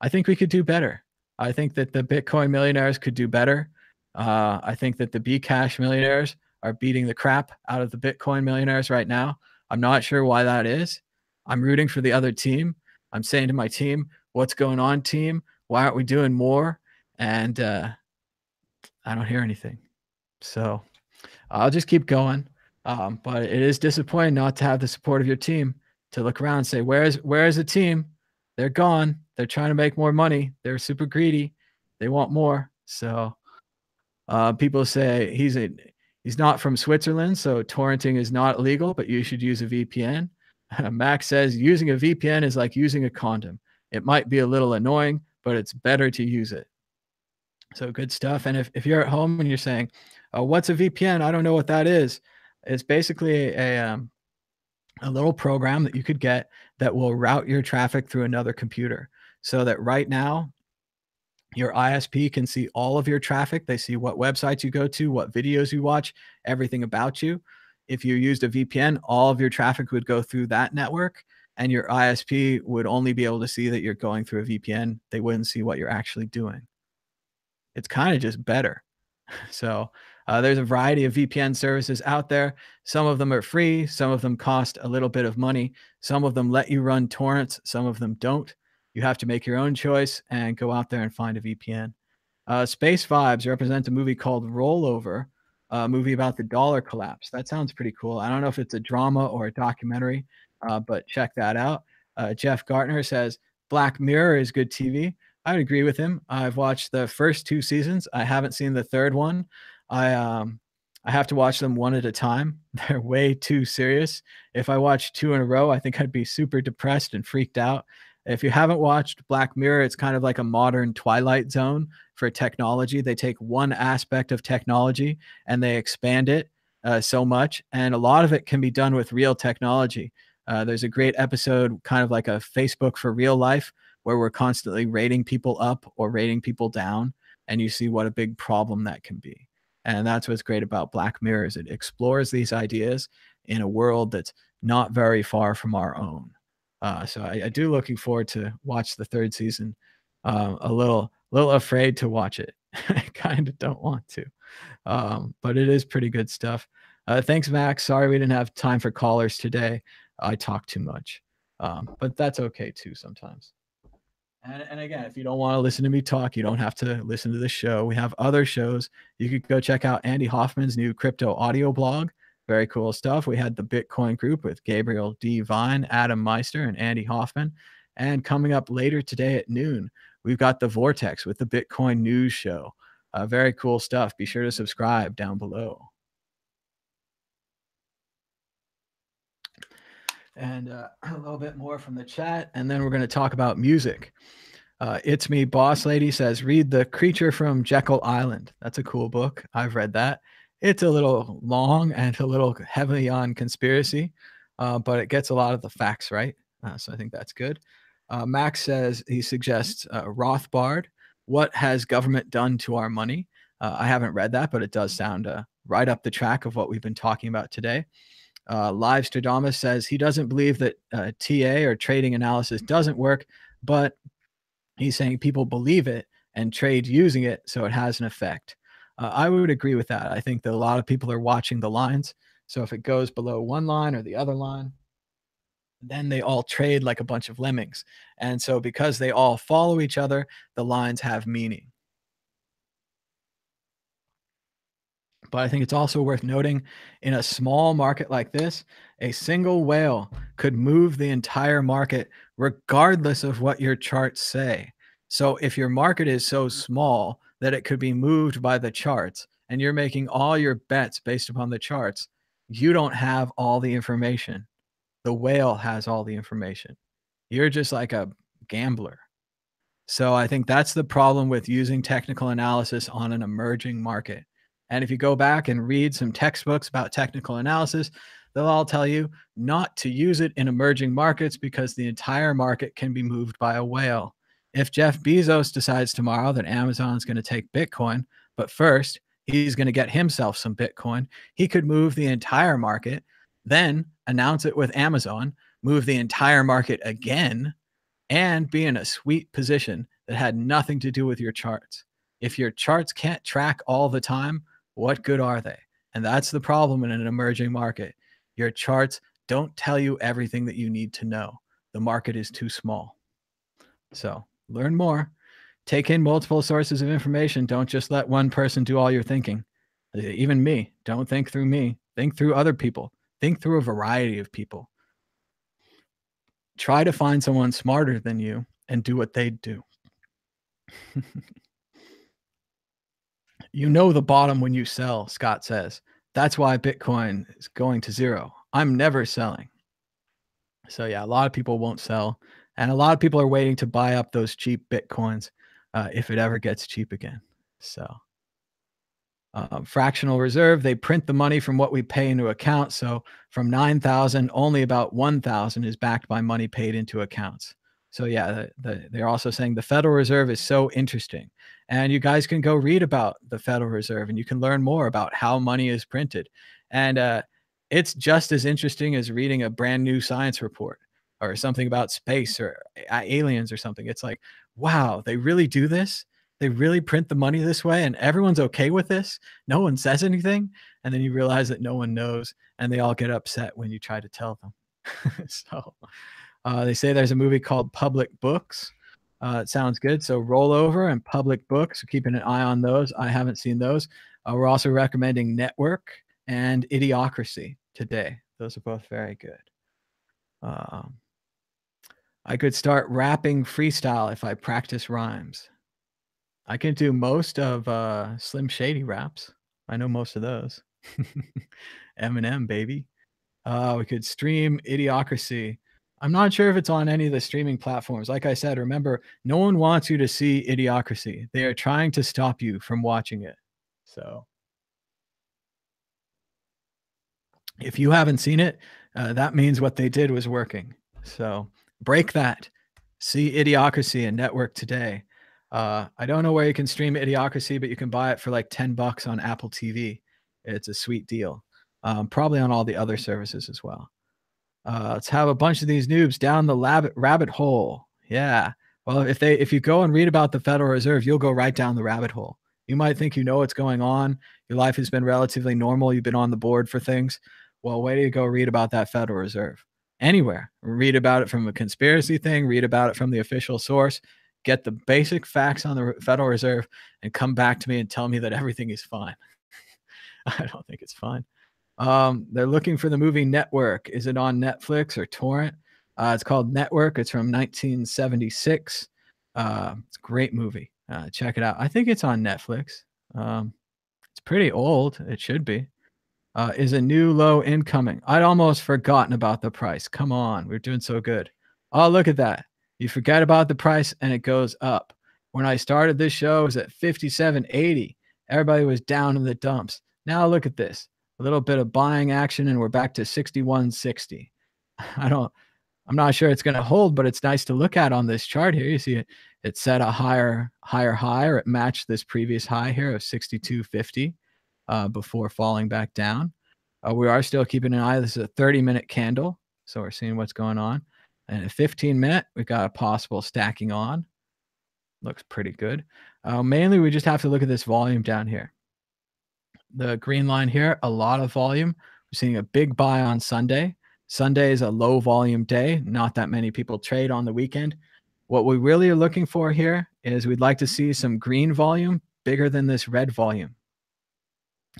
think we could do better. I think that the Bitcoin millionaires could do better. I think that the Bcash millionaires are beating the crap out of the Bitcoin millionaires right now. I'm not sure why that is. I'm rooting for the other team. I'm saying to my team, what's going on, team? Why aren't we doing more? And I don't hear anything. So I'll just keep going. But it is disappointing not to have the support of your team, to look around and say, where's the team? They're gone. They're trying to make more money. They're super greedy. They want more. So people say he's not from Switzerland, so torrenting is not illegal, but you should use a VPN. Max says using a VPN is like using a condom. It might be a little annoying, but it's better to use it. So good stuff. And if you're at home and you're saying, what's a VPN? I don't know what that is. It's basically a little program that you could get that will route your traffic through another computer, so that right now your ISP can see all of your traffic. They see what websites you go to, what videos you watch, everything about you. If you used a VPN, all of your traffic would go through that network, and your ISP would only be able to see that you're going through a VPN. They wouldn't see what you're actually doing. It's kind of just better. So there's a variety of VPN services out there. Some of them are free. Some of them cost a little bit of money. Some of them let you run torrents. Some of them don't. You have to make your own choice and go out there and find a VPN. Space Vibes represents a movie called Rollover, a movie about the dollar collapse. That sounds pretty cool. I don't know if it's a drama or a documentary, but check that out. Jeff Gartner says Black Mirror is good TV. I would agree with him. I've watched the first 2 seasons. I haven't seen the 3rd one. I, um, I have to watch them one at a time. They're way too serious. If I watched 2 in a row, I think I'd be super depressed and freaked out. If you haven't watched Black Mirror, it's kind of like a modern Twilight Zone for technology. They take one aspect of technology and they expand it so much, and a lot of it can be done with real technology. There's a great episode, kind of like a Facebook for real life, where we're constantly rating people up or rating people down, and you see what a big problem that can be. And that's what's great about Black Mirror, is it explores these ideas in a world that's not very far from our own. So I do looking forward to watch the 3rd season. A little afraid to watch it. I kind of don't want to, but it is pretty good stuff. Thanks, Max. Sorry we didn't have time for callers today. I talk too much, but that's okay too sometimes. And again, if you don't want to listen to me talk, you don't have to listen to the show. We have other shows. You could go check out Andy Hoffman's new crypto audio blog. Very cool stuff. We had the Bitcoin group with Gabriel D. Vine, Adam Meister, and Andy Hoffman. And coming up later today at noon, we've got the Vortex with the Bitcoin News Show. Very cool stuff. Be sure to subscribe down below. And a little bit more from the chat, and then we're going to talk about music. It's Me Boss Lady says, read The Creature from Jekyll Island. That's a cool book. I've read that. It's a little long and a little heavy on conspiracy, but it gets a lot of the facts right. So I think that's good. Max says, he suggests Rothbard, What Has Government Done to Our Money? I haven't read that, but it does sound right up the track of what we've been talking about today. Live Stradamus says he doesn't believe that TA or trading analysis doesn't work, but he's saying people believe it and trade using it, so it has an effect. I would agree with that. I think that a lot of people are watching the lines. So if it goes below one line or the other line, then they all trade like a bunch of lemmings. And so because they all follow each other, the lines have meaning. But I think it's also worth noting, in a small market like this, a single whale could move the entire market regardless of what your charts say. So if your market is so small that it could be moved by the charts and you're making all your bets based upon the charts, you don't have all the information. The whale has all the information. You're just like a gambler. So I think that's the problem with using technical analysis on an emerging market. And if you go back and read some textbooks about technical analysis, they'll all tell you not to use it in emerging markets because the entire market can be moved by a whale. If Jeff Bezos decides tomorrow that Amazon's going to take Bitcoin, but first he's going to get himself some Bitcoin, he could move the entire market, then announce it with Amazon, move the entire market again, and be in a sweet position that had nothing to do with your charts. If your charts can't track all the time, what good are they? And that's the problem in an emerging market. Your charts don't tell you everything that you need to know. The market is too small. So learn more. Take in multiple sources of information. Don't just let one person do all your thinking. Even me. Don't think through me. Think through other people. Think through a variety of people. Try to find someone smarter than you and do what they do. You know the bottom when you sell, Scott says. That's why Bitcoin is going to zero. I'm never selling. So yeah, a lot of people won't sell. And a lot of people are waiting to buy up those cheap Bitcoins if it ever gets cheap again. So fractional reserve, they print the money from what we pay into account. So from 9,000, only about 1,000 is backed by money paid into accounts. So yeah, they're also saying the Federal Reserve is so interesting. And you guys can go read about the Federal Reserve and you can learn more about how money is printed. And It's just as interesting as reading a brand new science report or something about space or aliens or something. It's like, wow, they really do this? They really print the money this way and everyone's okay with this? No one says anything? And then you realize that no one knows and they all get upset when you try to tell them. So, they say there's a movie called Public Books. It sounds good. So Rollover and Public Books, keeping an eye on those. I haven't seen those. We're also recommending Network and Idiocracy today. Those are both very good. Um, I could start rapping freestyle if I practice rhymes. I can do most of Slim Shady raps. I know most of those. Eminem, baby. We could stream Idiocracy. I'm not sure if it's on any of the streaming platforms. Like I said, remember, no one wants you to see Idiocracy. They are trying to stop you from watching it. So if you haven't seen it, that means what they did was working. So break that. See Idiocracy and Network today. I don't know where you can stream Idiocracy, but you can buy it for like $10 on Apple TV. It's a sweet deal. Probably on all the other services as well. Let's have a bunch of these noobs down the rabbit hole. Yeah. Well, if you go and read about the Federal Reserve, you'll go right down the rabbit hole. You might think you know what's going on. Your life has been relatively normal. You've been on the board for things. Well, wait till you go read about that Federal Reserve. Anywhere. Read about it from a conspiracy thing. Read about it from the official source. Get the basic facts on the Federal Reserve and come back to me and tell me that everything is fine. I don't think it's fine. They're looking for the movie Network. Is it on Netflix or Torrent? It's called Network. It's from 1976. It's a great movie. Check it out. I think it's on Netflix. It's pretty old. It should be. Is a new low incoming? I'd almost forgotten about the price. Come on. We're doing so good. Oh, look at that. You forget about the price and it goes up. When I started this show, it was at 57.80. Everybody was down in the dumps. Now look at this. A little bit of buying action and we're back to 61.60. I'm not sure it's going to hold, but it's nice to look at on this chart here. You see it set a higher high, or it matched this previous high here of 62.50 before falling back down. We are still keeping an eye. This is a 30-minute candle, so we're seeing what's going on. And a 15-minute, we've got a possible stacking on. Looks pretty good. Mainly, we just have to look at this volume down here. The green line here, a lot of volume. We're seeing a big buy on Sunday. Sunday is a low volume day. Not that many people trade on the weekend. What we really are looking for here is we'd like to see some green volume bigger than this red volume.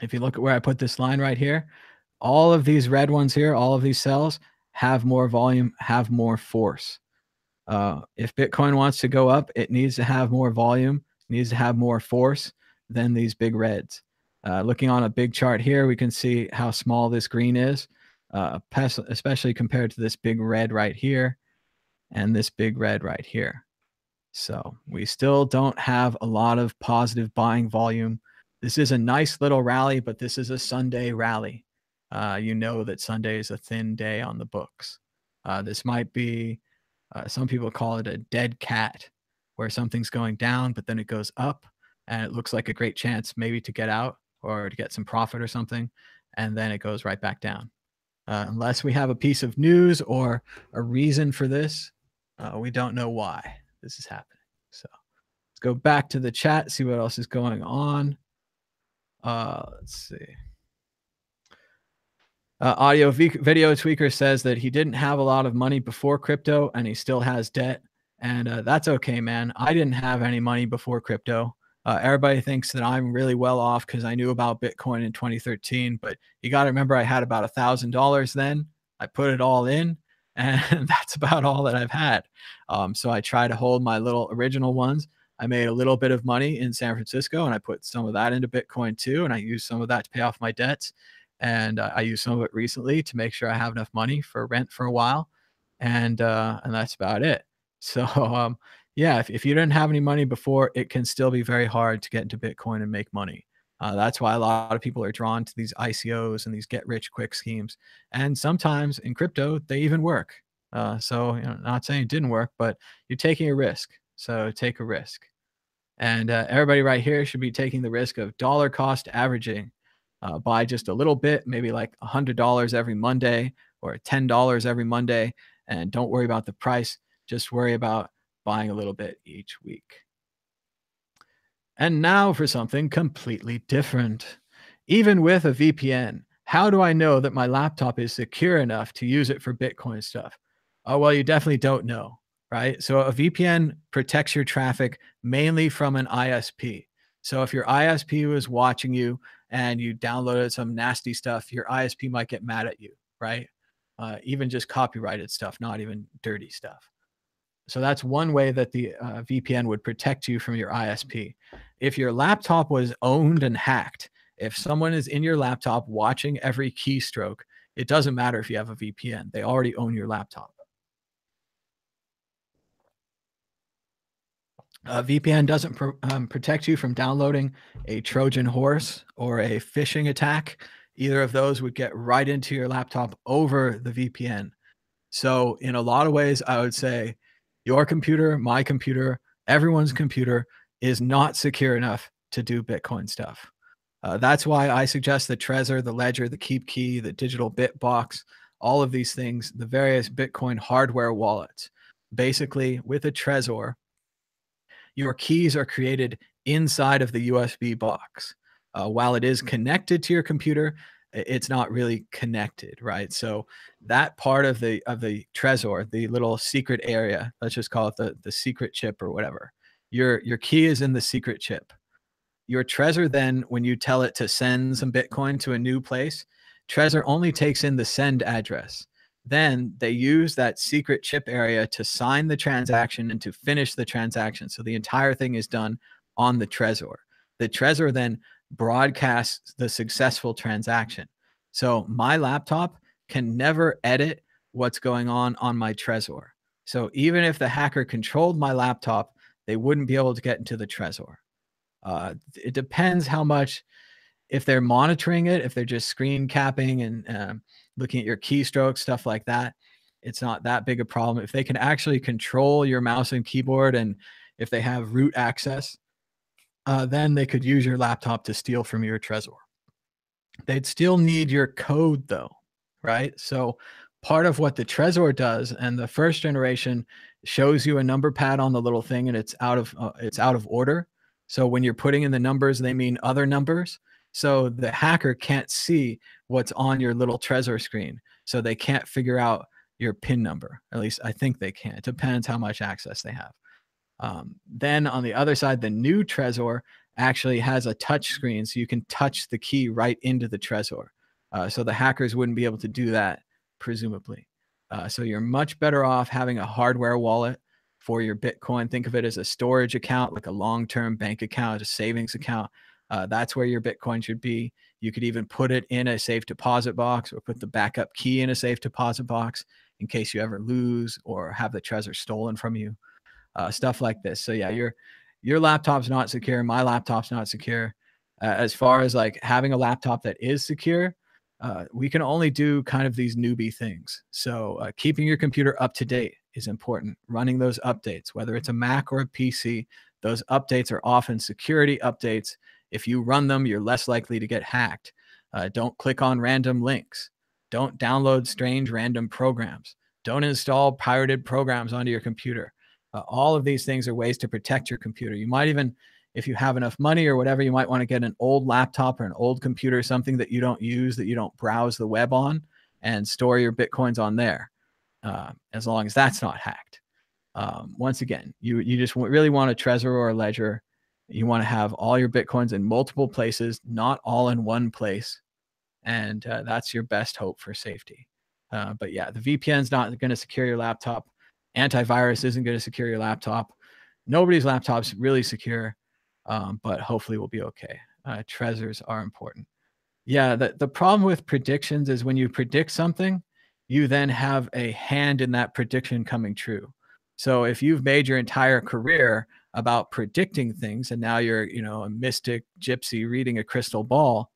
If you look at where I put this line right here, all of these red ones here, all of these cells have more volume, have more force. If Bitcoin wants to go up, it needs to have more volume, needs to have more force than these big reds. Looking on a big chart here, we can see how small this green is, especially compared to this big red right here and this big red right here. So we still don't have a lot of positive buying volume. This is a nice little rally, but this is a Sunday rally. You know that Sunday is a thin day on the books. This might be, some people call it a dead cat, where something's going down, but then it goes up and it looks like a great chance maybe to get out or to get some profit or something, and then it goes right back down. Unless we have a piece of news or a reason for this, we don't know why this is happening. So let's go back to the chat, see what else is going on. Let's see. Audio Video Tweaker says that he didn't have a lot of money before crypto and he still has debt. And that's okay, man. I didn't have any money before crypto. Everybody thinks that I'm really well off because I knew about Bitcoin in 2013. But you got to remember, I had about $1,000 then. I put it all in, and that's about all that I've had. So I try to hold my little original ones. I made a little bit of money in San Francisco, and I put some of that into Bitcoin too. And I used some of that to pay off my debts. And I used some of it recently to make sure I have enough money for rent for a while. And that's about it. So, yeah, if you didn't have any money before, it can still be very hard to get into Bitcoin and make money. That's why a lot of people are drawn to these ICOs and these get rich quick schemes. And sometimes in crypto, they even work. So, not saying it didn't work, but you're taking a risk. So take a risk. And everybody right here should be taking the risk of dollar cost averaging. buy just a little bit, maybe like $100 every Monday or $10 every Monday, and don't worry about the price. Just worry about buying a little bit each week. And now for something completely different. Even with a VPN, how do I know that my laptop is secure enough to use it for Bitcoin stuff? Oh, well, you definitely don't know, right? So a VPN protects your traffic mainly from an ISP. So if your ISP was watching you and you downloaded some nasty stuff, your ISP might get mad at you, right? Even just copyrighted stuff, not even dirty stuff. So that's one way that the VPN would protect you from your ISP. If your laptop was owned and hacked, if someone is in your laptop watching every keystroke, it doesn't matter if you have a VPN. They already own your laptop. A VPN doesn't protect you from downloading a Trojan horse or a phishing attack. Either of those would get right into your laptop over the VPN. So, in a lot of ways, I would say your computer, my computer, everyone's computer is not secure enough to do Bitcoin stuff. That's why I suggest the Trezor, the Ledger, the Keep Key, the Digital Bitbox, all of these things, the various Bitcoin hardware wallets. Basically, with a Trezor, your keys are created inside of the USB box. While it is connected to your computer, it's not really connected, right? So that part of the Trezor, the little secret area, let's just call it the secret chip or whatever. Your key is in the secret chip. Your Trezor then, when you tell it to send some Bitcoin to a new place, Trezor only takes in the send address. Then they use that secret chip area to sign the transaction and to finish the transaction. So the entire thing is done on the Trezor. The Trezor then broadcasts the successful transaction. So my laptop can never edit what's going on my Trezor. So even if the hacker controlled my laptop, they wouldn't be able to get into the Trezor. It depends how much, if they're monitoring it, if they're just screen capping and looking at your keystrokes, stuff like that, it's not that big a problem. If they can actually control your mouse and keyboard, and if they have root access, then they could use your laptop to steal from your Trezor. They'd still need your code though, right? So part of what the Trezor does, and the first generation shows you a number pad on the little thing, and it's out of order. So when you're putting in the numbers, they mean other numbers. So the hacker can't see what's on your little Trezor screen. So they can't figure out your PIN number. At least I think they can. It depends how much access they have. Then on the other side, the new Trezor actually has a touch screen, so you can touch the key right into the Trezor. So the hackers wouldn't be able to do that, presumably. So you're much better off having a hardware wallet for your Bitcoin. Think of it as a storage account, like a long-term bank account, a savings account. That's where your Bitcoin should be. You could even put it in a safe deposit box, or put the backup key in a safe deposit box in case you ever lose or have the Trezor stolen from you. Stuff like this. So yeah, your laptop's not secure. My laptop's not secure. As far as like having a laptop that is secure, we can only do kind of these newbie things. So keeping your computer up to date is important. Running those updates, whether it's a Mac or a PC, those updates are often security updates. If you run them, you're less likely to get hacked. Don't click on random links. Don't download strange random programs. Don't install pirated programs onto your computer. All of these things are ways to protect your computer. You might even, if you have enough money or whatever, you might want to get an old laptop or an old computer, something that you don't use, that you don't browse the web on, and store your Bitcoins on there, as long as that's not hacked. Once again, you just really want a Trezor or a Ledger. You want to have all your Bitcoins in multiple places, not all in one place. And that's your best hope for safety. But yeah, the VPN is not going to secure your laptop. Antivirus isn't going to secure your laptop. Nobody's laptop's really secure, but hopefully we'll be okay. Trezors are important. Yeah, the problem with predictions is when you predict something, you then have a hand in that prediction coming true. So if you've made your entire career about predicting things, and now you're, a mystic gypsy reading a crystal ball,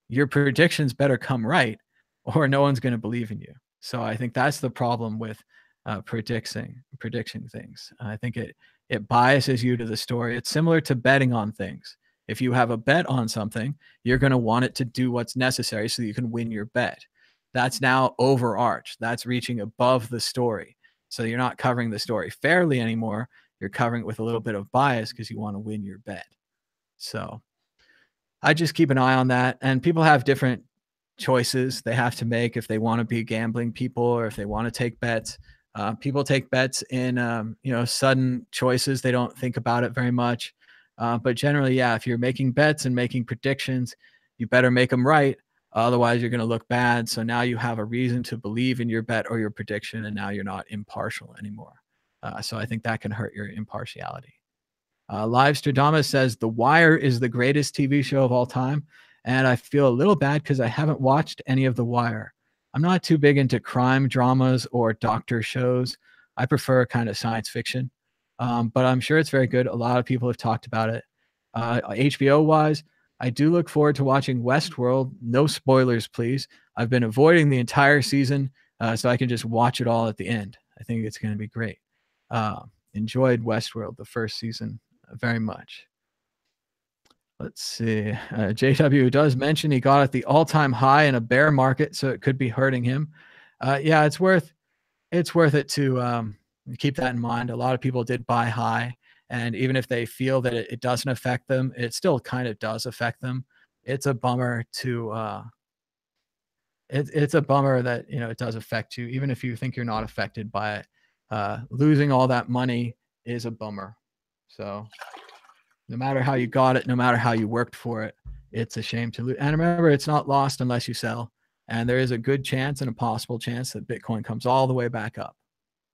your predictions better come right, or no one's going to believe in you. So I think that's the problem with predicting things. I think it biases you to the story. It's similar to betting on things. If you have a bet on something, you're going to want it to do what's necessary so you can win your bet. That's now overarched. That's reaching above the story. So you're not covering the story fairly anymore. You're covering it with a little bit of bias because you want to win your bet. So I just keep an eye on that. And people have different choices they have to make if they want to be gambling people or if they want to take bets. People take bets in, sudden choices. They don't think about it very much. But generally, yeah, if you're making bets and making predictions, you better make them right. Otherwise, you're going to look bad. So now you have a reason to believe in your bet or your prediction, and now you're not impartial anymore. So I think that can hurt your impartiality. Live Stradamus says The Wire is the greatest TV show of all time, and I feel a little bad because I haven't watched any of The Wire. I'm not too big into crime dramas or doctor shows. I prefer kind of science fiction, but I'm sure it's very good. A lot of people have talked about it. HBO wise, I do look forward to watching Westworld. No spoilers, please. I've been avoiding the entire season so I can just watch it all at the end. I think it's going to be great. Enjoyed Westworld, the first season, very much. Let's see. JW does mention he got at the all-time high in a bear market, so it could be hurting him. Yeah, it's worth it to keep that in mind. A lot of people did buy high, and even if they feel that it doesn't affect them, it still kind of does affect them. It's a bummer to it's a bummer that it does affect you, even if you think you're not affected by it. Losing all that money is a bummer. So no matter how you got it, no matter how you worked for it, it's a shame to lose. And remember, it's not lost unless you sell. And there is a good chance and a possible chance that Bitcoin comes all the way back up.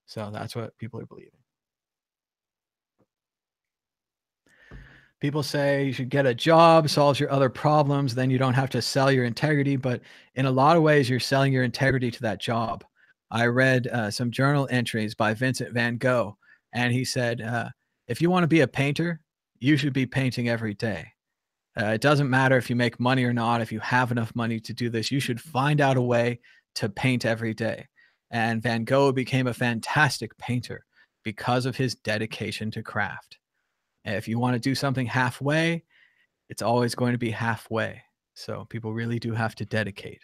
So that's what people are believing. People say you should get a job, solves your other problems, then you don't have to sell your integrity. But in a lot of ways, you're selling your integrity to that job. I read some journal entries by Vincent van Gogh, and he said, if you want to be a painter, you should be painting every day. It doesn't matter if you make money or not. If you have enough money to do this, you should find out a way to paint every day. And Van Gogh became a fantastic painter because of his dedication to craft. And if you want to do something halfway, it's always going to be halfway. So people really do have to dedicate.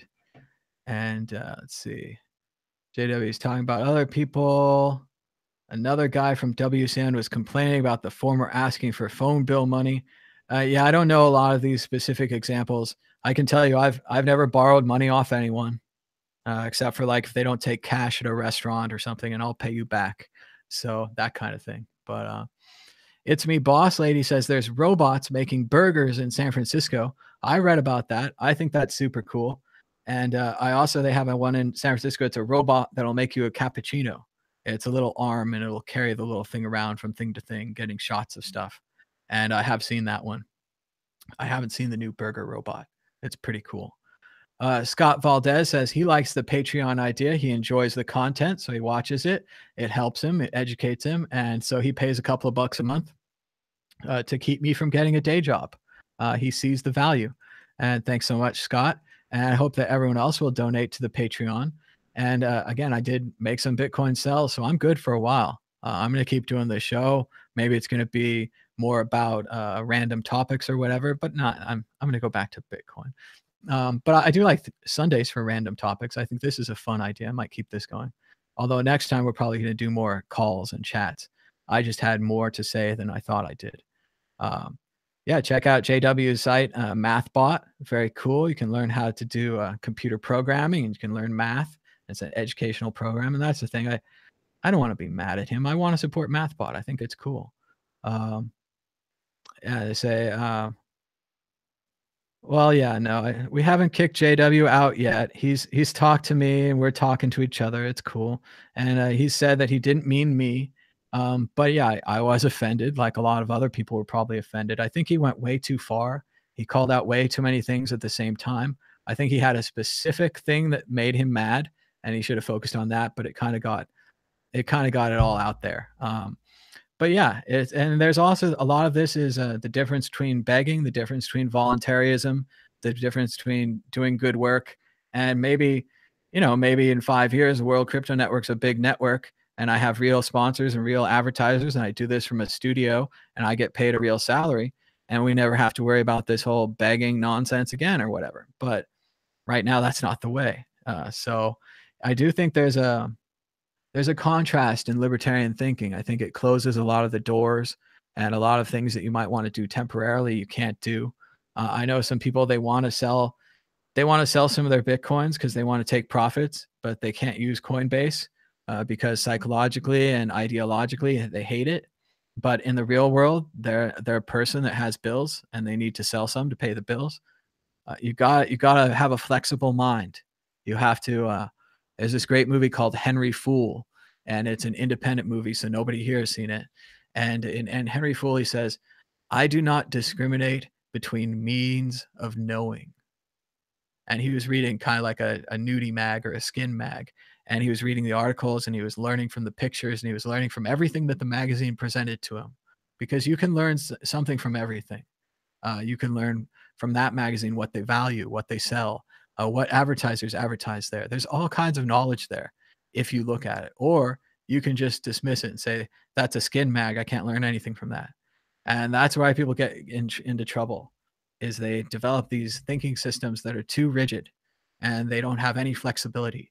And let's see. JW is talking about other people. Another guy from WCN was complaining about the former asking for phone bill money. Yeah, I don't know a lot of these specific examples. I can tell you I've never borrowed money off anyone, except for like if they don't take cash at a restaurant or something, and I'll pay you back. So that kind of thing. But It's Me Boss Lady says there's robots making burgers in San Francisco. I read about that. I think that's super cool. And they have one in San Francisco. It's a robot that'll make you a cappuccino. It's a little arm and it'll carry the little thing around from thing to thing, getting shots of stuff. And I have seen that one. I haven't seen the new burger robot. It's pretty cool. Scott Valdez says he likes the Patreon idea. He enjoys the content, so he watches it. It helps him. It educates him. And so he pays a couple of bucks a month to keep me from getting a day job. He sees the value. And thanks so much, Scott. And I hope that everyone else will donate to the Patreon. And again, I did make some Bitcoin sells, so I'm good for a while. I'm going to keep doing the show. Maybe it's going to be more about random topics or whatever, but not. I'm going to go back to Bitcoin. But I do like Sundays for random topics. I think this is a fun idea. I might keep this going. Although next time we're probably going to do more calls and chats. I just had more to say than I thought I did. Yeah, check out JW's site, MathBot. Very cool. You can learn how to do computer programming, and you can learn math. It's an educational program, and that's the thing. I don't want to be mad at him. I want to support MathBot. I think it's cool. Yeah, they say, well, yeah, no, we haven't kicked JW out yet. He's talked to me, and we're talking to each other. It's cool. And he said that he didn't mean me. But yeah, I was offended, like a lot of other people were probably offended. I think he went way too far. He called out way too many things at the same time. I think he had a specific thing that made him mad, and he should have focused on that. But it kind of got it all out there. But yeah, and there's also a lot of this is the difference between begging, the difference between voluntarism, the difference between doing good work, and maybe in 5 years, the World Crypto Network's a big network, and I have real sponsors and real advertisers, and I do this from a studio, and I get paid a real salary. and we never have to worry about this whole begging nonsense again or whatever. But right now, that's not the way. So I do think there's a contrast in libertarian thinking. I think it closes a lot of the doors, and a lot of things that you might want to do temporarily you can't do. I know some people, they want to sell some of their bitcoins because they want to take profits, but they can't use Coinbase because psychologically and ideologically they hate it. But in the real world, they're a person that has bills and they need to sell some to pay the bills. You got to have a flexible mind. You have to. There's this great movie called Henry Fool, and it's an independent movie, so nobody here has seen it. And in Henry Fool, he says, "I do not discriminate between means of knowing." And he was reading kind of like a nudie mag or a skin mag, and he was reading the articles and he was learning from the pictures and he was learning from everything that the magazine presented to him, because you can learn something from everything. You can learn from that magazine what they value, what they sell, what advertisers advertise there. There's all kinds of knowledge there if you look at it. Or you can just dismiss it and say, that's a skin mag. I can't learn anything from that. And that's why people get into trouble, is they develop these thinking systems that are too rigid and they don't have any flexibility.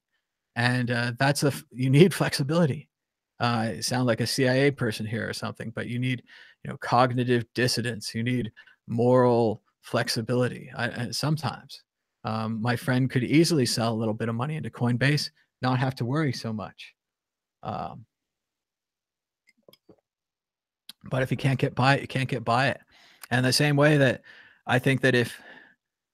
And you need flexibility. I sound like a CIA person here or something, but you need, cognitive dissidence. You need moral flexibility. Sometimes my friend could easily sell a little bit of money into Coinbase, not have to worry so much. Um, but if you can't get by it, you can't get by it. And the same way that I think that if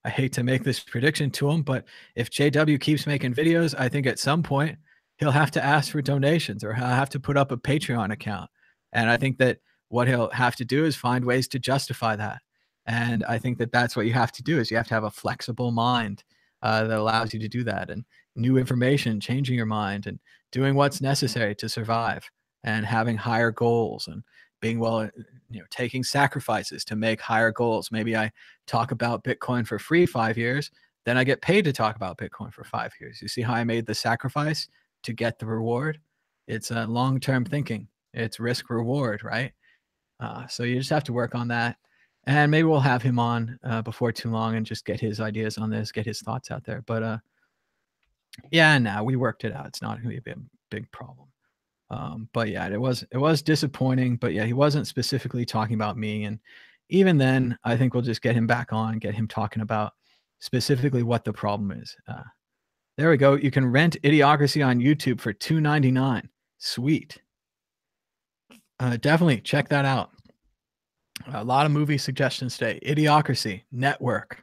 I hate to make this prediction to him, but if JW keeps making videos, I think at some point he'll have to ask for donations or he'll have to put up a Patreon account. And I think that what he'll have to do is find ways to justify that. And I think that that's what you have to do, is you have to have a flexible mind that allows you to do that, and new information, changing your mind and doing what's necessary to survive, and having higher goals and being taking sacrifices to make higher goals. Maybe I talk about Bitcoin for free 5 years, then I get paid to talk about Bitcoin for 5 years. You see how I made the sacrifice to get the reward? It's a long-term thinking. It's risk reward, right? So you just have to work on that. And maybe we'll have him on before too long and just get his ideas on this, get his thoughts out there. But yeah, no, we worked it out. It's not going to be a big problem. But yeah, it was disappointing. But yeah, he wasn't specifically talking about me. And even then, I think we'll just get him back on, get him talking about specifically what the problem is. There we go. You can rent Idiocracy on YouTube for $2.99. Sweet. Definitely check that out. A lot of movie suggestions today. Idiocracy, Network.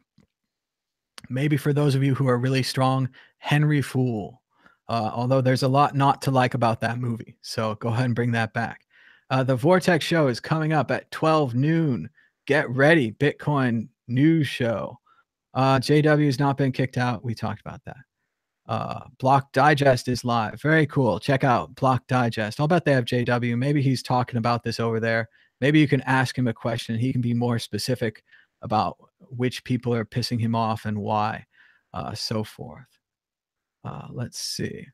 Maybe for those of you who are really strong, Henry Fool. Although there's a lot not to like about that movie. So go ahead and bring that back. The Vortex Show is coming up at 12 noon. Get ready. Bitcoin news show. JW's not been kicked out. We talked about that. Block Digest is live. Very cool. Check out Block Digest. I'll bet they have JW. Maybe he's talking about this over there. Maybe you can ask him a question. He can be more specific about which people are pissing him off and why, so forth. Let's see.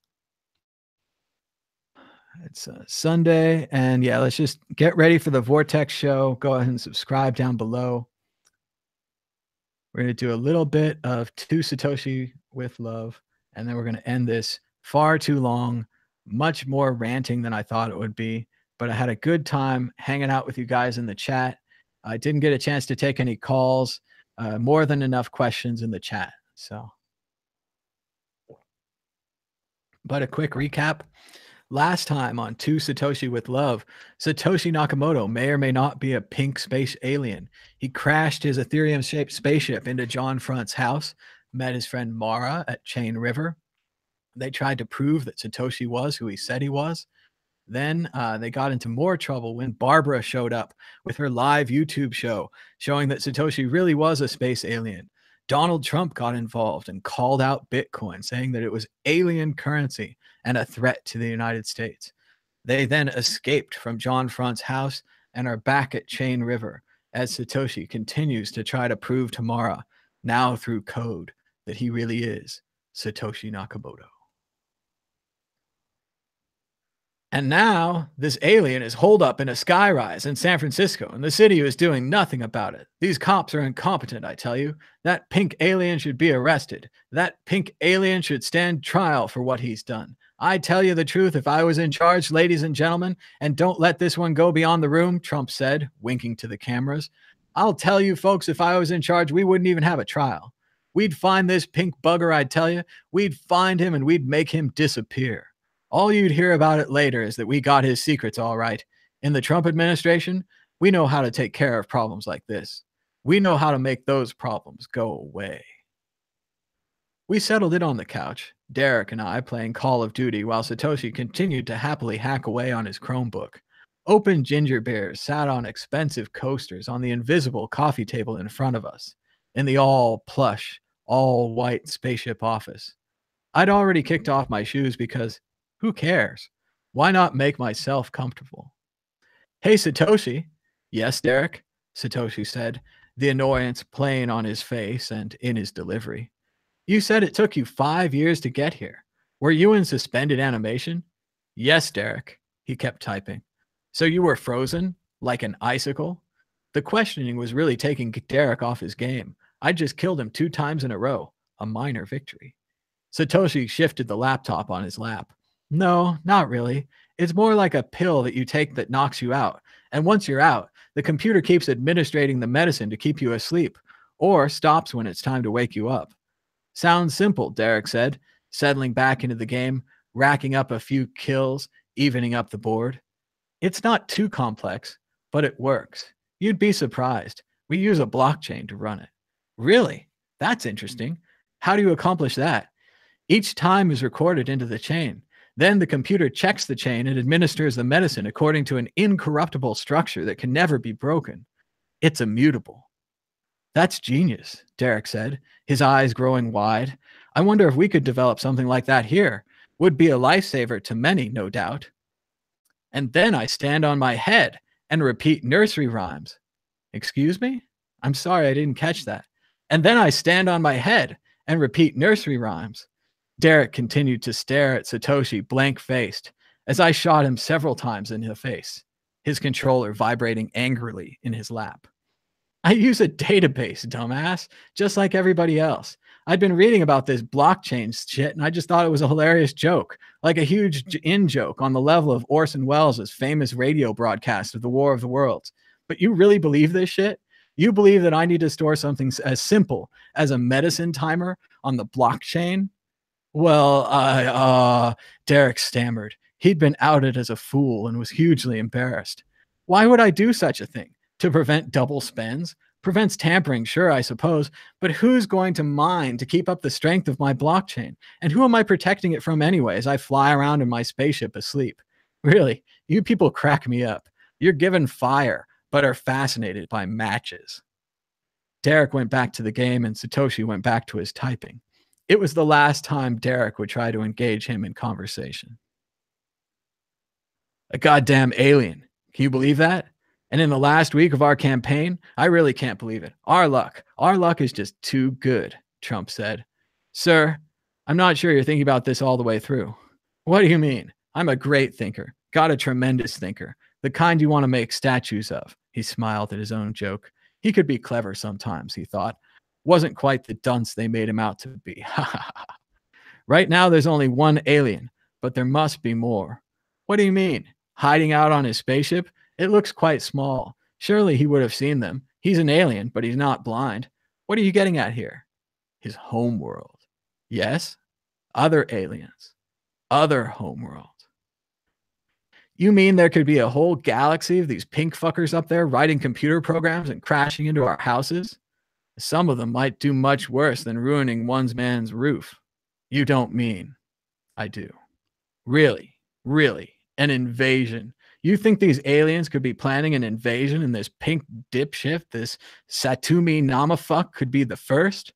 It's Sunday, and yeah, let's just get ready for the Vortex Show. Go ahead and subscribe down below. We're going to do a little bit of To Satoshi with love, and then we're going to end this. Far too long, much more ranting than I thought it would be, but I had a good time hanging out with you guys in the chat. I didn't get a chance to take any calls, more than enough questions in the chat. So, but a quick recap. Last time on To Satoshi with Love, Satoshi Nakamoto may or may not be a pink space alien. He crashed his Ethereum-shaped spaceship into John Front's house, met his friend Mara at Chain River. They tried to prove that Satoshi was who he said he was. Then they got into more trouble when Barbara showed up with her live YouTube show showing that Satoshi really was a space alien. Donald Trump got involved and called out Bitcoin, saying that it was alien currency and a threat to the United States. They then escaped from John Front's house and are back at Chain River as Satoshi continues to try to prove to Mara, now through code, that he really is Satoshi Nakamoto. And now, this alien is holed up in a skyrise in San Francisco, and the city is doing nothing about it. These cops are incompetent, I tell you. That pink alien should be arrested. That pink alien should stand trial for what he's done. I tell you the truth, if I was in charge, ladies and gentlemen, and don't let this one go beyond the room, Trump said, winking to the cameras. I'll tell you, folks, if I was in charge, we wouldn't even have a trial. We'd find this pink bugger, I tell you. We'd find him and we'd make him disappear. All you'd hear about it later is that we got his secrets all right. In the Trump administration, we know how to take care of problems like this. We know how to make those problems go away. We settled in on the couch, Derek and I playing Call of Duty while Satoshi continued to happily hack away on his Chromebook. Open ginger beers sat on expensive coasters on the invisible coffee table in front of us, in the all plush, all white spaceship office. I'd already kicked off my shoes because who cares? Why not make myself comfortable? Hey, Satoshi. Yes, Derek, Satoshi said, the annoyance plain on his face and in his delivery. You said it took you 5 years to get here. Were you in suspended animation? Yes, Derek, he kept typing. So you were frozen, like an icicle? The questioning was really taking Derek off his game. I just killed him 2 times in a row, a minor victory. Satoshi shifted the laptop on his lap. No, not really. It's more like a pill that you take that knocks you out. And once you're out, the computer keeps administrating the medicine to keep you asleep, or stops when it's time to wake you up. Sounds simple, Derek said, settling back into the game, racking up a few kills, evening up the board. It's not too complex, but it works. You'd be surprised. We use a blockchain to run it. Really? That's interesting. How do you accomplish that? Each time is recorded into the chain. Then the computer checks the chain and administers the medicine according to an incorruptible structure that can never be broken. It's immutable. That's genius, Derek said, his eyes growing wide. I wonder if we could develop something like that here. Would be a lifesaver to many, no doubt. And then I stand on my head and repeat nursery rhymes. Excuse me? I'm sorry, I didn't catch that. And then I stand on my head and repeat nursery rhymes. Derek continued to stare at Satoshi blank-faced as I shot him several times in the face, his controller vibrating angrily in his lap. I use a database, dumbass, just like everybody else. I'd been reading about this blockchain shit, and I just thought it was a hilarious joke, like a huge in-joke on the level of Orson Welles' famous radio broadcast of the War of the Worlds. But you really believe this shit? You believe that I need to store something as simple as a medicine timer on the blockchain? Well, Derek stammered. He'd been outed as a fool and was hugely embarrassed. Why would I do such a thing? To prevent double spends? Prevents tampering, sure, I suppose, but who's going to mine to keep up the strength of my blockchain? And who am I protecting it from anyway as I fly around in my spaceship asleep? Really, you people crack me up. You're given fire, but are fascinated by matches. Derek went back to the game and Satoshi went back to his typing. It was the last time Derek would try to engage him in conversation. A goddamn alien. Can you believe that? And in the last week of our campaign, I really can't believe it. Our luck is just too good, Trump said. Sir, I'm not sure you're thinking about this all the way through. What do you mean? I'm a great thinker. Got a tremendous thinker. The kind you want to make statues of. He smiled at his own joke. He could be clever sometimes, he thought. Wasn't quite the dunce they made him out to be. Right now, there's only one alien, but there must be more. What do you mean? Hiding out on his spaceship? It looks quite small. Surely he would have seen them. He's an alien, but he's not blind. What are you getting at here? His homeworld. Yes? Other aliens. Other homeworld. You mean there could be a whole galaxy of these pink fuckers up there writing computer programs and crashing into our houses? Some of them might do much worse than ruining one's man's roof. You don't mean. I do. Really, an invasion. You think these aliens could be planning an invasion and this pink dipshit, this Satumi Namafuck could be the first?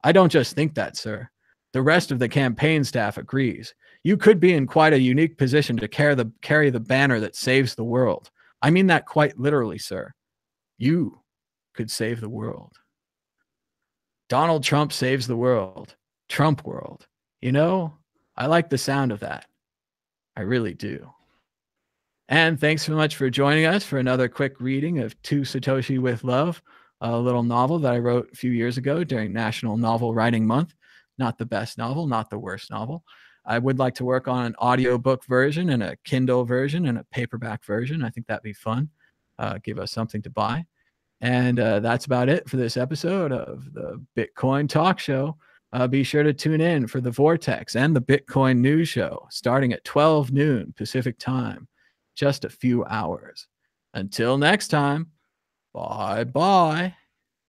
I don't just think that, sir. The rest of the campaign staff agrees. You could be in quite a unique position to carry the banner that saves the world. I mean that quite literally, sir. You could save the world. Donald Trump saves the world. Trump world. You know, I like the sound of that. I really do. And thanks so much for joining us for another quick reading of To Satoshi with Love, a little novel that I wrote a few years ago during National Novel Writing Month. Not the best novel, not the worst novel. I would like to work on an audiobook version and a Kindle version and a paperback version. I think that'd be fun. Give us something to buy. And that's about it for this episode of the Bitcoin Talk Show. Be sure to tune in for the Vortex and the Bitcoin News Show starting at 12 noon Pacific time, just a few hours. Until next time, bye-bye.